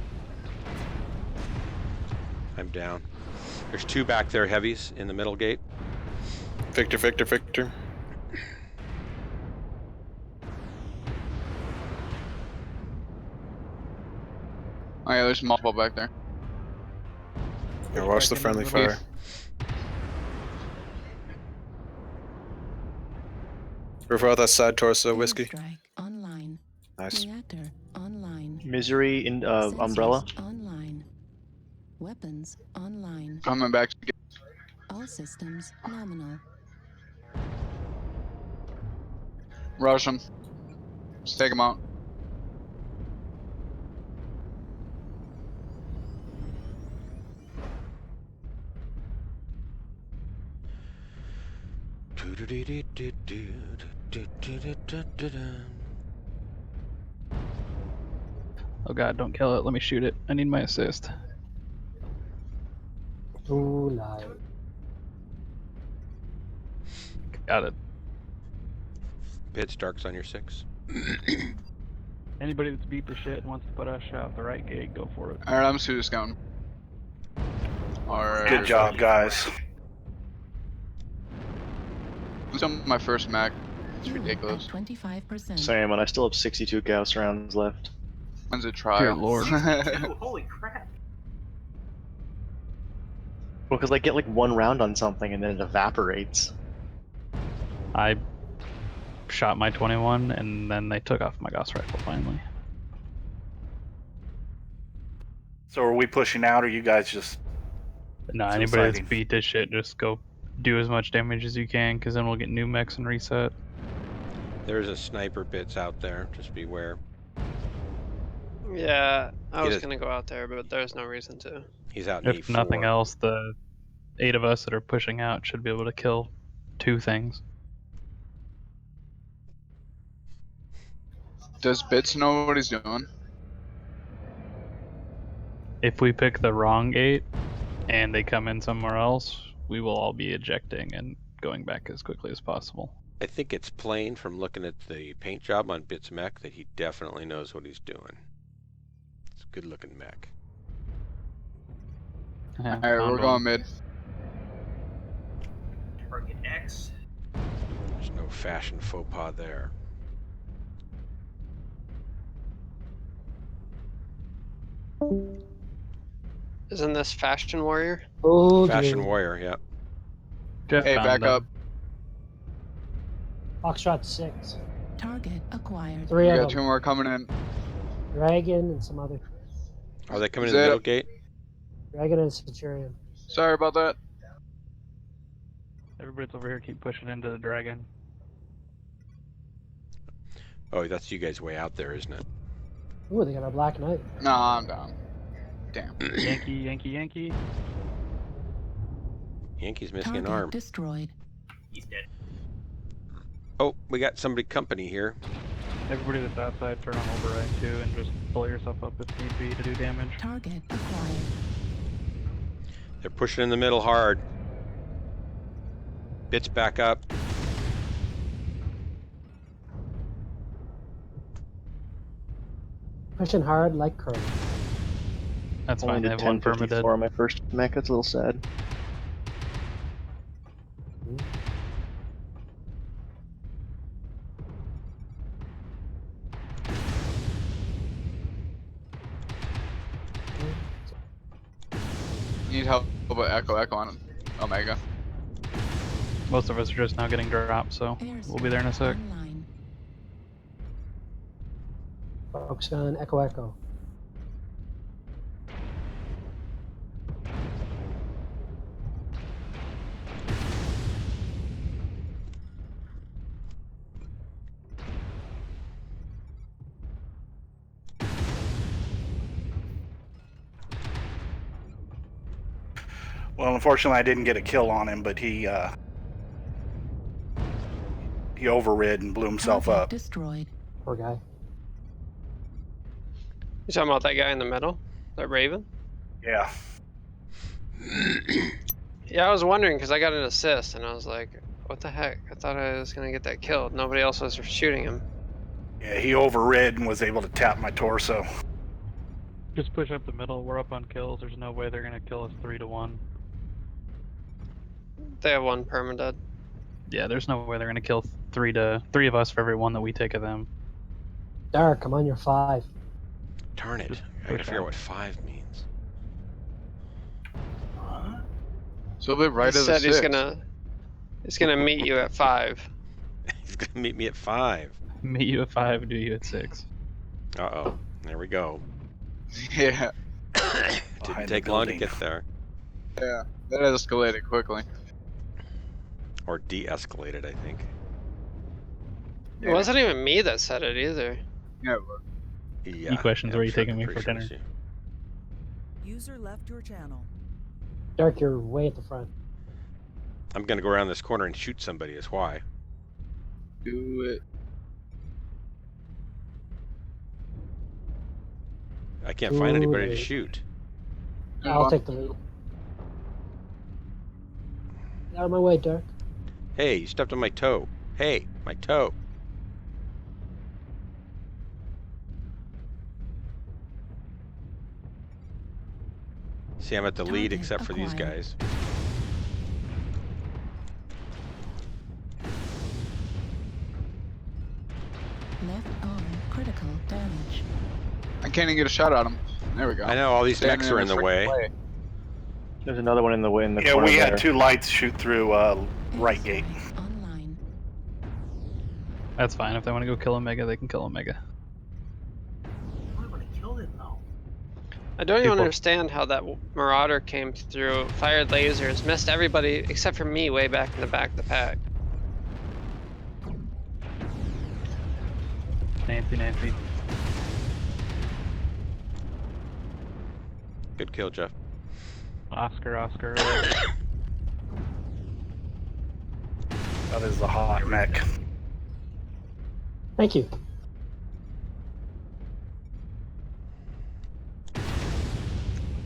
I'm down. There's two back there, heavies, in the middle gate. Victor, Victor, Victor. Oh yeah, there's multiple back there. Yeah, watch the friendly fire. River out that side torso, whiskey. Strike online. Nice. Reactor online. Misery in Umbrella. Sensors online. Weapons online. Coming back to get. All systems nominal. Rush him. Just take him out. Oh god, don't kill it. Let me shoot it. I need my assist. Too light. Got it. Pitch dark's on your 6. Anybody that's beat the shit and wants to put us out the right gate, go for it. Alright, I'm pseudo scouting. Alright. Good job, guys. This is my first Mac. It's ridiculous. 25%. Same, and I still have 62 Gauss rounds left. When's it trial? Dear Lord. Dude, holy crap. Well, because I get like one round on something and then it evaporates. I shot my 21 and then they took off my Gauss rifle finally. So are we pushing out, or you guys just? No, Suiciding. anybody that's beat this shit, just go do as much damage as you can, because then we'll get new mechs and reset. There's a sniper bits out there. Just beware. Yeah, I He was does- gonna go out there, but there's no reason to. He's out in If nothing A4. else, the 8 of us that are pushing out should be able to kill 2 things. Does Bits know what he's doing? If we pick the wrong gate and they come in somewhere else, we will all be ejecting and going back as quickly as possible. I think it's plain from looking at the paint job on Bits mech that he definitely knows what he's doing. It's a good looking mech. Yeah, Alright, we're found going one. mid. Target X. There's no fashion faux pas there. Isn't this Fashion Warrior? Oh, Fashion dear. warrior, yeah. Jeff Hey, found back them. up. Foxtrot 6. Target acquired. 3 We of got them. 2 more coming in. Dragon and some other. Are they coming Is in the it- middle gate? Dragon and Centurion. Sorry about that. Everybody's over here, keep pushing into the dragon. Oh, that's you guys way out there, isn't it? Ooh, they got a Black Knight. Nah, I'm down. Damn. Yankee, Yankee, Yankee. Yankee's missing Target an arm. destroyed. He's dead. Oh, we got somebody company here. Everybody that's outside, turn on override too, and just pull yourself up if need be to do damage. Target acquired. They're pushing in the middle hard. Bits back up. Pushing hard like curl. That's Only fine, they did have one perma dead. 1054 on my first mech. That's a little sad. Need help about Echo on Omega. Most of us are just now getting dropped, so we'll be there in a sec. Online. Focus on Echo Echo. Well, unfortunately, I didn't get a kill on him, but he overrid and blew himself Target up. Poor destroyed. guy. You talking about that guy in the middle? That Raven? Yeah. Yeah, I was wondering because I got an assist and I was like, what the heck? I thought I was gonna get that killed. Nobody else was shooting him. Yeah, he overrid and was able to tap my torso. Just push up the middle, we're up on kills, there's no way they're gonna kill us 3-1. They have one perma dead. Yeah, there's no way they're gonna kill 3 of us for every 1 that we take of them. Dark, come on, you're 5. Darn it. I gotta figure out what 5 means. So they're right He of the said he's 6. gonna meet you at 5. He's gonna meet me at 5. Meet you at 5, do you at 6. Uh-oh. There we go. Yeah. Behind Didn't the take long to building. get there. Yeah, that escalated quickly. Or de-escalated, I think. It wasn't even me that said it either. Yeah, it was. Yeah. questions, yeah, where I'm are you sure- taking me pretty for sure it was dinner? you. User left your channel. Dark, you're way at the front. I'm gonna go around this corner and shoot somebody, is why. Do it. I can't find anybody to late. shoot. I'll take the lead. Out of my way, Dark. Hey, you stepped on my toe. Hey, my toe. See, I'm at the lead Target except for these acquired. guys. Left arm critical damage. I can't even get a shot at him. There we go. I know all these Standing mechs are in the way. There's another one in the way in the Yeah, corner we there. had 2 lights shoot through right gate. Online. That's fine. If they want to go kill Omega, they can kill Omega. I want to kill him though. I don't even People- understand how that Marauder came through, fired lasers, missed everybody except for me way back in the back of the pack. Nancy. Good kill, Jeff. Oscar. That is the hot mech. Thank you.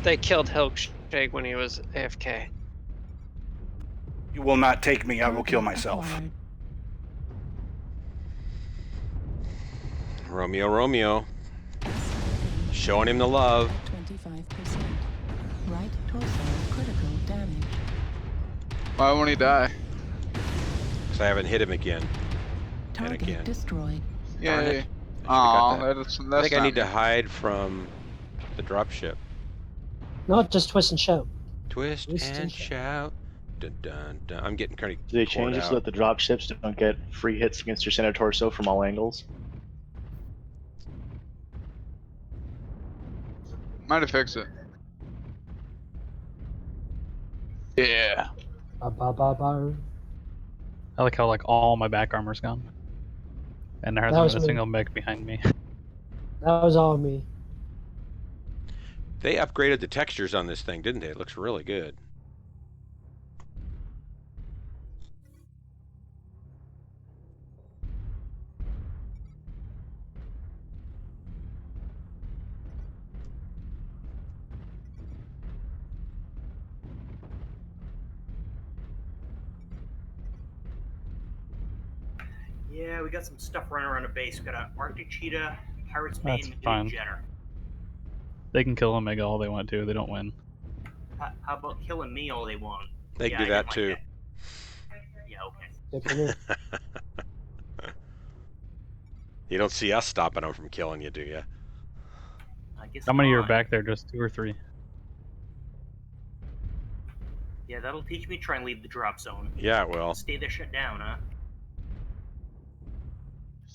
They killed Hilkshake when he was AFK. You will not take me, I will kill myself. Acquired. Romeo. Showing him the love. 25%. Right torso critical damage. Why won't he die? Because I haven't hit him again. And Target again. destroyed. Darn Yay. it. Aw, that. that's I think I not need to me. hide from the dropship. No, just twist and shout. Twist Twist and and shout. shout. Dun, dun, dun. I'm getting kind of Do they change it so that the drop ships don't get free hits against your center torso from all angles? Might have fixed it. Yeah. Ba ba ba ba. I like how all my back armor's gone, and there That hasn't was been a me. single mech behind me. That was all me. They upgraded the textures on this thing, didn't they? It looks really good. Yeah, we got some stuff running around the base. We got an Arctic Cheetah, Pirate's That's Bane, fine. and Jenner. They can kill Omega all they want to. They don't win. How about killing me all they want? They Yeah, can do I that didn't too. like that. Yeah, okay. Good for me. You don't see us stopping them from killing you, do you? I guess How many are not. back there? Just 2 or 3? Yeah, that'll teach me to try and leave the drop zone. Yeah, it will. Stay there, shut down, huh?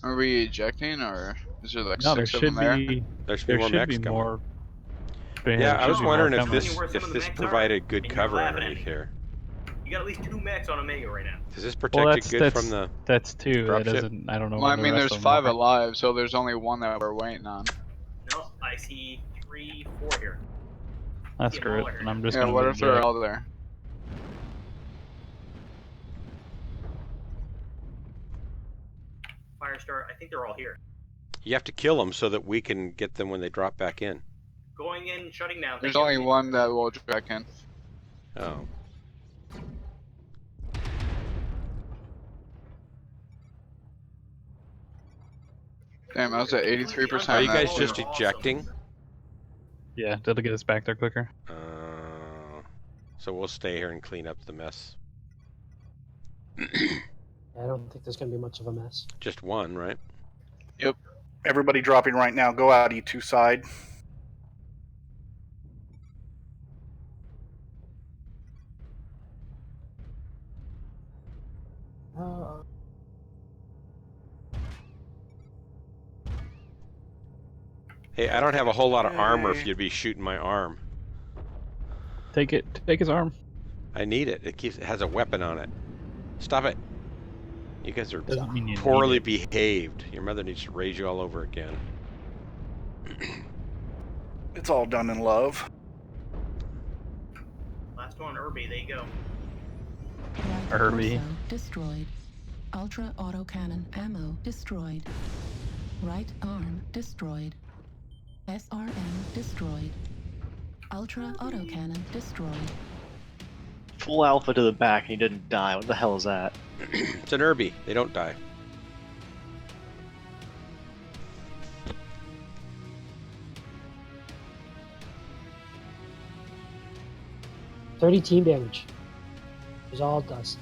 Are we ejecting, or is there like No, there 6 of should them there? be. There should be There more should mechs be coming. more. Yeah, there I should was be more wondering if coming. this Where some if of the this mechs provided are, good and you're cover laughing at underneath me. here. You got at least 2 mechs on Omega right now. Does this Well, protect that's it good from the that's 2. That dropship? doesn't. I don't know. Well, I where the mean, rest there's of them 5 are. alive, so there's only 1 that we're waiting on. No, I see 3, 4 here. That's See 'em all correct. here And now. I'm just Yeah, gonna what leave if they're Jack. all there? Firestar, I think they're all here. You have to kill them so that we can get them when they drop back in. Going in, shutting down. There's thank you. only 1 that will back in. Oh. Damn, I was at 83%. Are you that. guys just ejecting? Yeah, that'll get us back there quicker. So we'll stay here and clean up the mess. I don't think there's gonna be much of a mess. Just 1, right? Yep. Everybody dropping right now. Go out E2 side. Hey, I don't have a whole lot of armor if you'd be shooting my arm. Take it. Take his arm. I need it. It has a weapon on it. Stop it. You guys are Doesn't mean you need poorly it. behaved. Your mother needs to raise you all over again. It's all done in love. Last one, Irby. There you go. Right Irby. torso destroyed. Ultra autocannon ammo destroyed. Right arm destroyed. SRM destroyed. Ultra autocannon destroyed. Full alpha to the back and he didn't die. What the hell is that? It's an Irby. They don't die. $30 team damage. It was all dust.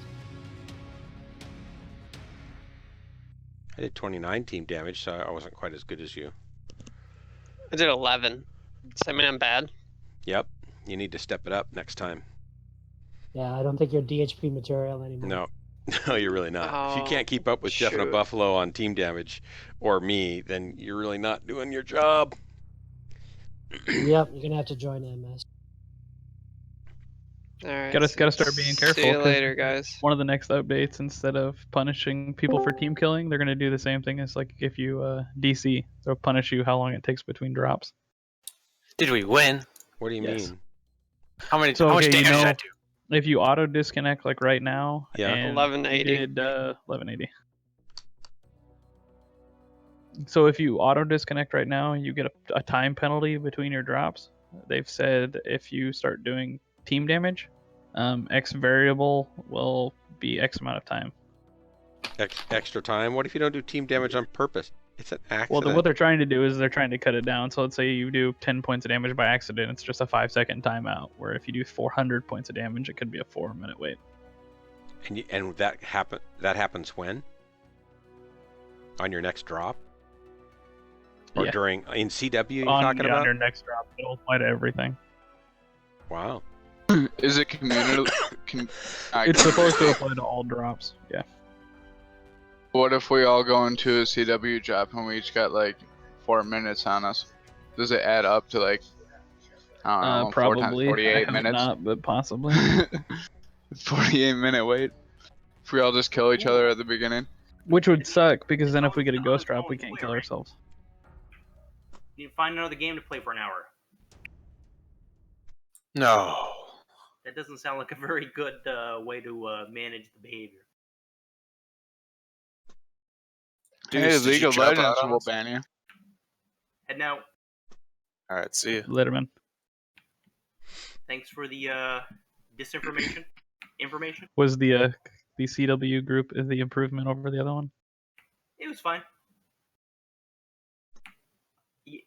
I did 29 team damage, so I wasn't quite as good as you. I did 11. So, I mean, I'm bad. Yep. You need to step it up next time. Yeah, I don't think you're DHP material anymore. No. No, you're really not. If you can't keep up with Jeff and a shoot. Buffalo on team damage, or me, then you're really not doing your job. Yep, you're gonna have to join MS. All right. Gotta start being careful. See you 'cause later, guys. One of the next updates, instead of punishing people for team killing, they're gonna do the same thing as like if you DC. They'll punish you how long it takes between drops. Did we win? What do you Yes. mean? How much So okay, damage you did know, that do? if you auto disconnect like right now, Yeah. and 1180. you did 1180. So if you auto disconnect right now, you get a time penalty between your drops. They've said if you start doing team damage, X variable will be X amount of time. Extra time? What if you don't do team damage on purpose? It's an accident. Well, what they're trying to do is they're trying to cut it down. So let's say you do 10 points of damage by accident, it's just a 5-second timeout. Where if you do 400 points of damage, it could be a 4-minute wait. And that happens when? On your next drop? Or Yeah. during in CW you're On talking about? your next drop, it'll apply to everything. Wow. Is it community? It's supposed to apply to all drops. Yeah. What if we all go into a CW drop and we each got like 4 minutes on us? Does it add up to like, I don't know, 4 times Probably. 48 I have minutes? not, but possibly. 48-minute wait. If we all just kill each other at the beginning. Which would suck because then if we get a ghost drop, we can't kill ourselves. You can find another game to play for an hour. No. That doesn't sound like a very good way to manage the behavior. Hey, Deuce, did League you of drop Legends out on will us? ban you. Heading out. All right, see you. Letterman. Thanks for the disinformation. Information. Was the CW group the improvement over the other one? It was fine.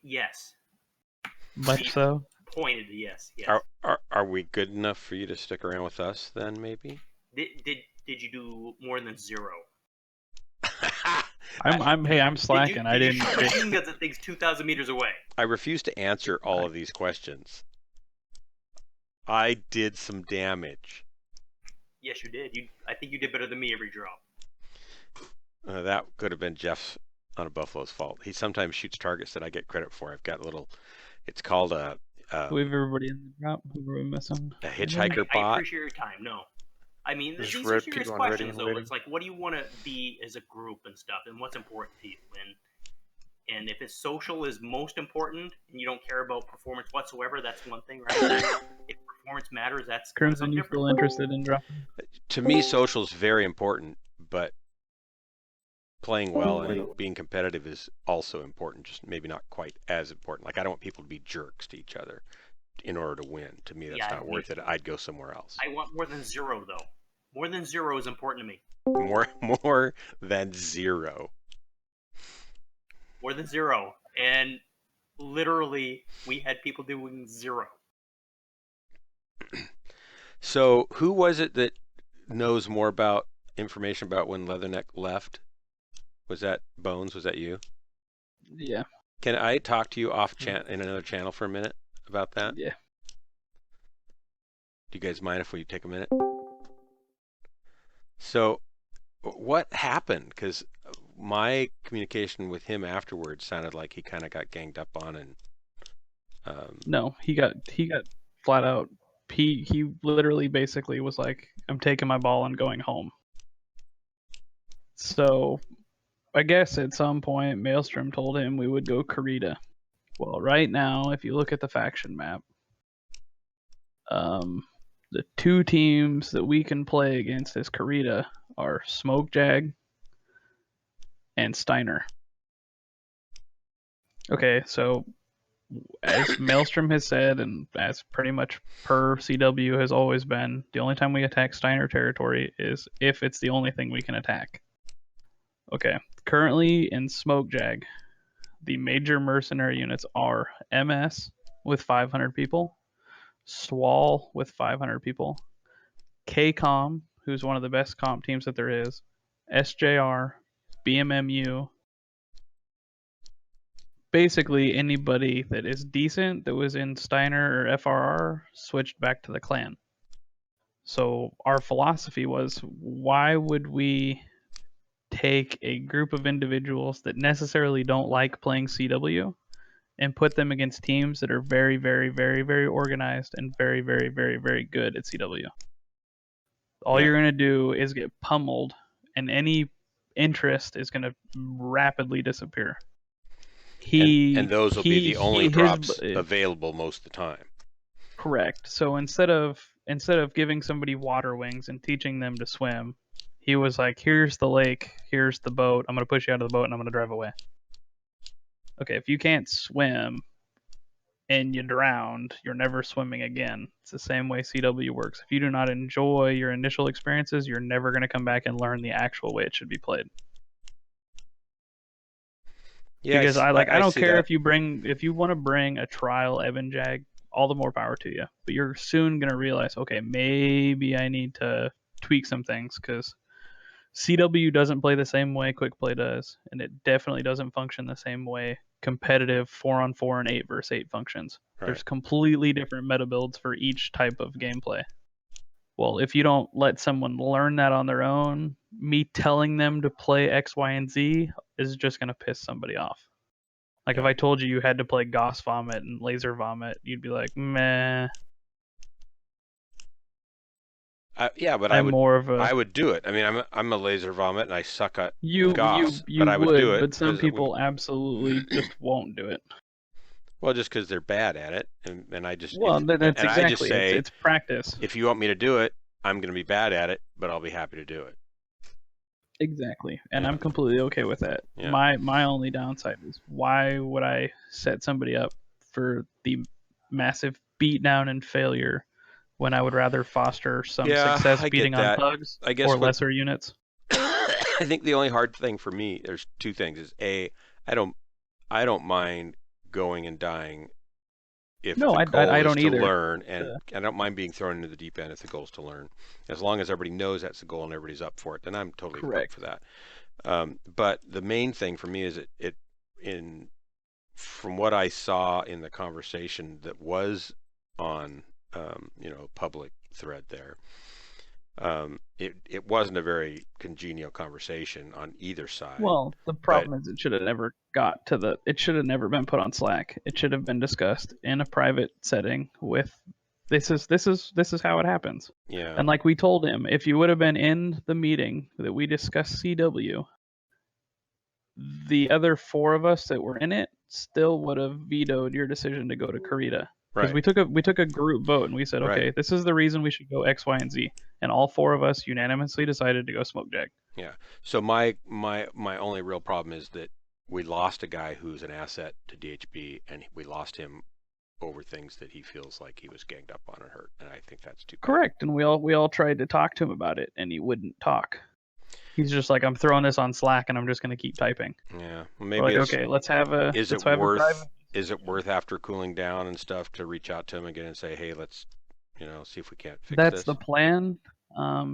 Yes. Much so. Pointed. Yes. Are we good enough for you to stick around with us then? Maybe. Did you do more than 0? I'm slacking. I didn't. Because the thing's 2,000 meters away. I refuse to answer all of these questions. I did some damage. Yes, you did. I think you did better than me every drop. That could have been Jeff's on a Buffalo's fault. He sometimes shoots targets that I get credit for. I've got a little. It's called a. We have everybody in the drop. Who are we missing? A hitchhiker I bot. appreciate your time. No. I mean, There's these red are serious people on ready questions, and though. waiting. It's like, what do you want to be as a group and stuff, and what's important to you? And if it's social is most important, and you don't care about performance whatsoever, that's one thing, right? If performance matters, that's Crimson, something you different. feel interested in dropping? To me, social is very important, but playing well and being competitive is also important. Just maybe not quite as important. Like I don't want people to be jerks to each other in order to win. To me, that's Yeah, not worth it. I'd go somewhere else. I want more than 0, though. More than 0 is important to me. More than 0. More than 0. And literally, we had people doing 0. So, who was it that knows more about information about when Leatherneck left? Was that Bones? Was that you? Yeah. Can I talk to you off in another channel for a minute about that? Yeah. Do you guys mind if we take a minute? So, what happened? Because my communication with him afterwards sounded like he kind of got ganged up on and. No, he got flat out he literally basically was like, I'm taking my ball and going home. So I guess at some point Maelstrom told him we would go Karita. Well, right now, if you look at the faction map, the two teams that we can play against as Karita are Smokejag and Steiner. Okay, so as Maelstrom has said, and as pretty much per CW has always been, the only time we attack Steiner territory is if it's the only thing we can attack. Okay, currently in Smokejag, the major mercenary units are MS with 500 people, Swall with 500 people, KCOM, who's one of the best comp teams that there is, SJR, BMMU, basically anybody that is decent that was in Steiner or FRR switched back to the clan. So our philosophy was, why would we take a group of individuals that necessarily don't like playing CW and put them against teams that are very, very, very, very organized and very, very, very, very good at CW? All you're going to do is get pummeled, and any interest is going to rapidly disappear. And those will be the only drops available most of the time. Correct. So instead of giving somebody water wings and teaching them to swim, he was like, here's the lake, here's the boat, I'm going to push you out of the boat and I'm going to drive away. Okay, if you can't swim and you drowned, you're never swimming again. It's the same way CW works. If you do not enjoy your initial experiences, you're never going to come back and learn the actual way it should be played. Yeah, because I don't care if you want to bring a trial Evan Jag, all the more power to you. But you're soon gonna realize, okay, maybe I need to tweak some things, because CW doesn't play the same way Quick Play does, and it definitely doesn't function the same way competitive 4-on-4 and 8 versus 8 functions. Right. There's completely different meta builds for each type of gameplay. Well, if you don't let someone learn that on their own, me telling them to play X, Y, and Z is just going to piss somebody off. Like if I told you had to play Gauss Vomit and Laser Vomit, you'd be like, meh. But I would do it. I mean, I'm a Laser Vomit and I suck at Gauss, but I would do it. But some people absolutely just won't do it. Well, just because they're bad at it, and I just I just say it's practice. If you want me to do it, I'm going to be bad at it, but I'll be happy to do it. Exactly, and I'm completely okay with that. Yeah. My only downside is, why would I set somebody up for the massive beatdown and failure when I would rather foster some success beating on thugs or lesser units? I think the only hard thing for me, there's two things: is I don't mind going and dying if the goal is to learn, and I don't mind being thrown into the deep end if the goal is to learn, as long as everybody knows that's the goal and everybody's up for it. Then I'm totally up for that. But the main thing for me is from what I saw in the conversation that was on public thread there, it wasn't a very congenial conversation on either side. Well, the problem is it should have never it should have never been put on Slack. It should have been discussed in a private setting with this is how it happens. Yeah. And like we told him, if you would have been in the meeting that we discussed CW, the other 4 of us that were in it still would have vetoed your decision to go to Karita. Because we took a group vote and we said, okay, this is the reason we should go X, Y, and Z, and all 4 of us unanimously decided to go Smokejag. Yeah. So my only real problem is that we lost a guy who's an asset to DHB, and we lost him over things that he feels like he was ganged up on and hurt, and I think that's too bad. Correct, and we all tried to talk to him about it, and he wouldn't talk. He's just like, I'm throwing this on Slack, and I'm just going to keep typing. Yeah, well, maybe okay, let's have a. Is it worth after cooling down and stuff to reach out to him again and say, hey, let's see if we can't fix this? That's the plan.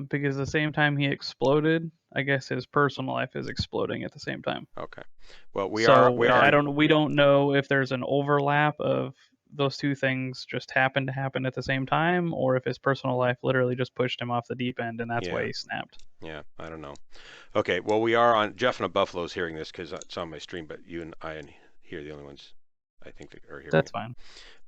Because the same time he exploded, I guess his personal life is exploding at the same time. Okay. Well, we don't know if there's an overlap of those two things just happen to happen at the same time, or if his personal life literally just pushed him off the deep end and that's why he snapped. Yeah, I don't know. Okay, well, we are on. Jeff and Buffalo's hearing this because it's on my stream, but you and I and here are the only ones I think that are hearing That's me. fine.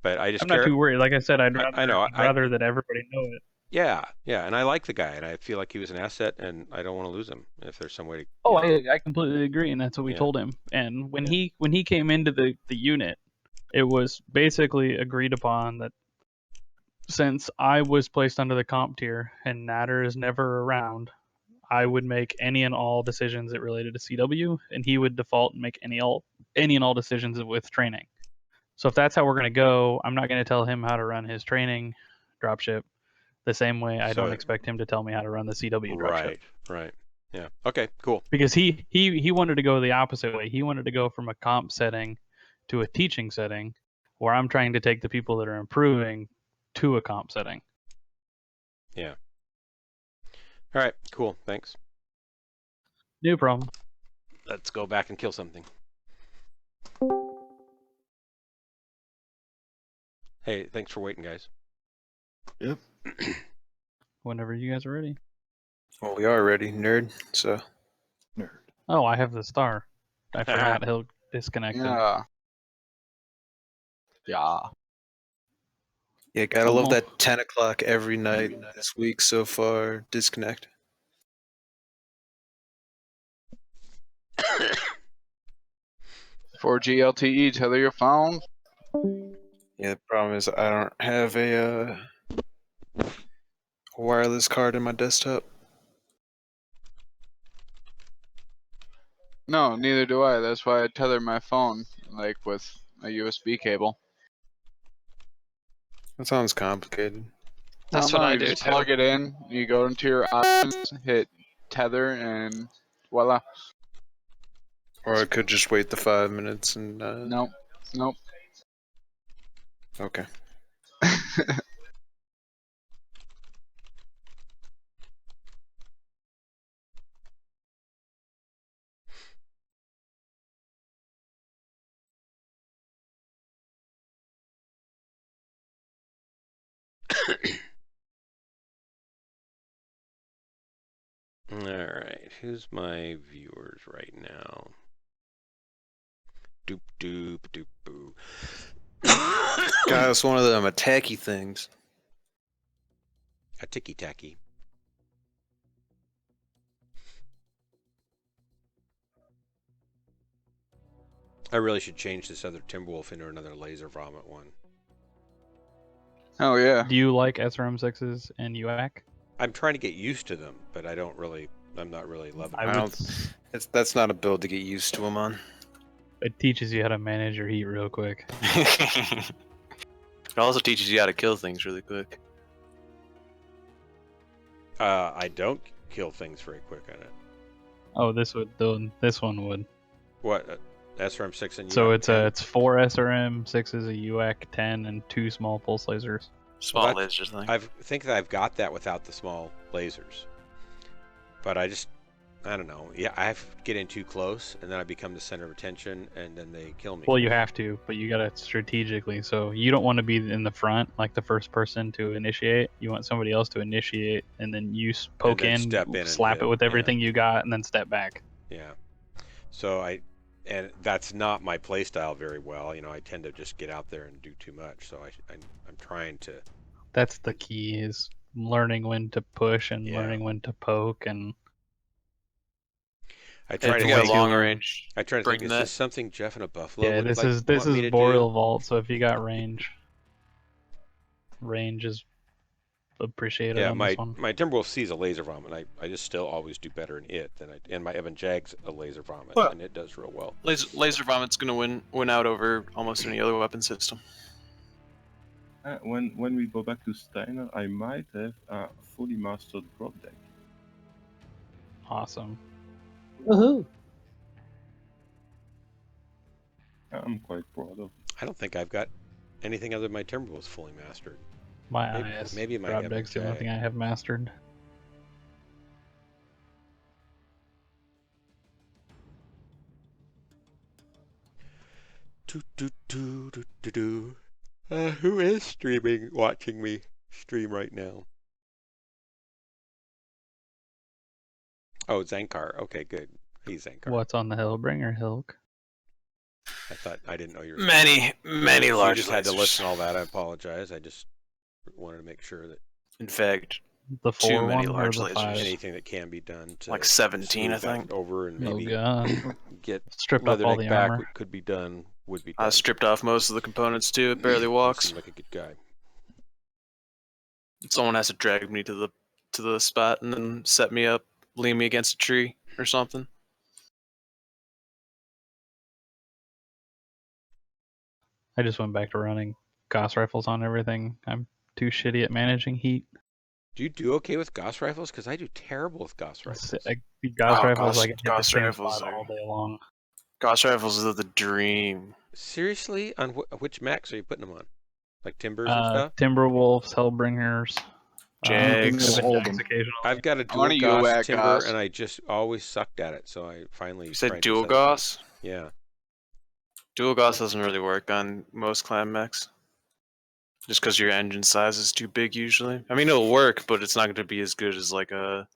But I just I'm not care. too worried. Like I said, I'd rather, I know. I'd rather that everybody know it. Yeah, yeah, and I like the guy, and I feel like he was an asset, and I don't want to lose him. If there's some way to. Oh, I completely agree, and that's what we Yeah. told him. And when he came into the unit, it was basically agreed upon that since I was placed under the comp tier and Natter is never around, I would make any and all decisions that related to CW, and he would default and make any and all decisions with training. So if that's how we're going to go, I'm not going to tell him how to run his training dropship the same way I don't expect him to tell me how to run the CW dropship. Right. Yeah. Okay. Cool. Because he wanted to go the opposite way. He wanted to go from a comp setting to a teaching setting, where I'm trying to take the people that are improving to a comp setting. Yeah. All right. Cool. Thanks. No problem. Let's go back and kill something. Hey, thanks for waiting, guys. Yep. Whenever you guys are ready. Well, we are ready, nerd. So. Nerd. Oh, I have the star. I forgot he'll disconnect. Yeah. Yeah. Yeah, gotta love that 10 o'clock every night this week so far. Disconnect. For GLTE, tether your phone. Yeah, the problem is I don't have a wireless card in my desktop. No, neither do I. That's why I tether my phone, like with a USB cable. That sounds complicated. That's No, what I you do just too. plug it in, you go into your options, hit tether, and voila. Or I could just wait the 5 minutes and. Nope. Nope. Okay. All right. Who's my viewers right now? Doop doop doop boo. God, it's one of them attacky things. A ticky tacky. I really should change this other Timberwolf into another laser vomit one. Oh yeah. Do you like SRM6s and UAC? I'm trying to get used to them, but I'm not really loving I them. would. That's not a build to get used to them on. It teaches you how to manage your heat real quick. It also teaches you how to kill things really quick. I don't kill things very quick on it. Oh, this one would. What? SRM6 and UAC? So it's 4 SRM6s, a UAC 10, and 2 small pulse lasers. Small lasers, I think that I've got that without the small lasers. But I don't know. Yeah, I have to get in too close, and then I become the center of attention, and then they kill me. Well, you have to, but you gotta strategically. So you don't want to be in the front, like the first person to initiate. You want somebody else to initiate, and then you poke then in, step in and slap hit, it with everything you got, and then step back. Yeah. So and that's not my play style very well. You know, I tend to just get out there and do too much. So I'm trying to. That's the key, is learning when to push and learning when to poke, and I try to get think long range. I try to bring think, that. is this something Jeff and a Buffalo yeah, would this like, is want me to Boreal do? Vault. So if you got range is appreciated Yeah, on my this one. Timberwolf sees a laser vomit. I just still always do better in it than and my Evan Jag's a laser vomit, and it does real well. Laser Vomit's gonna win out over almost any other weapon system. When we go back to Steiner, I might have a fully mastered drop deck. Awesome. Woohoo! I'm quite proud of it. I don't think I've got anything other than my Timberwolves fully mastered. Maybe my drop deck's the only thing I have mastered. Who is watching me stream right now? Oh, Zankar. Okay, good. He's Zankar. What's on the Hellbringer, Hilk? I didn't know you were Many large You just had to lasers. listen to all that. I apologize. I just wanted to make sure that In fact, The too 4 many one or large the lasers. 5? anything that can be done to Like 17, I smooth that think. over and Oh maybe god. get Strip off all Leatherneck the back armor. could be done. Would be I done. stripped off most of the components too. It barely walks. Seemed like a good guy. Someone has to drag me to the spot and then set me up, lean me against a tree or something. I just went back to running Gauss rifles on everything. I'm too shitty at managing heat. Do you do okay with Gauss rifles? Because I do terrible with Gauss rifles. Gauss rifles, I can hit the Gauss same rifles spot are all day long. Gauss rifles are the dream. Seriously? On which mechs are you putting them on? Like Timbers and stuff? Timberwolves, Hellbringers, Jags. occasionally. I've got a I want dual a Gauss UAC Timber, Gauss. and I just always sucked at it. So I finally You said tried dual this other Gauss? one. Yeah. Dual Gauss doesn't really work on most clan mechs. Just because your engine size is too big usually. I mean, it'll work, but it's not going to be as good as like a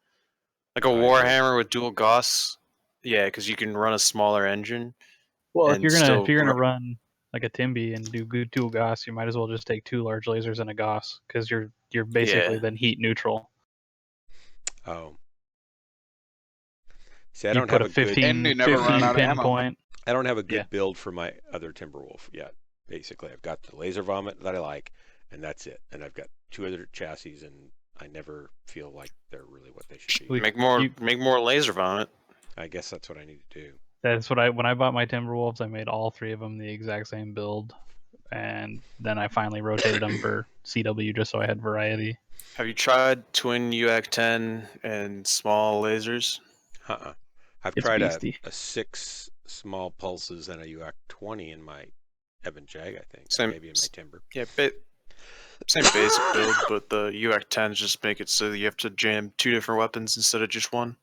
Warhammer with dual Gauss. Yeah, because you can run a smaller engine. Well, if and you're still gonna run like a Timby and do good dual Gauss, you might as well just take 2 large lasers and a Gauss, because you're basically Yeah. then heat neutral. Oh. See, I You don't put have a a good 15 And they never run 15 out of ammo. pinpoint. I don't have a good Yeah. build for my other Timberwolf yet. Basically, I've got the laser vomit that I like, and that's it. And I've got 2 other chassis, and I never feel like they're really what they should be. Make more laser vomit. I guess that's what I need to do. That's what when I bought my Timberwolves, I made all 3 of them the exact same build, and then I finally rotated them for CW just so I had variety. Have you tried twin UAC 10 and small lasers? I've It's tried beastie. a 6 small pulses and a UAC 20 in my Evan Jag, I think. Same- Maybe in my Timber. Yeah, same basic build, but the UAC 10s just make it so that you have to jam 2 different weapons instead of just one.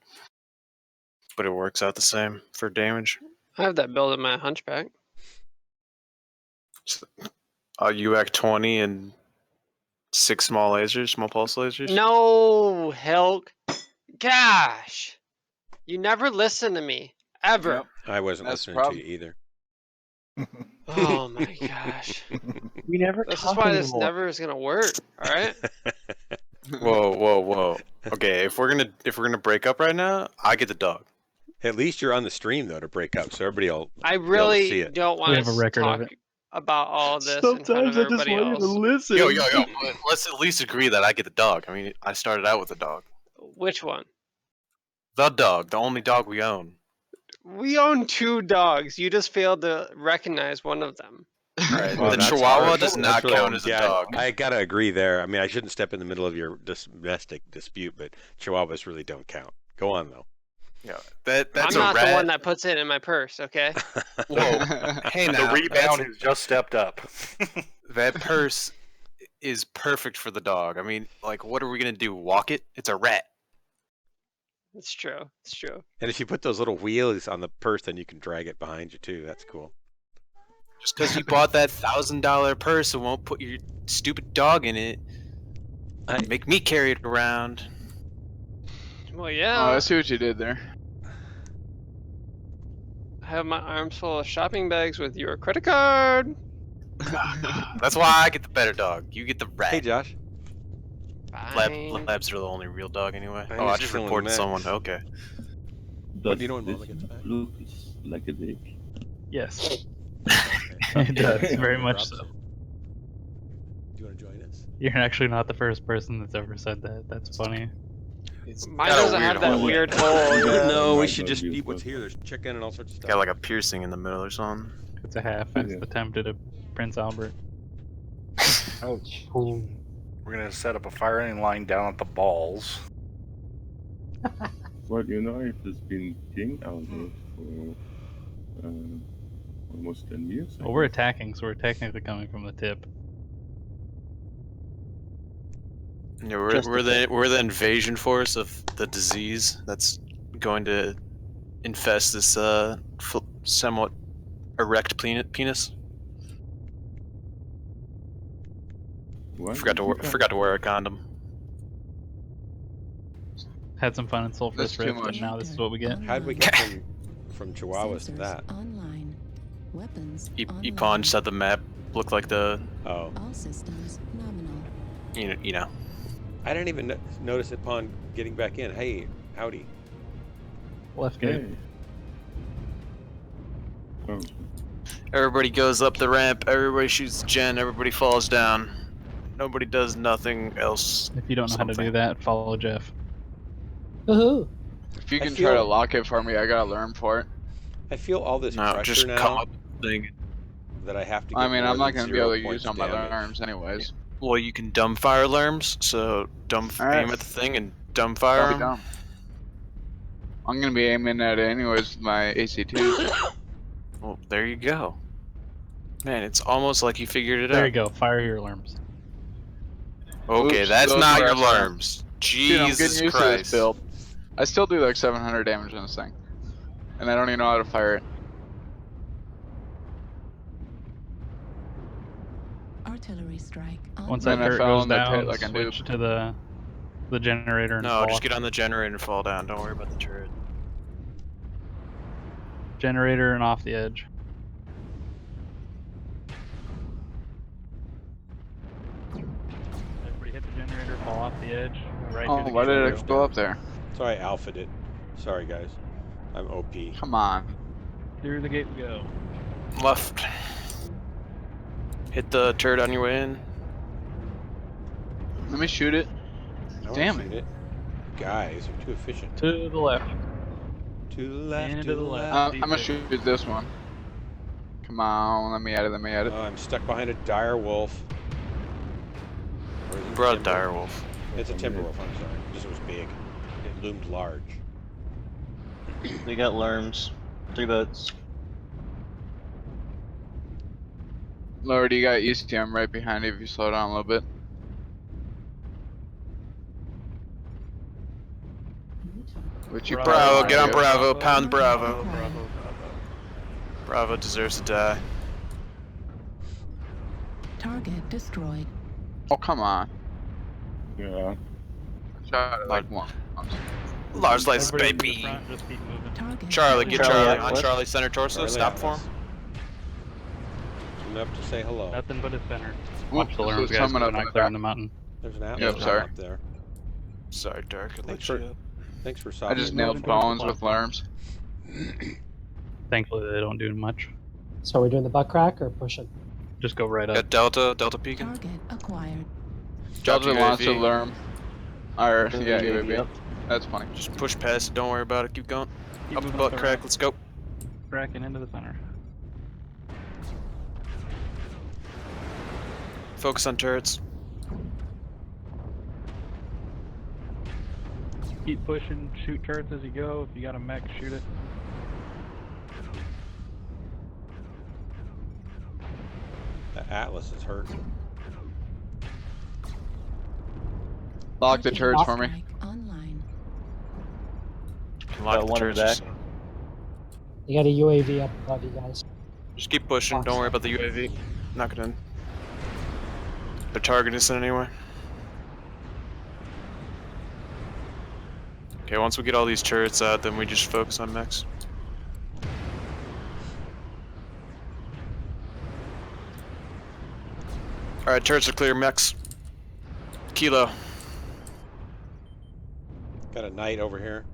But it works out the same for damage. I have that build in my Hunchback. A UAC 20 and 6 small lasers, small pulse lasers. No, Hilk. Gosh. You never listen to me. Ever. Yep. I wasn't That's the listening to problem. you either. Oh my gosh. We never This is talk why this anymore. never is gonna work. Alright? Whoa. Okay, if we're gonna break up right now, I get the dog. At least you're on the stream though to break up, so everybody will I be able to see really it. don't We want have a to record of talk it. about all this in front of everybody else. listen. Yo. Let's at least agree that I get the dog. I mean, I started out with the dog. Which one? The dog, the only dog we own. We own 2 dogs. You just failed to recognize one of them. Right. Well, The that's Chihuahua harsh. does That's not really- count as a yeah, dog. I gotta agree there. I mean, I shouldn't step in the middle of your domestic dispute, but Chihuahuas really don't count. Go on though. Yeah, that's I'm a not rat. the one that puts it in my purse, okay? Whoa. Hey The now, rebound has just stepped up. that purse is perfect for the dog. I mean, like, what are we gonna do? Walk it? It's a rat. It's true. It's true. And if you put those little wheels on the purse, then you can drag it behind you too. That's cool. Just because you bought that $1,000 purse and won't put your stupid dog in it, make me carry it around. Well, Oh, yeah. I see what you did there. I have my arms full of shopping bags with your credit card. That's why I get the better dog. You get the rat. Hey, Josh. Fine. Labs are the only real dog anyway. Fine, Oh, I this just is only reported Max. someone. Okay. What do you know when Does Mama this gets back? look like a dick? Yes. Okay. It does, very much so. Do you want to join us? You're actually not the first person that's ever said that. That's funny. Mine got a doesn't have weird that hole. weird hole. No, no, we might should not just be eat what's as well. here. There's chicken and all sorts of stuff. Got like a piercing in the middle or something. It's a half-assed Yeah. attempt at a Prince Albert. Ouch. We're gonna set up a firing line down at the balls. Well, you know, it has been king out there for almost 10 years. I Well, we're guess. attacking, so we're technically coming from the tip. Yeah, we're the invasion force of the disease that's going to infest this somewhat erect penis. Why Forgot did you to wear a condom. Had some fun in Sulphurous That's too Rift, much. and now this is what we get. How'd we get from Chihuahuas to that? Online. Weapons You online. pawn just had the map look like the. Oh. All systems nominal. You know. I didn't even notice it upon getting back in. Hey, howdy. Left gate. Hey. Oh, Everybody goes up the ramp. Everybody shoots the gen. Everybody falls down. Nobody does nothing else. If you don't know how to do that, follow Jeff. Woohoo! If you I can try to feel- lock it for me, I gotta learn for it. I feel all this No, pressure just now come up thing. that I have to get I mean, more I'm not than gonna be 0 able to use points all my damage. alarms anyways. Well, you can dumbfire alarms, so Alright. aim at the thing and dumbfire Don't be them. dumb. I'm gonna be aiming at it anyways with my AC2s. Well, there you go. Man, it's almost like you figured it There out. you go. Fire your alarms. Okay, Oops, that's those not were your accident. alarms. Dude, I'm Jesus getting used to Christ. this build. I still do like 700 damage on this thing. And I don't even know how to fire it. Artillery strike. Once Then that I turret fell goes in the pit down, like a switch noob. to the generator and No, fall just off. get on the generator and fall down. Don't worry about the turret. Generator and off the edge. Everybody hit the generator, fall off the edge. Right Oh, through the why did gate. it go up there? Sorry, alpha did. Sorry, guys. I'm OP. Come on. Through the gate we go. Left. Hit the turret on your way in. Let me shoot it. I wanna Damn shoot it. Guys, I'm too efficient. To the left. To the left, And to to the the left. left. I'm gonna shoot this one. Come on, let me at it, let me at it. Oh, I'm stuck behind a dire wolf. Or is it Brought a timber? dire wolf. It's a timber wolf, I'm sorry. Just it was big. It loomed large. They got lerms. 3 boats. Lord, you got ECM right behind you if you slow down a little bit. Which you Bravo, probably get on do. Bravo, pound Bravo. Bravo deserves to die. Target destroyed. Oh, come on. yeah. Shot it like once. Large lights, Everybody to the baby. front, just keep moving. Target. Charlie, get Charlie Charlie. Atlas. On Charlie, center torso. Charlie Stop for him. Atlas. Enough to say hello. Nothing but a center. Ooh, Watch the this alarms, is guys, coming because up they're in not the clearing back. the mountain. There's an Atlas Yep, sorry. up there. Sorry, Dark. I Thanks let for, you up. thanks for I solving just it. nailed moving towards the bones with platform. lerms. Thankfully, they don't do much. So we're doing the butt crack or pushing? Just go right up. Got Delta peeking. Target acquired. Drop Delta launched a UAV. lerm. Or, yeah, UAV, UAV. yep. That's funny. Just push past it. Don't worry about it. Keep going. Keep Up moving butt the crack. ramp. Let's go. Cracking into the center. Focus on turrets. Keep pushing. Shoot turrets as you go. If you got a mech, shoot it. The Atlas is hurt. Lock the Target turrets for me. strike online. Lock the one in the turrets. back. You got a UAV up above you guys. Just keep pushing. Don't worry about the UAV. Knock it in. They're targeting us anyway. Okay, once we get all these turrets out, then we just focus on mechs. Alright, turrets are clear, mechs. Kilo. Got a knight over here.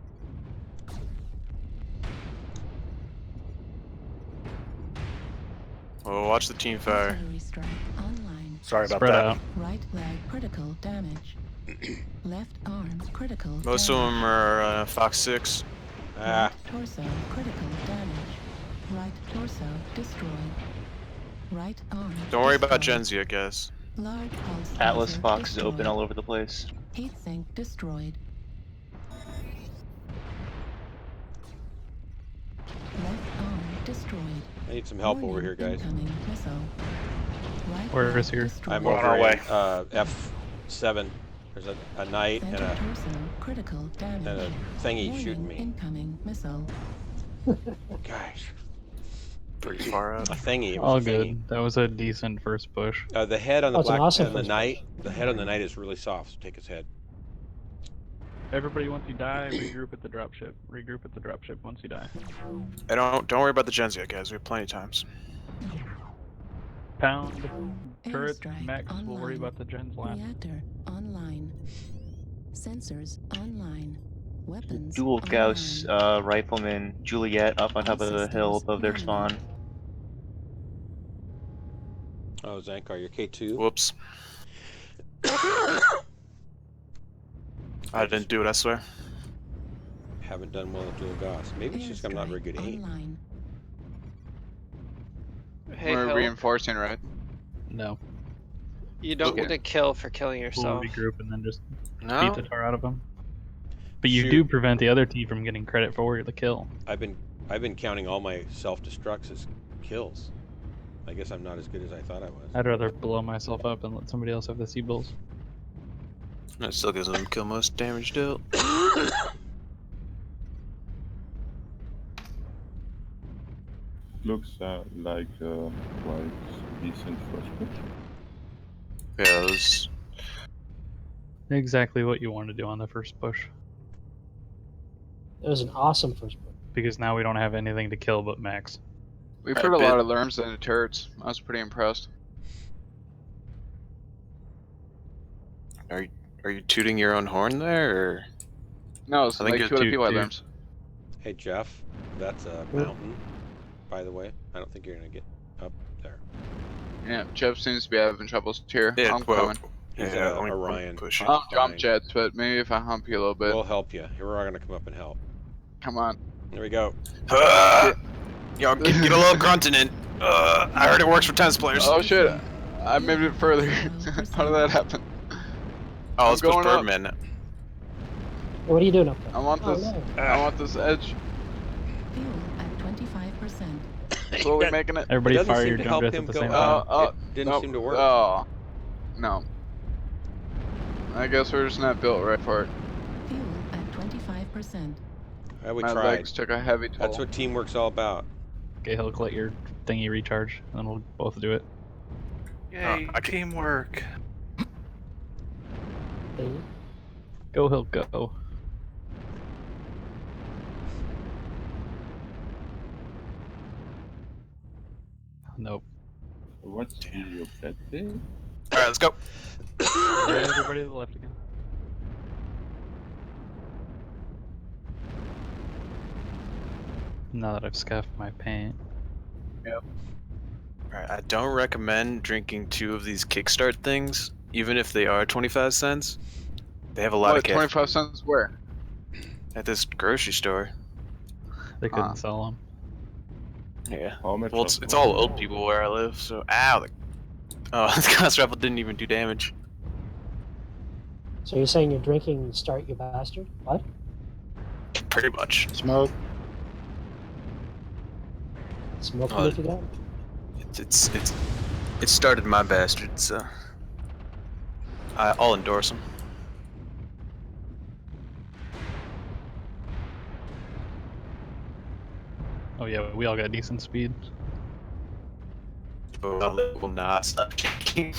Oh, watch the team fire. Artillery strike online. Sorry about Spread that. out. Right leg critical damage. Left arm critical Most of damage. them are Fox 6. Ah, Right torso critical damage. Right torso destroyed. Right arm. Don't worry about destroyed. gens yet, guys. Large pulse Atlas laser Fox is destroyed. open all over the place. Heat sink destroyed. Left arm destroyed. I need some help over Warning, here, guys. incoming missile. Right Where leg is here? destroyed. I'm We're on over our way. at F7. There's a knight and Center a torso critical damage. thingy Warning, shooting me. Incoming missile. Gosh, Pretty far a out. thingy. It was All a thingy. good. That was a decent first push. The head on the Oh, it's an black awesome and the first knight. The head on the knight is really soft. So take his head. Everybody, once you die, regroup at the dropship. Regroup at the dropship once you die. I don't worry about the gens yet, guys. We have plenty of times. Pound turret Airstrike max. online. We'll worry about the gens last. Reactor online. Sensors online. Weapons Dual Gauss rifleman Juliet up on top of the hill above their spawn. Oh, Zankar, you're K2? Whoops. I didn't do it, I swear. Haven't done well at dual Gauss. Maybe it's just I'm not very good at aim. Online. Hey, We're Hill, reinforcing, right? No. you don't get a kill for killing We'll yourself. regroup and then just No? beat the tar out of them. But you Shoot. do prevent the other team from getting credit for the kill. I've been counting all my self-destructs as kills. I guess I'm not as good as I thought I was. I'd rather blow myself up and let somebody else have the C-bills. That still gives them kill most damage dealt. Looks like quite decent first push. Yeah, those... Exactly what you want to do on the first push. It was an awesome first push. Because now we don't have anything to kill but max. We put a lot of lerms into turrets. I was pretty impressed. Are you tooting your own horn there, or? No, it's like 2 other people had lerms. Hey Jeff, that's a mountain, by the way. I don't think you're gonna get up there. Yeah, Jeff seems to be having troubles here. Yeah, I'm coming. He's Orion. I don't jump jets, but maybe if I hump you a little bit. We'll help you. We're all gonna come up and help. Come on. There we go. Y'all get a little grunting in. I heard it works for tennis players. Oh shit! I made it further. How did that happen? Oh, let's push going up. Birdman. What are you doing up there? I want this. No. I want this edge. Fuel at 25%. Slowly making it. Everybody It doesn't fire seem your to jump help jets him at the go same up. time. It didn't nope. seem to work. Oh, no. I guess we're just not built right for it. Fuel at 25%. We My tried. legs took a heavy toll. That's what teamwork's all about. Okay, he'll let your thingy recharge, and then we'll both do it. Yay, teamwork. Go, Hill, go. Nope. What's the objective? Alright, let's go. Everybody to the left again. Now that I've scuffed my paint. Yep. Alright, I don't recommend drinking 2 of these kickstart things, even if they are 25 cents. They have a lot of caffeine. 25 cents where? At this grocery store. They couldn't sell them. Yeah. How much Well, it's all old people where I live, so... Ow! Oh, the gas rifle didn't even do damage. So you're saying you're drinking Start You Bastard? What? Pretty much. Smoke. Smoke Oh, make you that? It started my bastard, so... I'll endorse him. Oh yeah, we all got decent speed. But I will not stop kicking.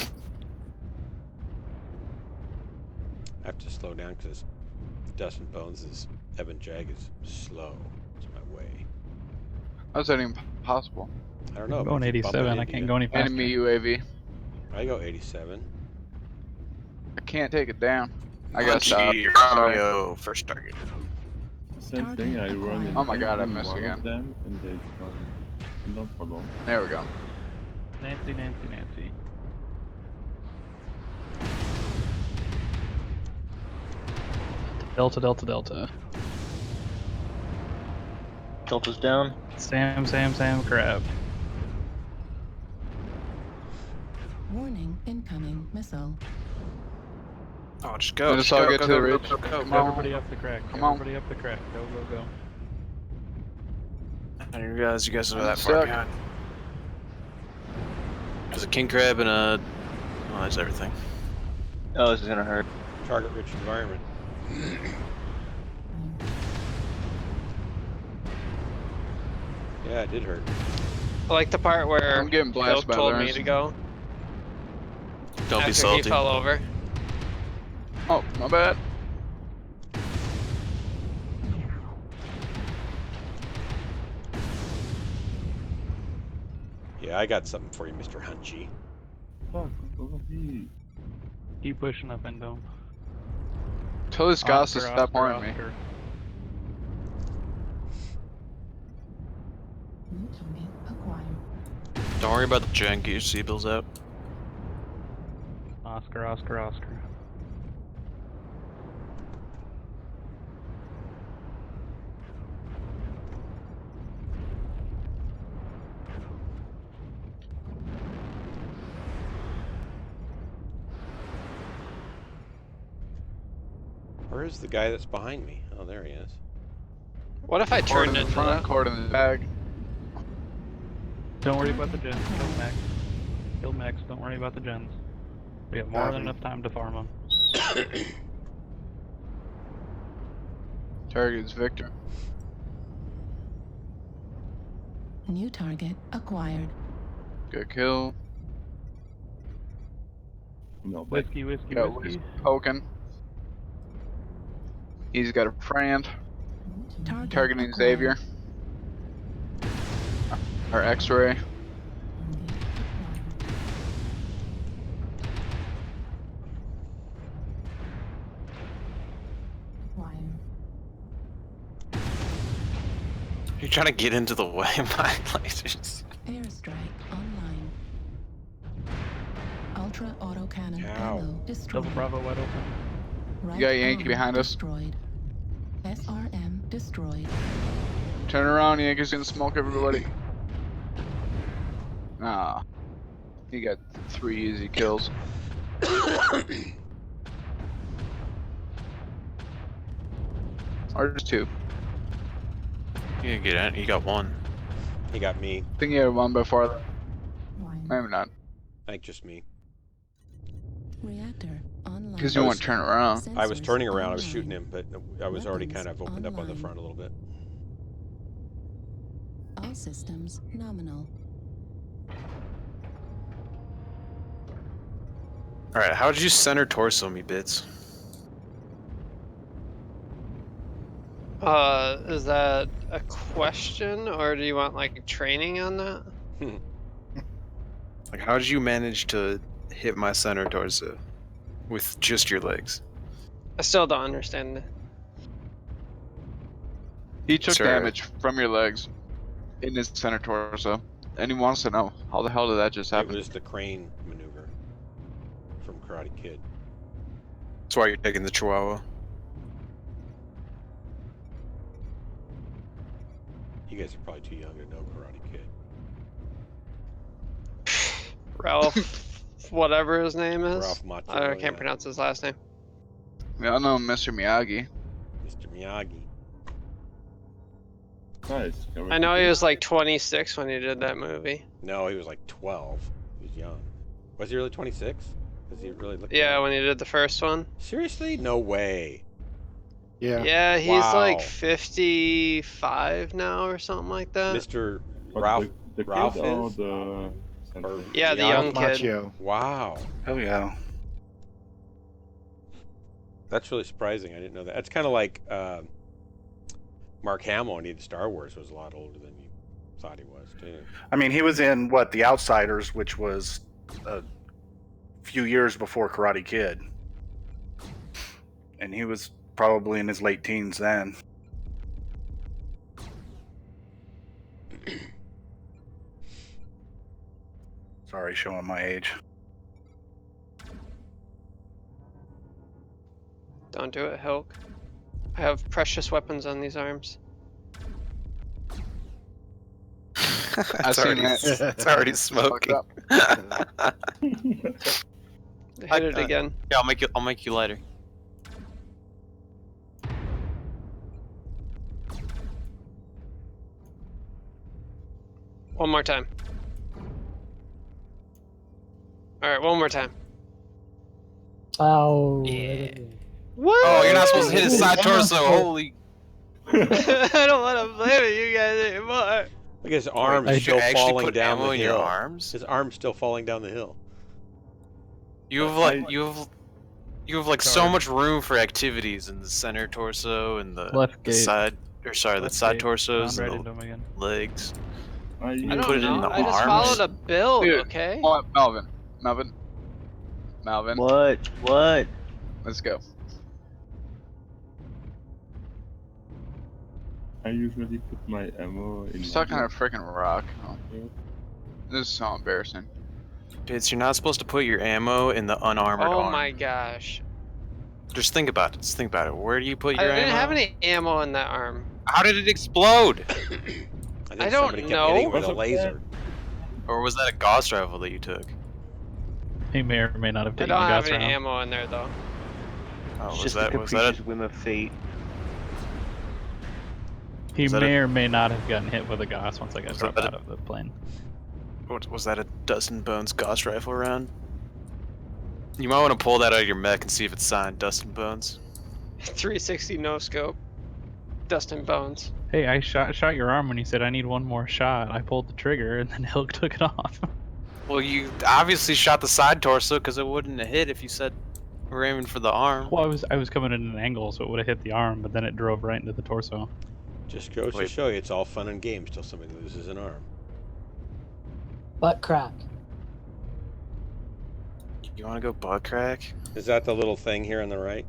I have to slow down because Dustin Bones' Evan Jag is slow. It's my way. How's that even possible? I don't know. I'm going 87. I can't go any faster. Enemy UAV. I go 87. I can't take it down. I gotta stop. Romeo, first target. Same thing, I run in Oh my god, I one missed of again. them and they not for long. There we go. Nancy, Nancy, Nancy. Delta, Delta, Delta. Delta's down. Sam, crab. Warning, incoming missile. Oh, just go. Let's all get to the ridge. Come on. Everybody up the crack. Come on. Everybody up the crack. Go, go, go. I didn't realize you guys were that Suck. far behind. There's a king crab and a... Oh, that's everything. Oh, this is gonna hurt. Target-rich environment. Yeah, it did hurt. I like the part where I'm getting blasted by Phil told lerms. me to go. Don't be after salty. he fell over. Oh, my bad. Yeah, I got something for you, Mr. Hunchy. Fuck, he. Keep pushing up into him. Tell this Goss to Oscar, stop Oscar, harming me. Oscar. New target acquired. Don't worry about the gen. Get your C-bills out. Oscar, Oscar, Oscar. Where is the guy that's behind me? Oh, there he is. What if I Cord turned in the into front, that? cord in the back. Don't worry about the gens. Kill Max. Kill Max. Don't worry about the gens. We have more than enough time to farm them. Target's Victor. New target acquired. Good kill. No, Whiskey, whiskey, Got whiskey. Whiskey poking. He's got a friend. Targeting Xavier. Or X-ray. You're trying to get into the way of my lasers. Airstrike online. Ultra autocannon Ow. ammo destroyed. Double Bravo wide open. Right You got Yankee arm behind us. Destroyed. SRM destroyed. Turn around, Yankee's gonna smoke everybody. Ah. He got 3 easy kills. Or just 2. You didn't get it. You got 1. He got me. I think he had 1 before that. Maybe not. I think just me. Reactor online. Because you want to turn around. I was Sensors turning around. I was online. shooting him, but I was already Weapons kind of opened up on the online. front a little bit. All systems nominal. Alright, how did you center torso me, Bits? Is that a question, or do you want like training on that? Like, how did you manage to hit my center torso with just your legs? I still don't understand it. He took Sir. damage from your legs in his center torso. And he wants to know, how the hell did that just happen? It was the crane maneuver from Karate Kid. That's why you're taking the Chihuahua. You guys are probably too young to know Karate Kid. Ralph, whatever his name is. Ralph Macchio, I can't yeah. pronounce his last name. We all know Mr. Miyagi. Mr. Miyagi. Nice. I know he was like 26 when he did that movie. No, he was like 12. He was young. Was he really 26? Does he really look Yeah, young? when he did the first one. Seriously? No way. Yeah. Yeah, he's Wow. like 55 now or something like that. Mr. But Ralph. the Ralph kid or is? the Or Yeah, the Miyagi? young kid. Machio. Wow. Oh yeah. That's really surprising. I didn't know that. That's kind of like Mark Hamill when he did Star Wars was a lot older than you thought he was, too. I mean, he was in what, The Outsiders, which was a few years before Karate Kid, and he was probably in his late teens then. Sorry, showing my age. Don't do it, Hilk. I have precious weapons on these arms. I've seen that. It's already smoking. Hit it again. Yeah, I'll make you lighter. One more time. Alright, one more time. Oh. What? Oh, you're not supposed to hit his side torso. Holy. I don't want to play with you guys anymore. Look, his arm Wait, is did you still actually falling put down ammo the in hill. your arms? His arm's still falling down the hill. You have like so much room for activities in the center torso and the Left the gate. side, or sorry, the Left side gate. torsos Found right and into him again. the legs. I You I put it don't in know. the I just arms? followed a build, Dude, okay? Melvin. What? Let's go. I usually put my ammo in. Stuck on my a freaking rock. Oh, Yeah. this is so embarrassing. Kids, you're not supposed to put your ammo in the unarmored Oh arm. my gosh. Just think about it. Just think about it. Where do you put I your didn't ammo? have any ammo in that arm. How did it explode? I think I somebody don't kept hitting know. with a laser. Or was that a Gauss rifle that you took? He may or may not have I taken don't the have gas any round. ammo in there though. Oh, It's was just that a was that capricious a, whim of fate. He Was that may a- or may not have gotten hit with a gas once I got Was dropped that a- out of the plane. was that a Dustin Bones Gauss rifle round? You might want to pull that out of your mech and see if it's signed Dustin Bones. 360 no scope. Dustin Bones. Hey, I shot your arm when you said I need one more shot. I pulled the trigger and then Hilk took it off. Well, you obviously shot the side torso because it wouldn't have hit if you said we're aiming for the arm. Well, I was coming in an angle, so it would have hit the arm, but then it drove right into the torso. Just goes to Wait. show you it's all fun and games till somebody loses an arm. Butt crack. You want to go butt crack? Is that the little thing here on the right?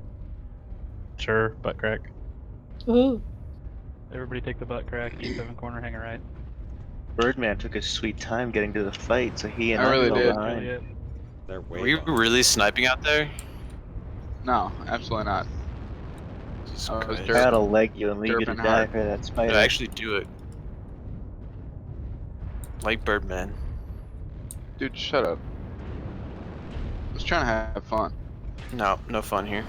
Sure, butt crack. Ooh. Everybody take the butt crack. E7 corner, hang a right. Birdman took his sweet time getting to the fight, so he and I really fell did. behind. Juliet. They're way Were you behind. really sniping out there? No, absolutely not. Jesus I was Christ. I gotta leg you and leave you to derping die hard. for that spider. No, actually do it. Like Birdman. Dude, shut up. I was trying to have fun. No, no fun here.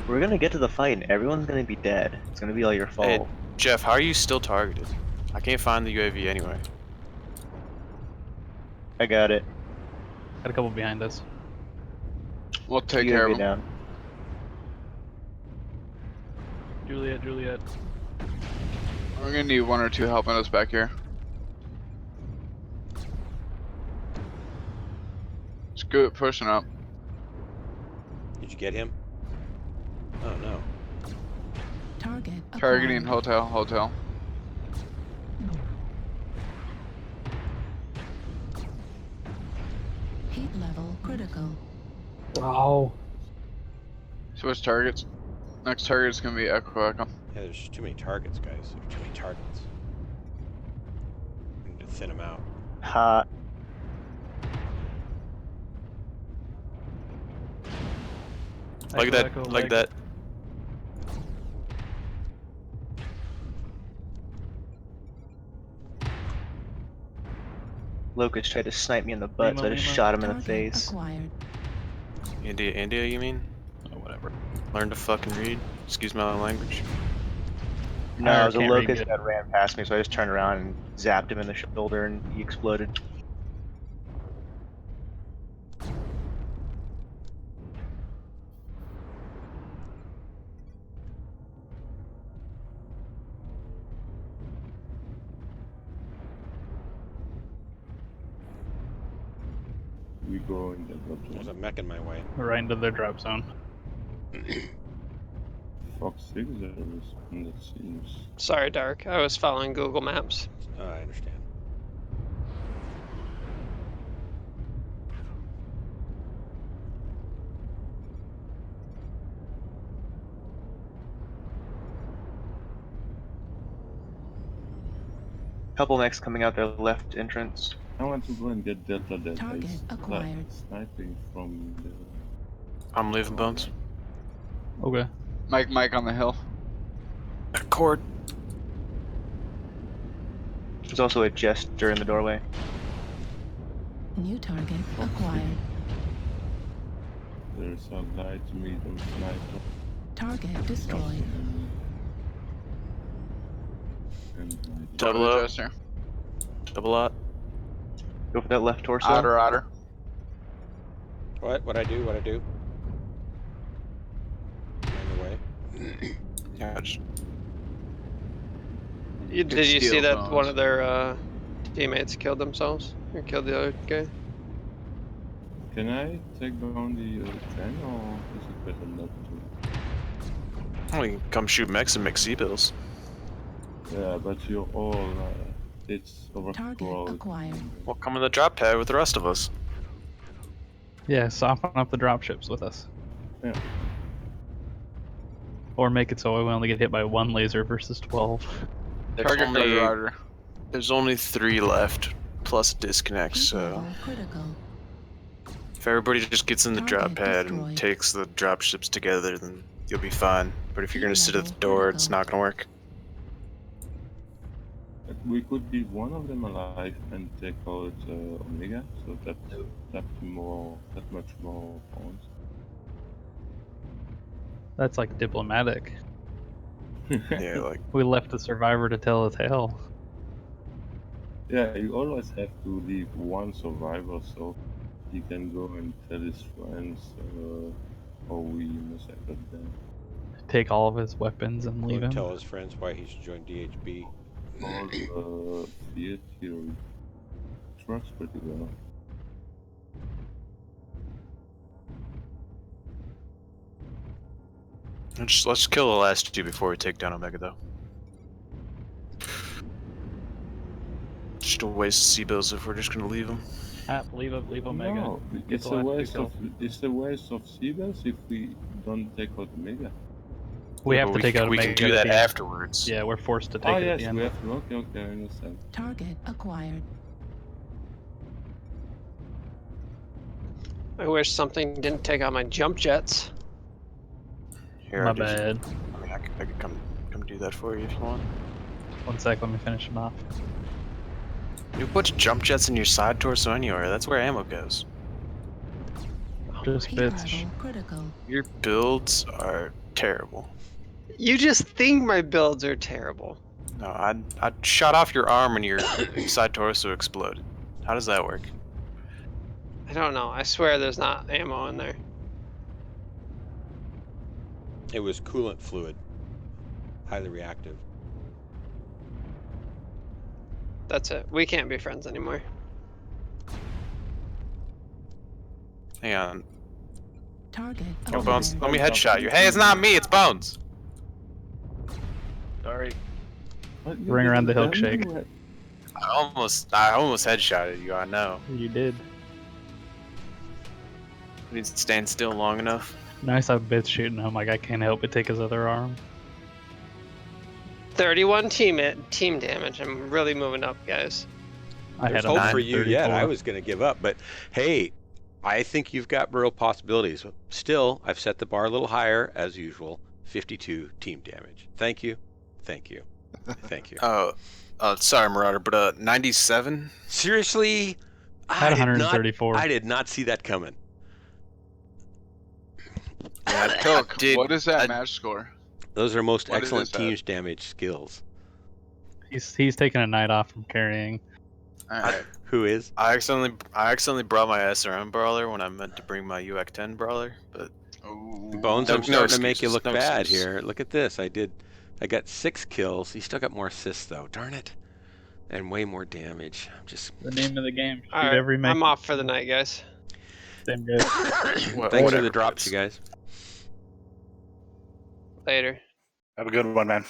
We're gonna get to the fight and everyone's gonna be dead. It's gonna be all your fault. Hey, Jeff, how are you still targeted? I can't find the UAV anyway. I got it. Got a couple behind us. We'll take care of UAV him. down. Juliet. We're gonna need one or two helping us back here. It's good pushing up. Did you get him? Oh no. Target Targeting acquired. hotel. Heat level critical. Oh. Switch targets. Next target is gonna be Echo. Yeah, there's just too many targets, guys. There's too many targets. We need to thin them out. Ha. Like that, like that. Locust tried to snipe me in the butt, so I just Lima. shot him in the Target face. acquired. India, you mean? Oh, whatever. Learn to fucking read. Excuse my language. No, I it was a can't read locust good. that ran past me, so I just turned around and zapped him in the shoulder and he exploded. We go in the drop There's a zone. mech in my way. Right into their drop zone. Fox 6 there is, and it seems. Sorry, Dark. I was following Google Maps. Oh, I understand. Couple mechs coming out their left entrance. I want to go and get Delta Dead. Target acquired. Sniping from the. I'm leaving Bones. Okay. Mike on the hill. Cord. There's also a jester in the doorway. New target acquired. There's a light medium sniper. Target destroyed. And Double up. Jester. Double up. Go for that left torso. Otter. What? What I do? On the way. Yeah, just Did you see steal, that Bones. one of their teammates killed themselves? Or killed the other guy? Can I take down the train, or is it better not to? we can come shoot mechs and make C-bills. Yeah, but you're all it's Target overcrowded. acquired. Well, come in the drop pad with the rest of us. Yeah, soften up the dropships with us. Yeah. Or make it so we only get hit by 1 laser versus 12. There's only 3 left, plus disconnect, Heat so level critical. if everybody just gets in the drop Target pad destroyed. and takes the dropships together, then you'll be fine. But if you're Heat gonna sit at the level door, critical. it's not gonna work. We could leave one of them alive and take out Omega, so that's that much more points. That's like diplomatic. Yeah, like We left the survivor to tell a tale. Yeah, you always have to leave one survivor so he can go and tell his friends how we massacred them. Take all of his weapons and Go leave and him. tell his friends why he should join DHB. All field theory. It works pretty well. let's kill the last 2 before we take down Omega, though. Just a waste of C-bills if we're just gonna leave them. Leave Omega. No, Get it's the a last 2 waste kills. it's a waste of C-bells if we don't take out Omega. We have to take out we Omega. can do at that the end. afterwards. Yeah, we're forced to take Oh it at yes, the end. we have to. Okay, I understand. Target acquired. I wish something didn't take out my jump jets. Here, My I'll do bad. I mean, I could come do that for you if you want. 1 sec, let me finish him off. You put jump jets in your side torso anywhere. That's where ammo goes. Just Heat bits. level critical. Your builds are terrible. You just think my builds are terrible. No, I shot off your arm and your side torso exploded. How does that work? I don't know. I swear there's not ammo in there. It was coolant fluid. Highly reactive. That's it. We can't be friends anymore. Hang on. Target Yo, Bones, acquired. let me headshot you. Hey, it's not me, it's Bones. Sorry. Ring around the milkshake. I almost headshotted you, I know. You did. You need to stand still long enough. Nice, I've bits shooting him. Like I can't help but take his other arm. 31 team damage. I'm really moving up, guys. There's hope for you yet. I was going to give up, but hey, I think you've got real possibilities. Still, I've set the bar a little higher as usual. 52 team damage. Thank you. Thank you. Thank you. Sorry, Marauder, but 97? Seriously? Had 134. I did not see that coming. Pilk, what is that match score? Those are most What excellent is that? teams damage skills. He's taking a night off from carrying. Alright. Who is? I accidentally brought my SRM brawler when I meant to bring my UX-10 brawler, but Bones, No- I'm no starting to make you excuses, look no bad excuses. here. Look at this. I got 6 kills. He still got more assists though. Darn it. And way more damage. I'm just The name of the game. Shoot Alright, every make. I'm off for the night, guys. Same good. Thanks for the drops, you guys. Later. Have a good one, man.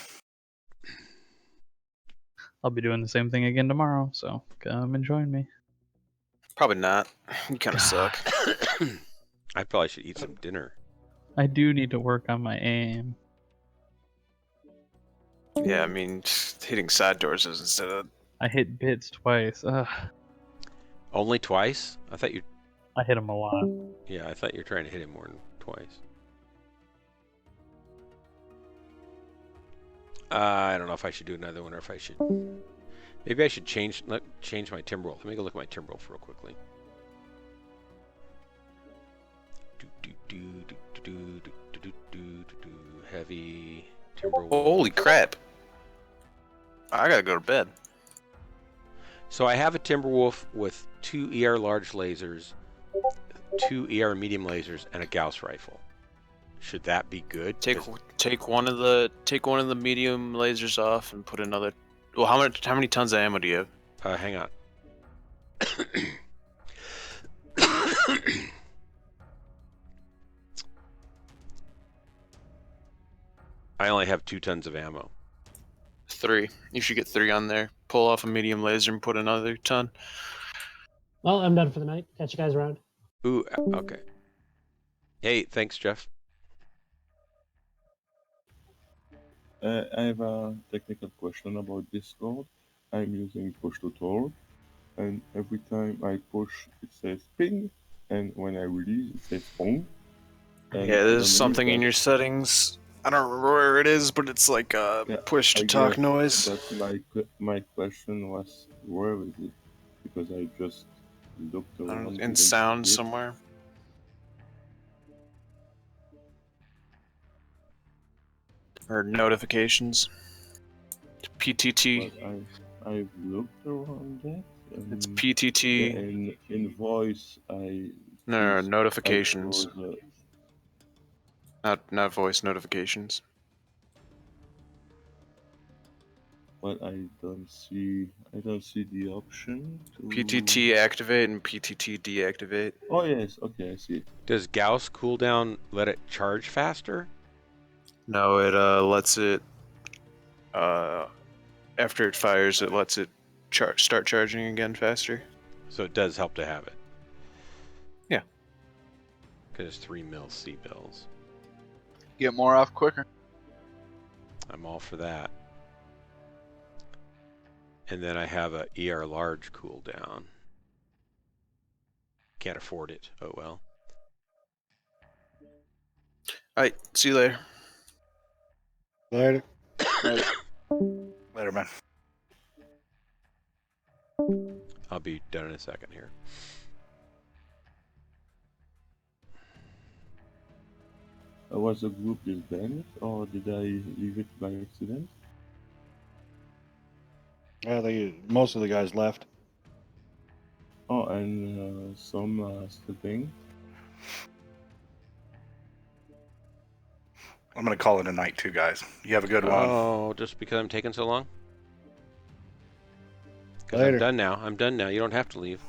I'll be doing the same thing again tomorrow, so come and join me. probably not. You kind of suck. I probably should eat some dinner. I do need to work on my aim. Yeah, I mean, just hitting side doors is instead of... I hit bits twice. Ugh. Only twice? I thought you. I hit him a lot. Yeah, I thought you were trying to hit him more than twice. I don't know if I should do another one or if I should. Maybe I should change my Timberwolf. Let me go look at my Timberwolf real quickly. Heavy Timberwolf. Holy crap. I gotta go to bed. So I have a Timberwolf with 2 ER large lasers, 2 ER medium lasers, and a Gauss rifle. Should that be good? Take one of the medium lasers off and put another. Well, how many tons of ammo do you have? Hang on. I only have 2 tons of ammo. 3. You should get 3 on there. pull off a medium laser and put another ton. Well, I'm done for the night. Catch you guys around. Ooh, okay. Hey, thanks, Jeff. I have a technical question about Discord. I'm using push to talk, and every time I push, it says ping, and when I release, it says pong. And Yeah, there's underneath something in that- your settings. I don't remember where it is, but it's like a push to talk noise. But my question was, where is it? Because I just looked around. In didn't sound see it. somewhere. Or notifications. PTT. But I've looked around that. It's PTT. Yeah, in voice, No, see- notifications. I saw Not voice notifications. but I don't see the option to PTT activate and PTT deactivate. Oh yes, okay, I see it. Does Gauss cooldown let it charge faster? No, it lets it after it fires, it lets it start charging again faster. So it does help to have it. Yeah. Because it's 3 mil C bills. Get more off quicker. I'm all for that. And then I have a ER large cooldown. Can't afford it. Oh well. Alright, see you later. Later. Later. Later, man. I'll be done in a second here. Was the group disbanded, or did I leave it by accident? Yeah, most of the guys left. Oh, and some slipping. I'm gonna call it a night too, guys. You have a good one. Oh, just because I'm taking so long? Because I'm Later. done now. I'm done now. You don't have to leave.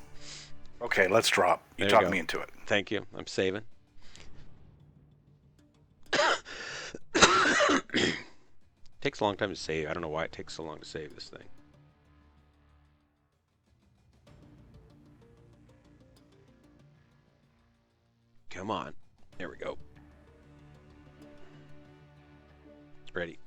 Okay, let's drop. You There talked go. me into it. Thank you. I'm saving. Takes a long time to save. I don't know why it takes so long to save this thing. Come on. There we go. Ready.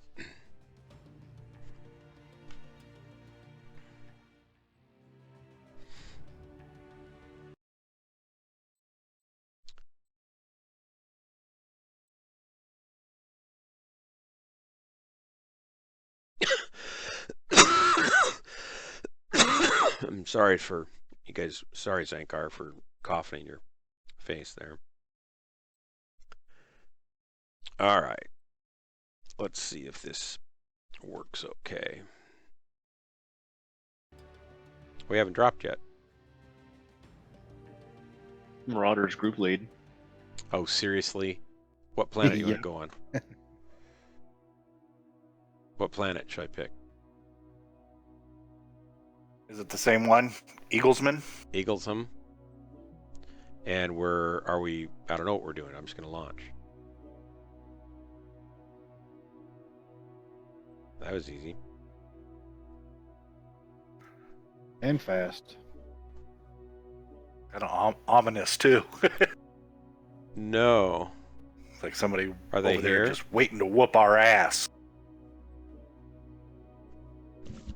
I'm sorry for you guys. Sorry, Zankar, for coughing in your face there. All right. Let's see if this works okay. We haven't dropped yet. Marauders group lead. Oh, seriously? What planet you want Yeah. to go on? What planet should I pick? Is it the same one? Eaglesman? Eaglesham. And I don't know what we're doing. I'm just going to launch. That was easy. And fast. Kind of ominous too. No. It's like somebody Are they over there here? just waiting to whoop our ass.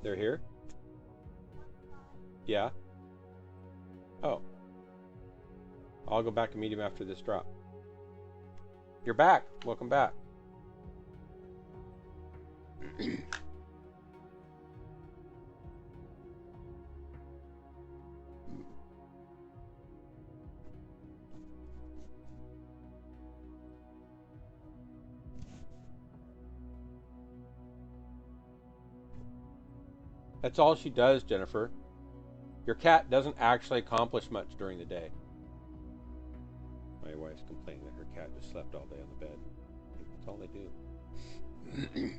They're here? Yeah. Oh. I'll go back and meet him after this drop. You're back. Welcome back. That's all she does, Jennifer. Your cat doesn't actually accomplish much during the day. My wife's complaining that her cat just slept all day on the bed. That's all they do.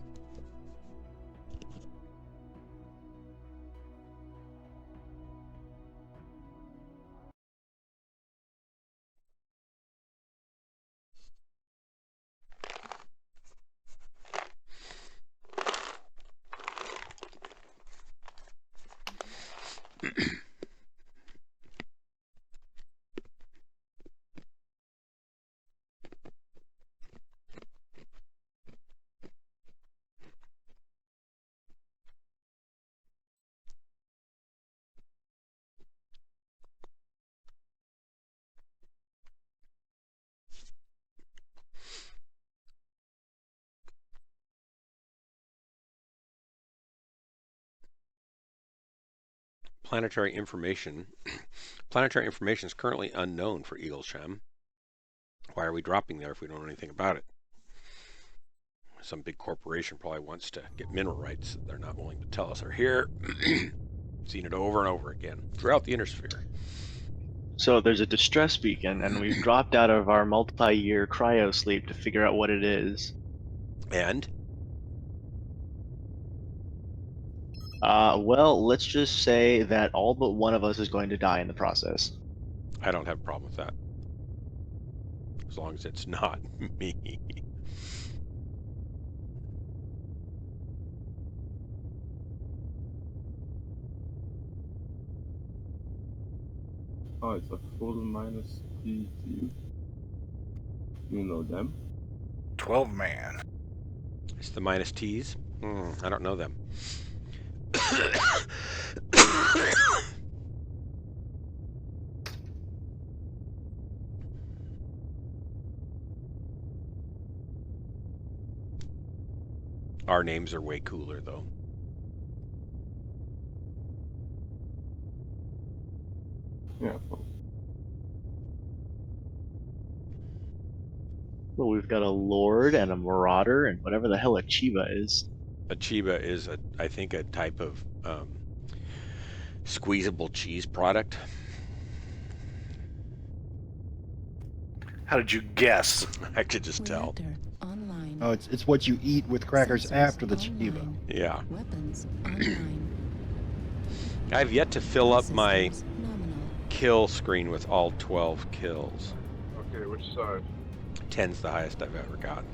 planetary information. Planetary information is currently unknown for Eaglesham. Why are we dropping there if we don't know anything about it? Some big corporation probably wants to get mineral rights that they're not willing to tell us are here. Seen it over and over again throughout the Innersphere. So there's a distress beacon, and we've dropped out of our multi-year cryo sleep to figure out what it is. And? Well, let's just say that all but one of us is going to die in the process. I don't have a problem with that. As long as it's not me. Oh, it's a full minus T team. You know them? 12 man. It's the minus T's? I don't know them. Our names are way cooler, though. Yeah. Well, we've got a Lord and a Marauder and whatever the hell a Chiba is. A Chiba is, I think, a type of squeezable cheese product. How did you guess? I could just tell. Online. Oh, it's what you eat with crackers Sensors after the online. Chiba. Yeah. Weapons online. I've yet to fill up my Systems nominal. kill screen with all 12 kills. Okay, which side? 10's the highest I've ever gotten.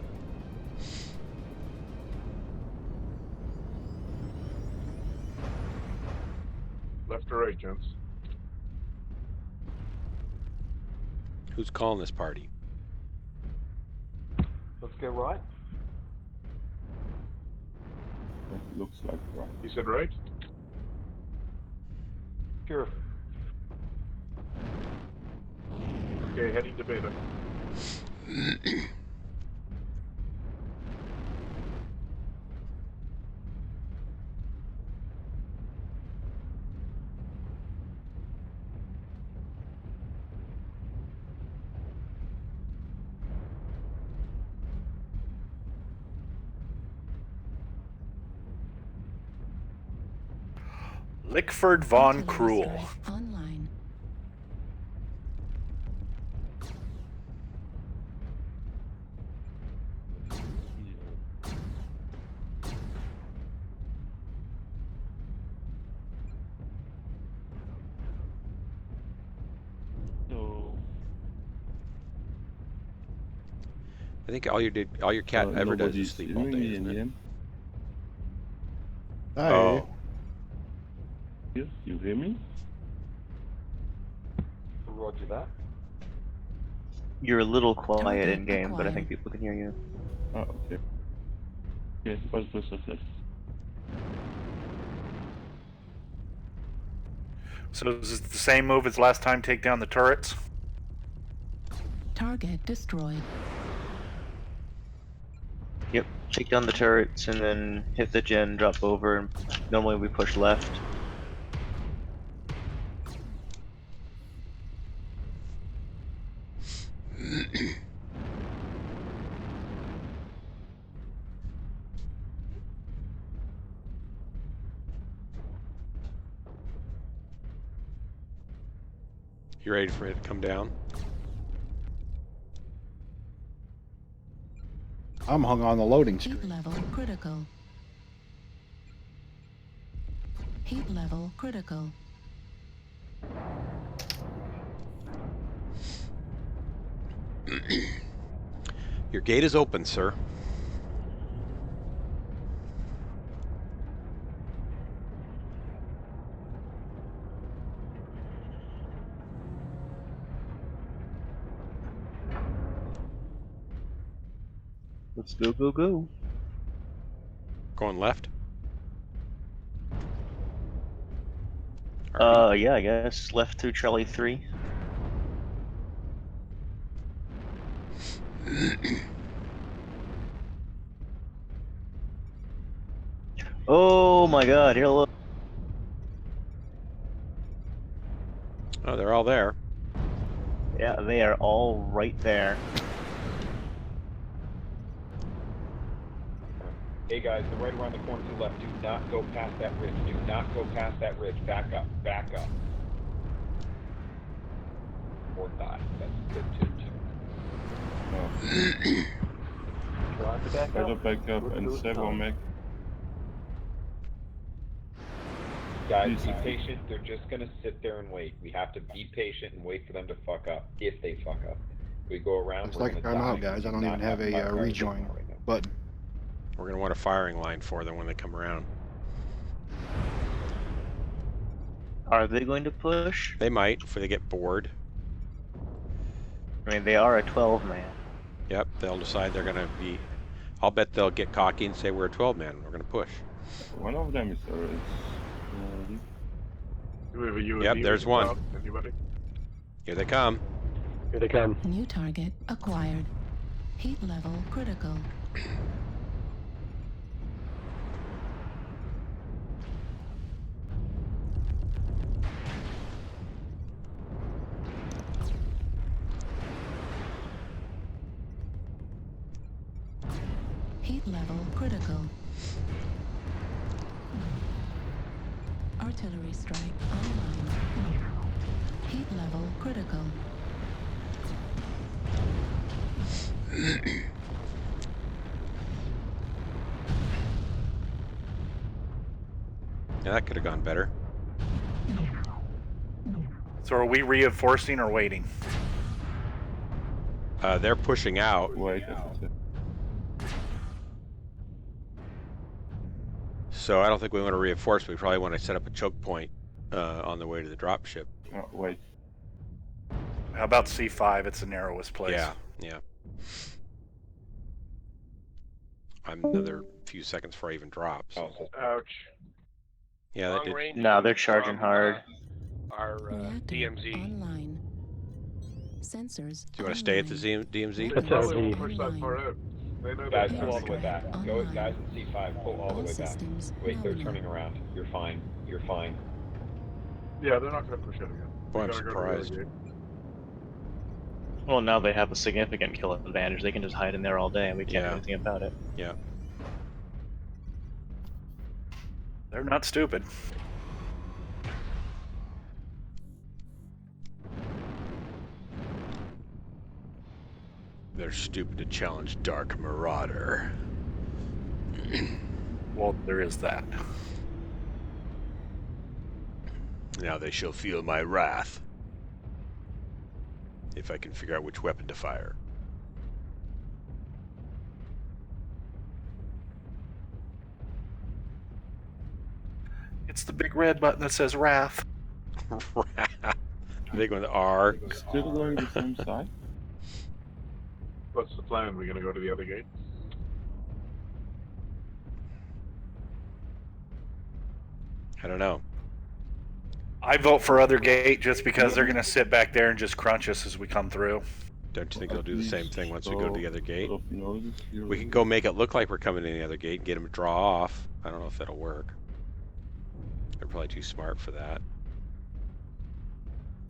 Left or right, gents? Who's calling this party? Let's get right. That looks like right. You said right? Sure. Okay, heading to beta. Lickford Von Cruel. Online. I think all your cat ever does is sleep all day, isn't it? Hi. Oh. Yes, you hear me? Roger that. You're a little quiet Target in game, but I acquired. think people can hear you. Oh, okay. Okay, what's the success? So is this the same move as last time? Take down the turrets? Target destroyed. Yep, take down the turrets and then hit the gen, drop over, and normally we push left. You ready for it to come down? I'm hung on the loading Heat screen. level critical. Heat level critical. Your gate is open, sir. Let's go, go, go. Going left? Yeah, I guess. Left through Charlie 3. Oh my god, here, look. Oh, they're all there. Yeah, they are all right there. Hey guys, they're right around the corner to the left. Do not go past that ridge. Do not go past that ridge. Back up. Back up. Or die. That's good too. No. Better back up and save our mech. Guys, be patient. They're just gonna sit there and wait. We have to be patient and wait for them to fuck up. If they fuck up, we go around. Looks We're like gonna I'm die. out, guys. I Do don't even not have a fire rejoin signal right now. button. We're gonna want a firing line for them when they come around. Are they going to push? They might if they get bored. I mean, they are a 12-man. Yep, they'll decide they're gonna be. I'll bet they'll get cocky and say we're a 12-man. We're gonna push. One of them is Do we have a UAV? Yep, there's one. Anybody? Here they come. Here they come. New target acquired. Heat level critical. Heat level critical. Artillery strike online. Heat level critical. Yeah, that could have gone better. So are we reinforcing or waiting? They're pushing out. Wait. So I don't think we want to reinforce. We probably want to set up a choke point on the way to the drop ship. Oh, wait. How about C5? It's the narrowest place. Yeah, yeah. I'm another few seconds before I even drop. So. Ouch. Yeah, that did. No, they're charging hard. Our DMZ. Online. Sensors. Do you want to stay at the DMZ? That's how they won't push that far out. They know Guys, that. pull all the way back. Go, guys in C5, pull all the way back. Wait, they're turning around. You're fine. You're fine. Yeah, they're not going to push it again. Boy, I'm We gotta go to the surprised. other gate. Well, now they have a significant kill advantage. They can just hide in there all day and we can't Yeah. do anything about it. Yeah. They're not stupid. They're stupid to challenge Dark Marauder. Well, there is that. Now they shall feel my wrath. If I can figure out which weapon to fire. It's the big red button that says Wrath. Wrath. Big one, R. Still going the same side? What's the plan? We're going to go to the other gate? I don't know. I vote for other gate just because they're going to sit back there and just crunch us as we come through. Don't you think they'll do the same thing once we go to the other gate? We We can go make it look like we're coming in the other gate and get them to draw off. I don't know if that'll work. They're probably too smart for that.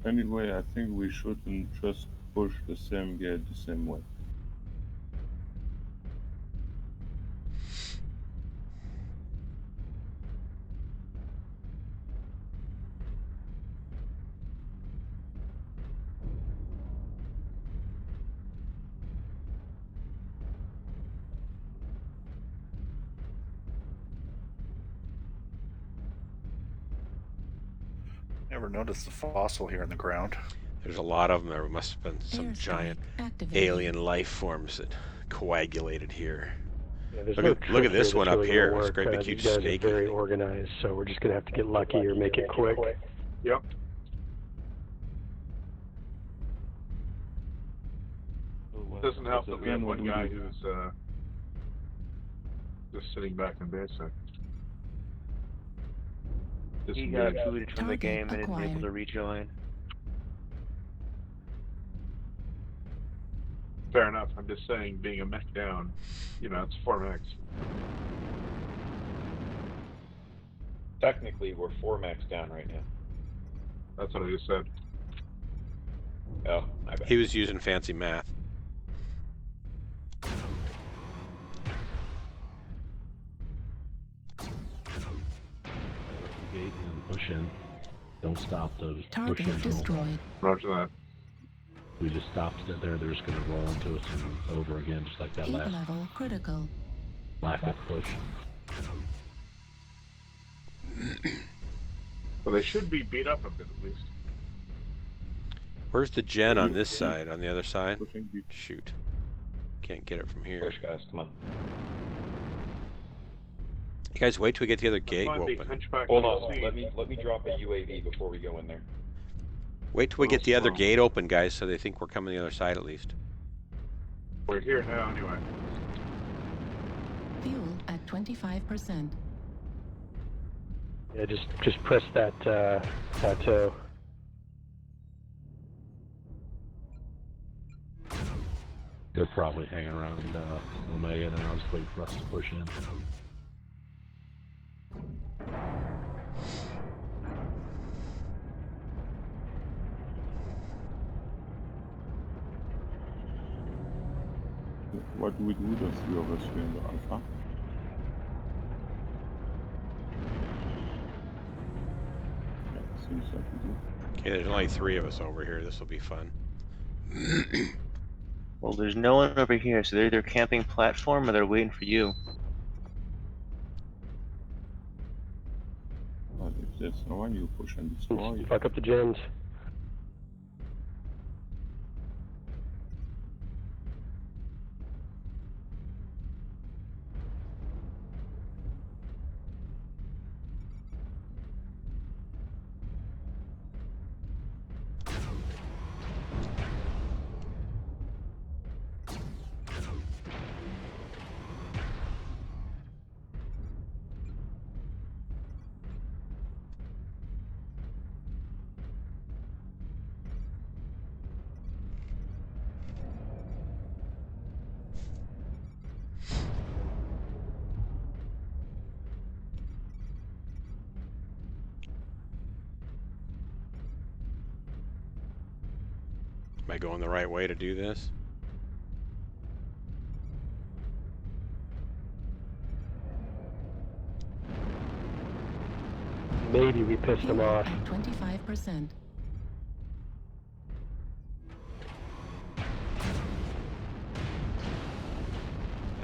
Anyway, I think we shouldn't just push the same gate the same way. Never noticed the fossil here in the ground. There's a lot of them. There must have been some giant alien life forms that coagulated here. Yeah, there's Look no at trick this here one that's up really here. gonna It's work. great big These huge guys are snake. very organized, so we're just gonna have to get lucky or make it quick. Yep. It doesn't help that we have one guy who's just sitting back in basic. He got booted from the game and isn't able to rejoin. Fair enough. I'm just saying, being a mech down, you know, it's 4 mechs. Technically, we're 4 mechs down right now. That's what I just said. Oh, my bad. He was using fancy math. Gate and push in. Don't stop those push Target in. destroyed. Roger that. We just stopped it there. They're just going to roll into us and over again, just like that Heat last level critical. lack of push. Well, they should be beat up a bit at least. Where's the gen on this side? On the other side? Shoot. Can't get it from here. Push, guys, come on. You guys wait till we get the other gate Find the open. hunchback Hold of the on, sea. let me drop a UAV before we go in there. Wait till we get the other gate open, guys, so they think we're coming the other side at least. We're here now anyway. Fuel at 25%. Yeah, just press that plateau. They're probably hanging around Omega and I was waiting for us to push in. What do we do, the three of us here in the Alpha? Yeah, seems like we do. Okay, there's only 3 of us over here. This will be fun. Well, there's no one over here, so they're either camping platform or they're waiting for you. Well, if there's no one, you push and destroy. Fuck up the gens. Am I going the right way to do this? Maybe we pissed them Fuel off. at 25%.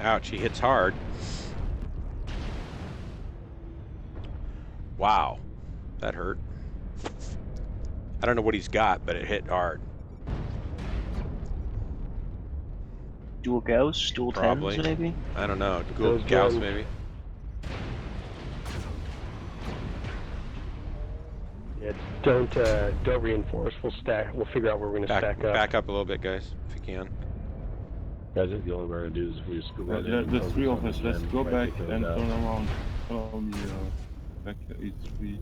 Ouch, he hits hard. Wow, that hurt. I don't know what he's got, but it hit hard. Dual Gauss? Dual Probably. Tens, maybe? I don't know. Those Gauss, gens. maybe? Yeah, don't reinforce. We'll stack. We'll figure out where we're gonna stack up. Back up a little bit, guys, if you can. I think the only way we're going to do is if we just go right in and The focus 3 on of the us, let's gen, go try to back take and those out. turn around. Follow me back H3.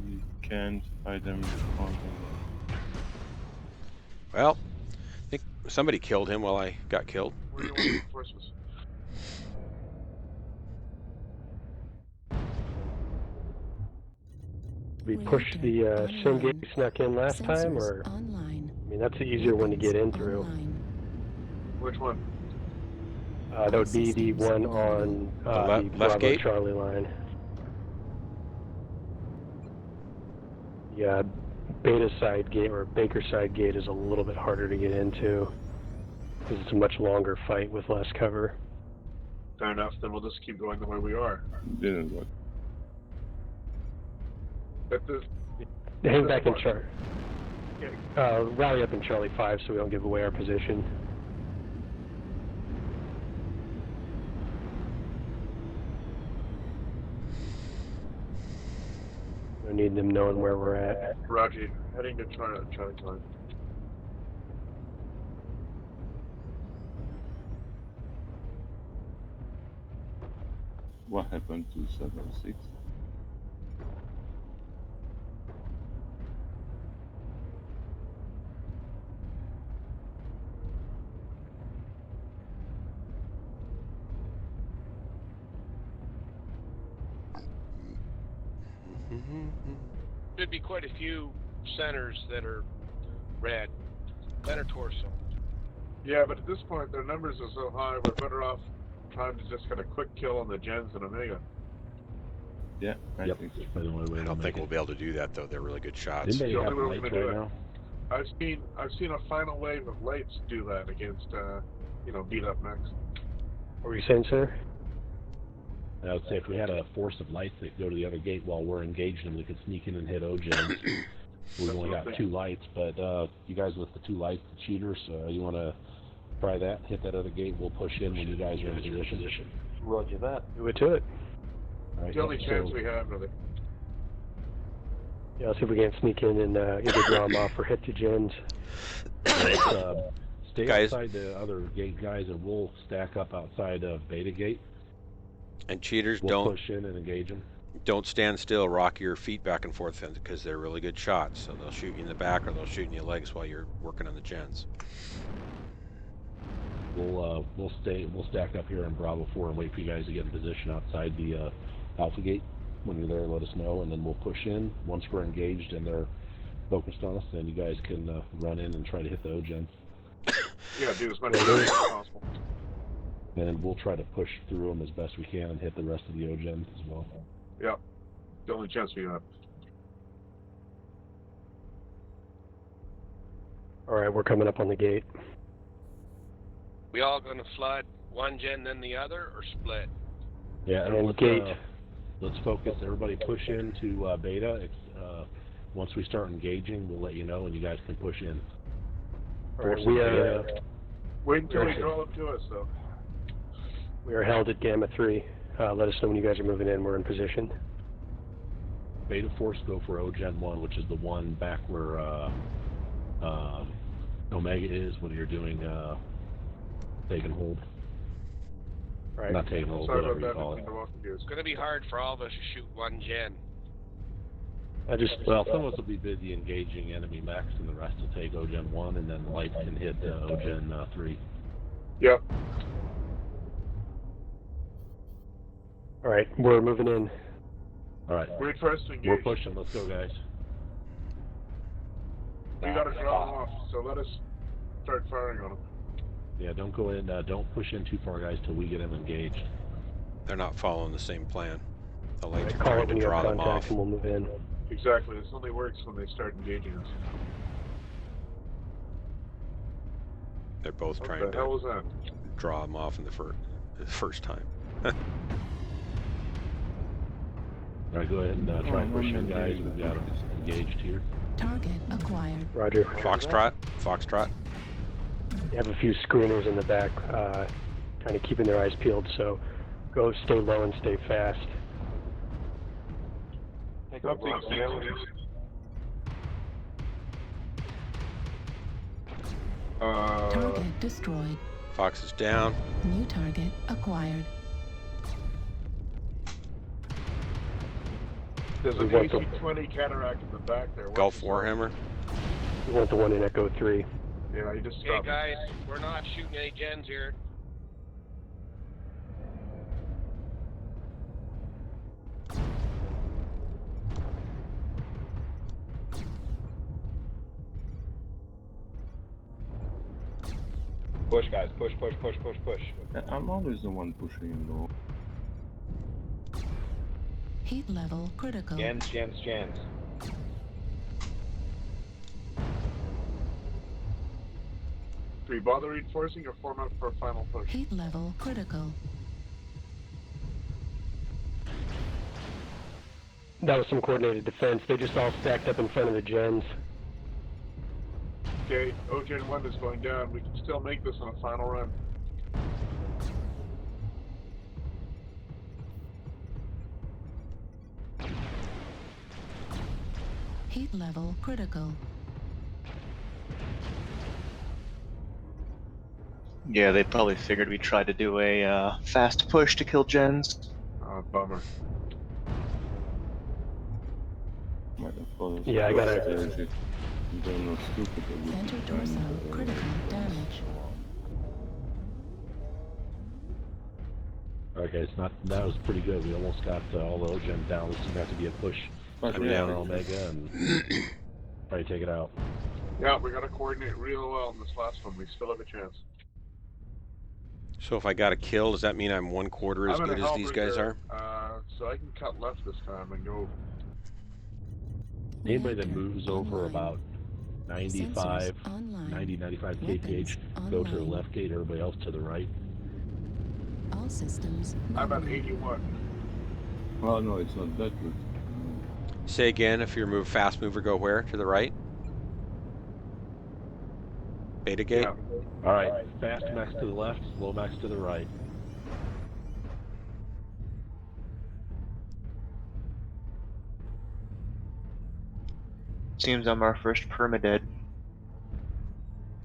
We can't fight them in front of them. Well, I think somebody killed him while I got killed. Where do you want reinforcements? We pushed the sim gate we snuck in last time, or Online. I mean that's the easier one to get in through. Which one? That would be the one on the left Bravo gate? Charlie line. Yeah, Beta side gate or Baker side gate is a little bit harder to get into because it's a much longer fight with less cover. Fair enough, then we'll just keep going the way we are. Didn't work. But the Hang back in one. Charlie. Rally up in Charlie 5 so we don't give away our position. We need them knowing where we're at. Roger, heading to Charlie 5. What happened to 7-6? Should be quite a few centers that are red. Center torso. Yeah, but at this point, their numbers are so high, we're better off trying to just get a quick kill on the gens and Omega. Yeah, I think that's the only way I to don't make think it. we'll be able to do that though. They're really good shots. Didn't they The have only way we're lights gonna do right it. now? I've seen a final wave of lights do that against beat up mechs. What were you saying, sir? I would say if we had a force of lights that could go to the other gate while we're engaged and we could sneak in and hit O-gens. We've only got 2 lights, but you guys with the 2 lights, the cheaters, you want to try that, hit that other gate, we'll push in when you guys are in position. Roger that. Do it to it. All right, The only chance we have, really. Yeah, I'll see if we can sneak in and either draw them off or hit the gens. Stay Guys. outside the other gate, guys, and we'll stack up outside of Beta Gate. And cheaters, We'll don't push in and engage them. Don't stand still. Rock your feet back and forth because they're really good shots. So they'll shoot you in the back or they'll shoot in your legs while you're working on the gens. We'll stack up here in Bravo 4 and wait for you guys to get in position outside the Alpha Gate. When you're there, let us know, and then we'll push in. Once we're engaged and they're focused on us, then you guys can run in and try to hit the O-gens. Yeah, do as much damage as possible. And we'll try to push through them as best we can and hit the rest of the O-gens as well. Yeah, the only chance we have. All right, we're coming up on the gate. We all gonna flood one gen then the other, or split? Yeah, And let's, gate. Let's focus. Everybody push into Beta. Once we start engaging, we'll let you know, and you guys can push in. All right, we Wait until they draw up to us, though. we are held at Gamma 3. Let us know when you guys are moving in. We're in position. Beta Force go for O-Gen 1, which is the one back where Omega is when you're doing take and hold. Right. Not take and hold, Sorry whatever you about call that. it. It's gonna be hard for all of us to shoot one gen. Well, some of us will be busy engaging enemy mechs, and the rest will take O-Gen 1, and then the lights can hit O-Gen 3. Yep. All right, we're moving in. All right. Wait for us to engage. We're pushing. Let's go, guys. We gotta draw them off, so let us start firing on them. Yeah, don't go in. Don't push in too far, guys, till we get them engaged. They're not following the same plan. The lights are Call trying it when to you draw have them contact, off. and we'll move in. Exactly. This only works when they start engaging us. They're both What trying the hell was to that? draw them off in the first time. All right, go ahead and try and push in, guys. We've got them engaged here. Target acquired. Roger. Foxtrot. Foxtrot. You have a few screeners in the back, kind of keeping their eyes peeled, so go stay low and stay fast. Target destroyed. Fox is down. New target acquired. There's We an want the- AC-20 cataract in the back there. Gulf Warhammer. We want the one in Echo 3. Yeah, you just Hey stopped. guys, we're not shooting any gens here. Push, guys. Push, push, push, push, push. I'm always the one pushing, though. Heat level critical. Gens, gens, gens. Do we bother reinforcing or form up for a final push? Heat level critical. That was some coordinated defense. They just all stacked up in front of the gens. Okay, O-Gen 1 is going down. We can still make this on a final run. Heat level critical. Yeah, they probably figured we tried to do a fast push to kill gens. Bummer. Yeah, I got it. They're not stupid. Center torso critical damage. All right, guys. That was pretty good. We almost got all the O-Gens down. This is going to have to be a push. Coming down on Omega. And Probably take it out. Yeah, we gotta coordinate real well in this last one. We still have a chance. So if I got a kill, does that mean I'm 1/4 as I'm in good a as these guys halberdier, are? so I can cut left this time and go. Anybody that moves over about 95, 95 kph, go to the left gate, everybody else to the right. All systems. I'm at 81. Oh no, it's not that good. Say again, if you're fast mover, go where? To the right? Beta gate? Yeah. All right, fast max to the left, slow max to the right. Seems I'm our first permadead.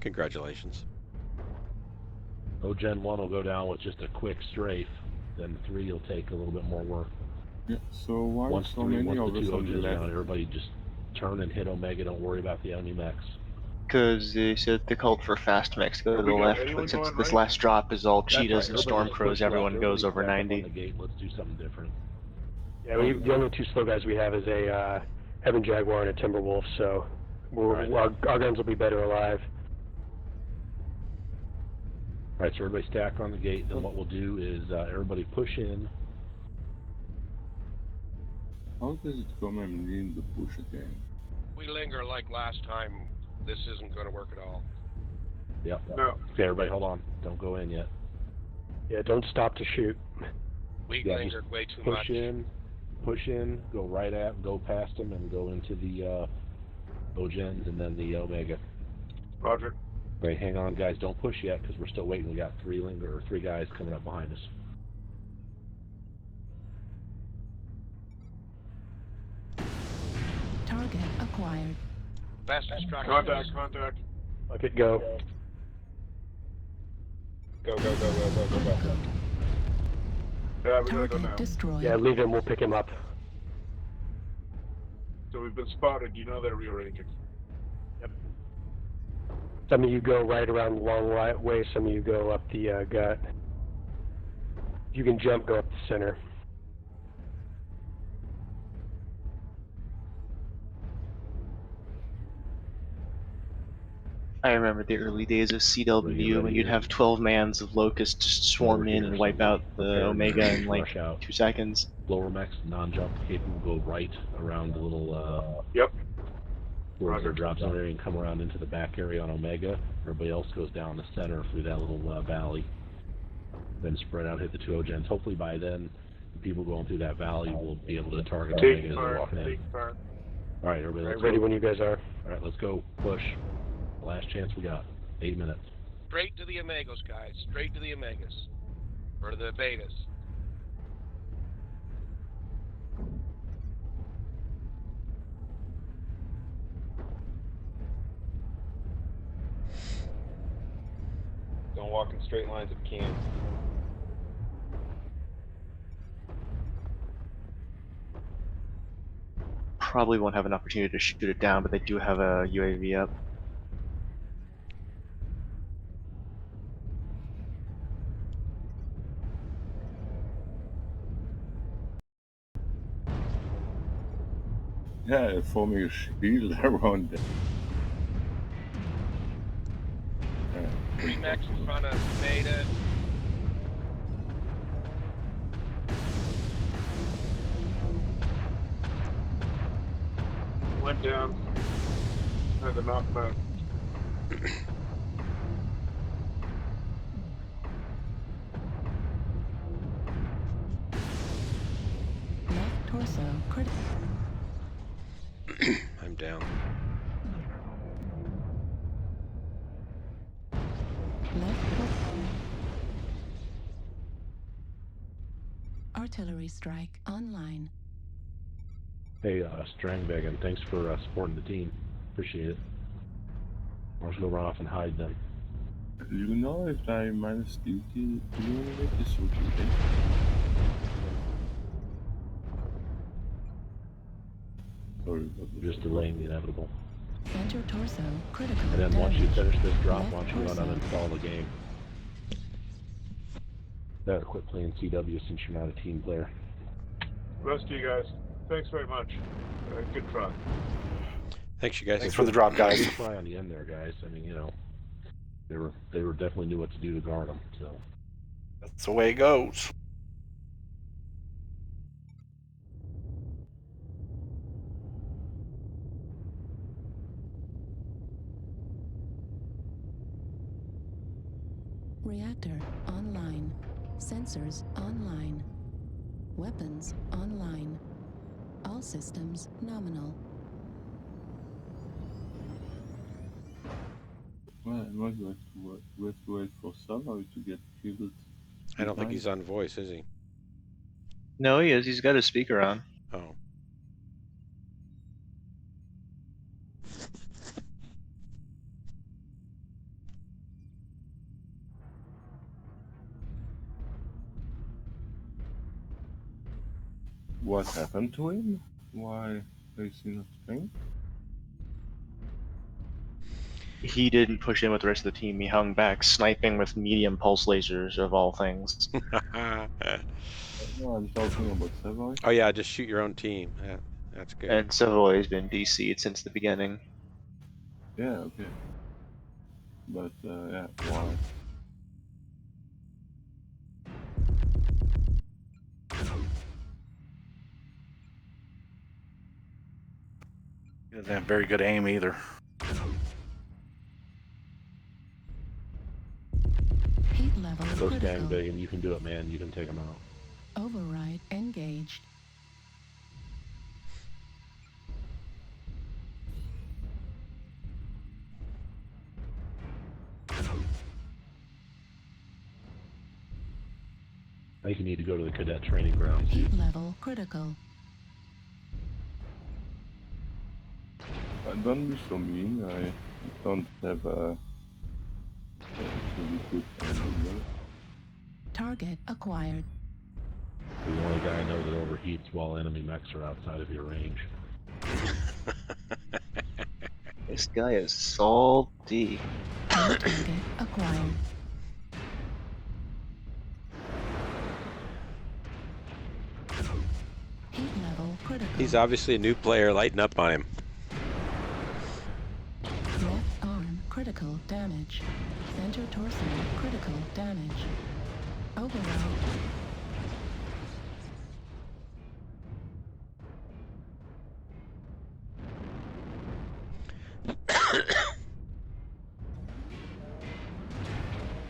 Congratulations. Gen 1 will go down with just a quick strafe, then 3 will take a little bit more work. Yeah, so why Once so 3, many once of the us 2 on the Ogens left? down, everybody just turn and hit Omega, don't worry about the enemy mechs. Because they said they called for fast mix, go to the we got left, anyone but since going this right? last drop is all That's cheetahs right, and everybody storm just crows, push left. everyone goes Everybody over stack up on 90. the gate. Let's do something different. Yeah, the only two slow guys we have is a Heaven Jaguar and a Timberwolf, so our guns will be better alive. Alright, so everybody stack on the gate, then what we'll do is everybody push in. How does it come and lean the push again? We linger like last time. This isn't going to work at all. Yep. No. Okay, everybody hold on. Don't go in yet. Yeah, don't stop to shoot. We Yeah, lingered just way too push much. push in, go past them, and go into the Ogens and then the Omega. Roger. Right, hang on, guys. Don't push yet because we're still waiting. We got 3 guys coming up behind us. Target acquired. Fast instructions. Contact. Okay, go. Go. Yeah, we gotta go Target now. destroyed. Yeah, leave him. We'll pick him up. So we've been spotted. You know they're rearranging. Yep. Some of you go right around the long way. Some of you go up the gut. You can jump, go up the center. I remember the early days of CW when you'd have 12 mans of locusts just swarm in and wipe out the Omega in like 2 seconds. Lower max, non-jump capable, go right around the little Yep. towards their drop zone area and come around into the back area on Omega. Everybody else goes down the center through that little valley. Then spread out, hit the 2 Ogens. Hopefully by then, the people going through that valley will be able to target Omega as they're walking in. Alright, everybody, let's ready go. when you guys are. Alright, let's go. Push. Last chance we got. 8 minutes. Straight to the Omegas, guys. Straight to the Omegas. Or to the Betas. Don't walk in straight lines if you can. Probably won't have an opportunity to shoot it down, but they do have a UAV up. Yeah, forming a shield around them. 3 mechs in front of Beta. Went down. Had to knock back. Left torso critical. I'm down. Left artillery strike online. Hey, Strangbagan, thanks for supporting the team. Appreciate it. We're just gonna run off and hide then. Do you know if I minus duty, do you make this routine? Sorry, just delaying the inevitable. Center torso critical. And then once you finish this drop, Left why don't you run torso. uninstall the game? Better quit playing CW since you're not a team player. Rest of you guys. Thanks very much. Good try. Thanks, you guys. Thanks for the drop, guys. Good try on the end there, guys. I mean, you know, they were definitely knew what to do to guard them. So That's the way it goes. Reactor online. Sensors online. Weapons online. All systems nominal. Well, I'm not going to we have to wait for somebody to get killed. I don't think he's on voice, is he? No, he is. He's got his speaker on. Oh. What happened to him? Why is he not playing? He didn't push in with the rest of the team. He hung back, sniping with medium pulse lasers, of all things. No, I'm talking about Savoy. Oh yeah, just shoot your own team. Yeah, that's good. And Savoy has been DC'd since the beginning. Yeah, okay. But, yeah, why? He doesn't have very good aim either. Heat level go critical. stand big, and you can do it, man. You can take them out. Override engaged. I think you need to go to the cadet training grounds. Heat level critical. Don't be so mean. I don't have a really good aim. Target acquired. You're the only guy I know that overheats while enemy mechs are outside of your range. This guy is salty. Target acquired. Heat level critical. He's obviously a new player. Lighten up on him. Left arm critical damage. Center torso critical damage. Override.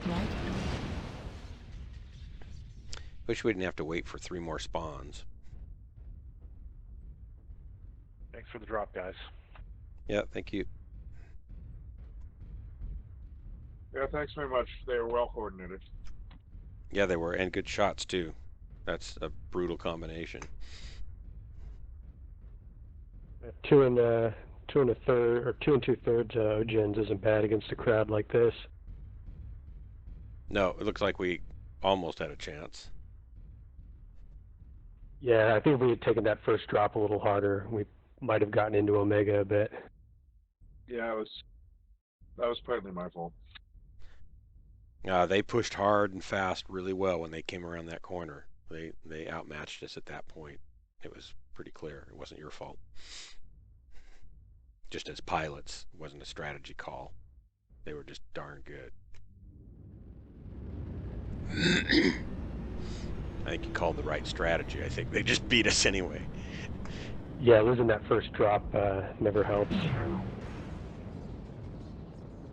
Right. Wish we didn't have to wait for 3 more spawns. Thanks for the drop, guys. Yeah, thank you. Yeah, thanks very much. They were well coordinated. Yeah, they were, and good shots too. That's a brutal combination. 2 and 2 2/3 gens isn't bad against a crowd like this. No, it looks like we almost had a chance. Yeah, I think if we had taken that first drop a little harder, we might have gotten into Omega a bit. Yeah, that was partly my fault. They pushed hard and fast really well when they came around that corner. They outmatched us at that point. It was pretty clear. It wasn't your fault. Just as pilots, it wasn't a strategy call. They were just darn good. I think you called the right strategy. I think they just beat us anyway. Yeah, losing that first drop never helps.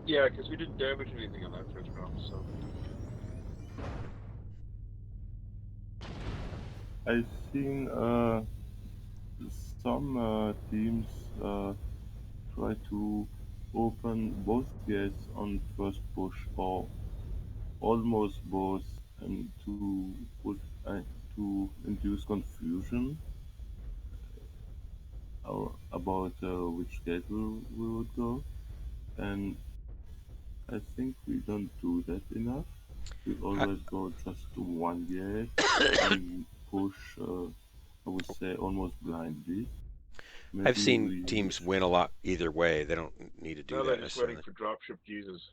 Yeah, because we didn't damage anything on that first round, so. I've seen some teams try to open both gates on first push or almost both, and to induce confusion about which gate we would go, and I think we don't do that enough. We always go just to one gate and push, I would say, almost blindly. Maybe I've seen teams win a lot either way. They don't need to do Now that they're just necessarily. waiting for dropship Jesus.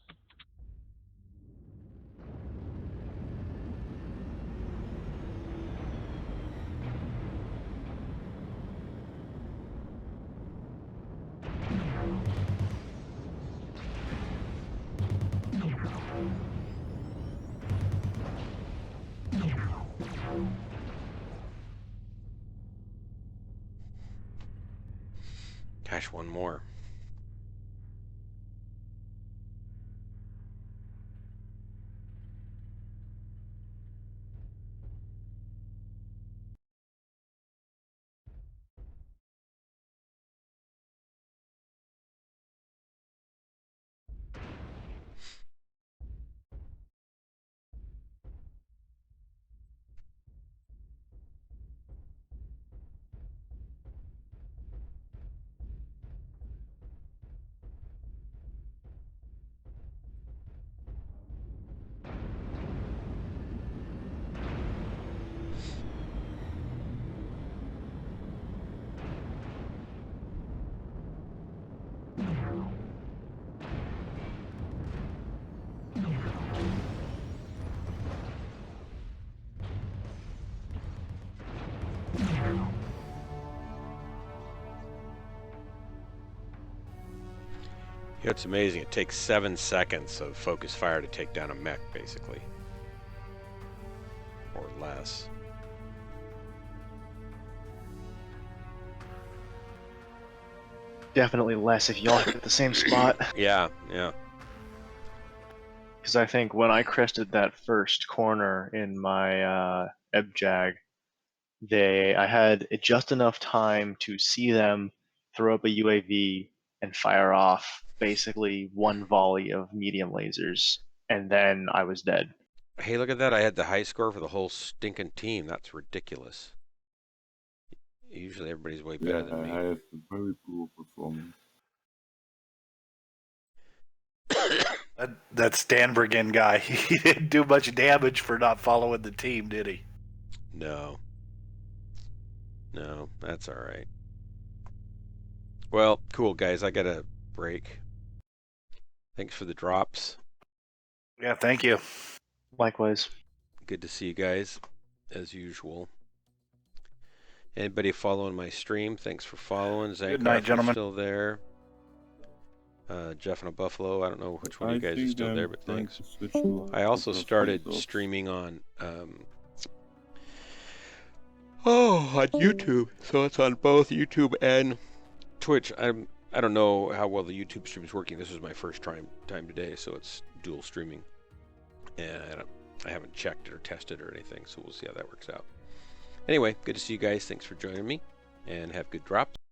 Gosh, one more. You know, it's amazing. It takes 7 seconds of focus fire to take down a mech, basically. Or less. Definitely less if y'all hit the same spot. Yeah, yeah. Because I think when I crested that first corner in my Ebjag, I had just enough time to see them throw up a UAV and fire off basically one volley of medium lasers, and then I was dead. Hey, look at that. I had the high score for the whole stinking team. That's ridiculous. Usually everybody's way better than me. I had a very poor performance. That Stanbergen guy, he didn't do much damage for not following the team, did he? No. No, that's all right. Well, cool, guys. I got a break. Thanks for the drops. Yeah, thank you. Likewise. Good to see you guys, as usual. Anybody following my stream, thanks for following. Good night, Zankoff, gentlemen. you're still there. Jeff and a Buffalo, I don't know which one of you guys is still there, but thanks. I also started streaming on on YouTube, so it's on both YouTube and Twitch. I don't know how well the YouTube stream is working. This is my first time today, so it's dual streaming, and I haven't checked it or tested or anything, so we'll see how that works out. Anyway, good to see you guys. Thanks for joining me, and have good drops.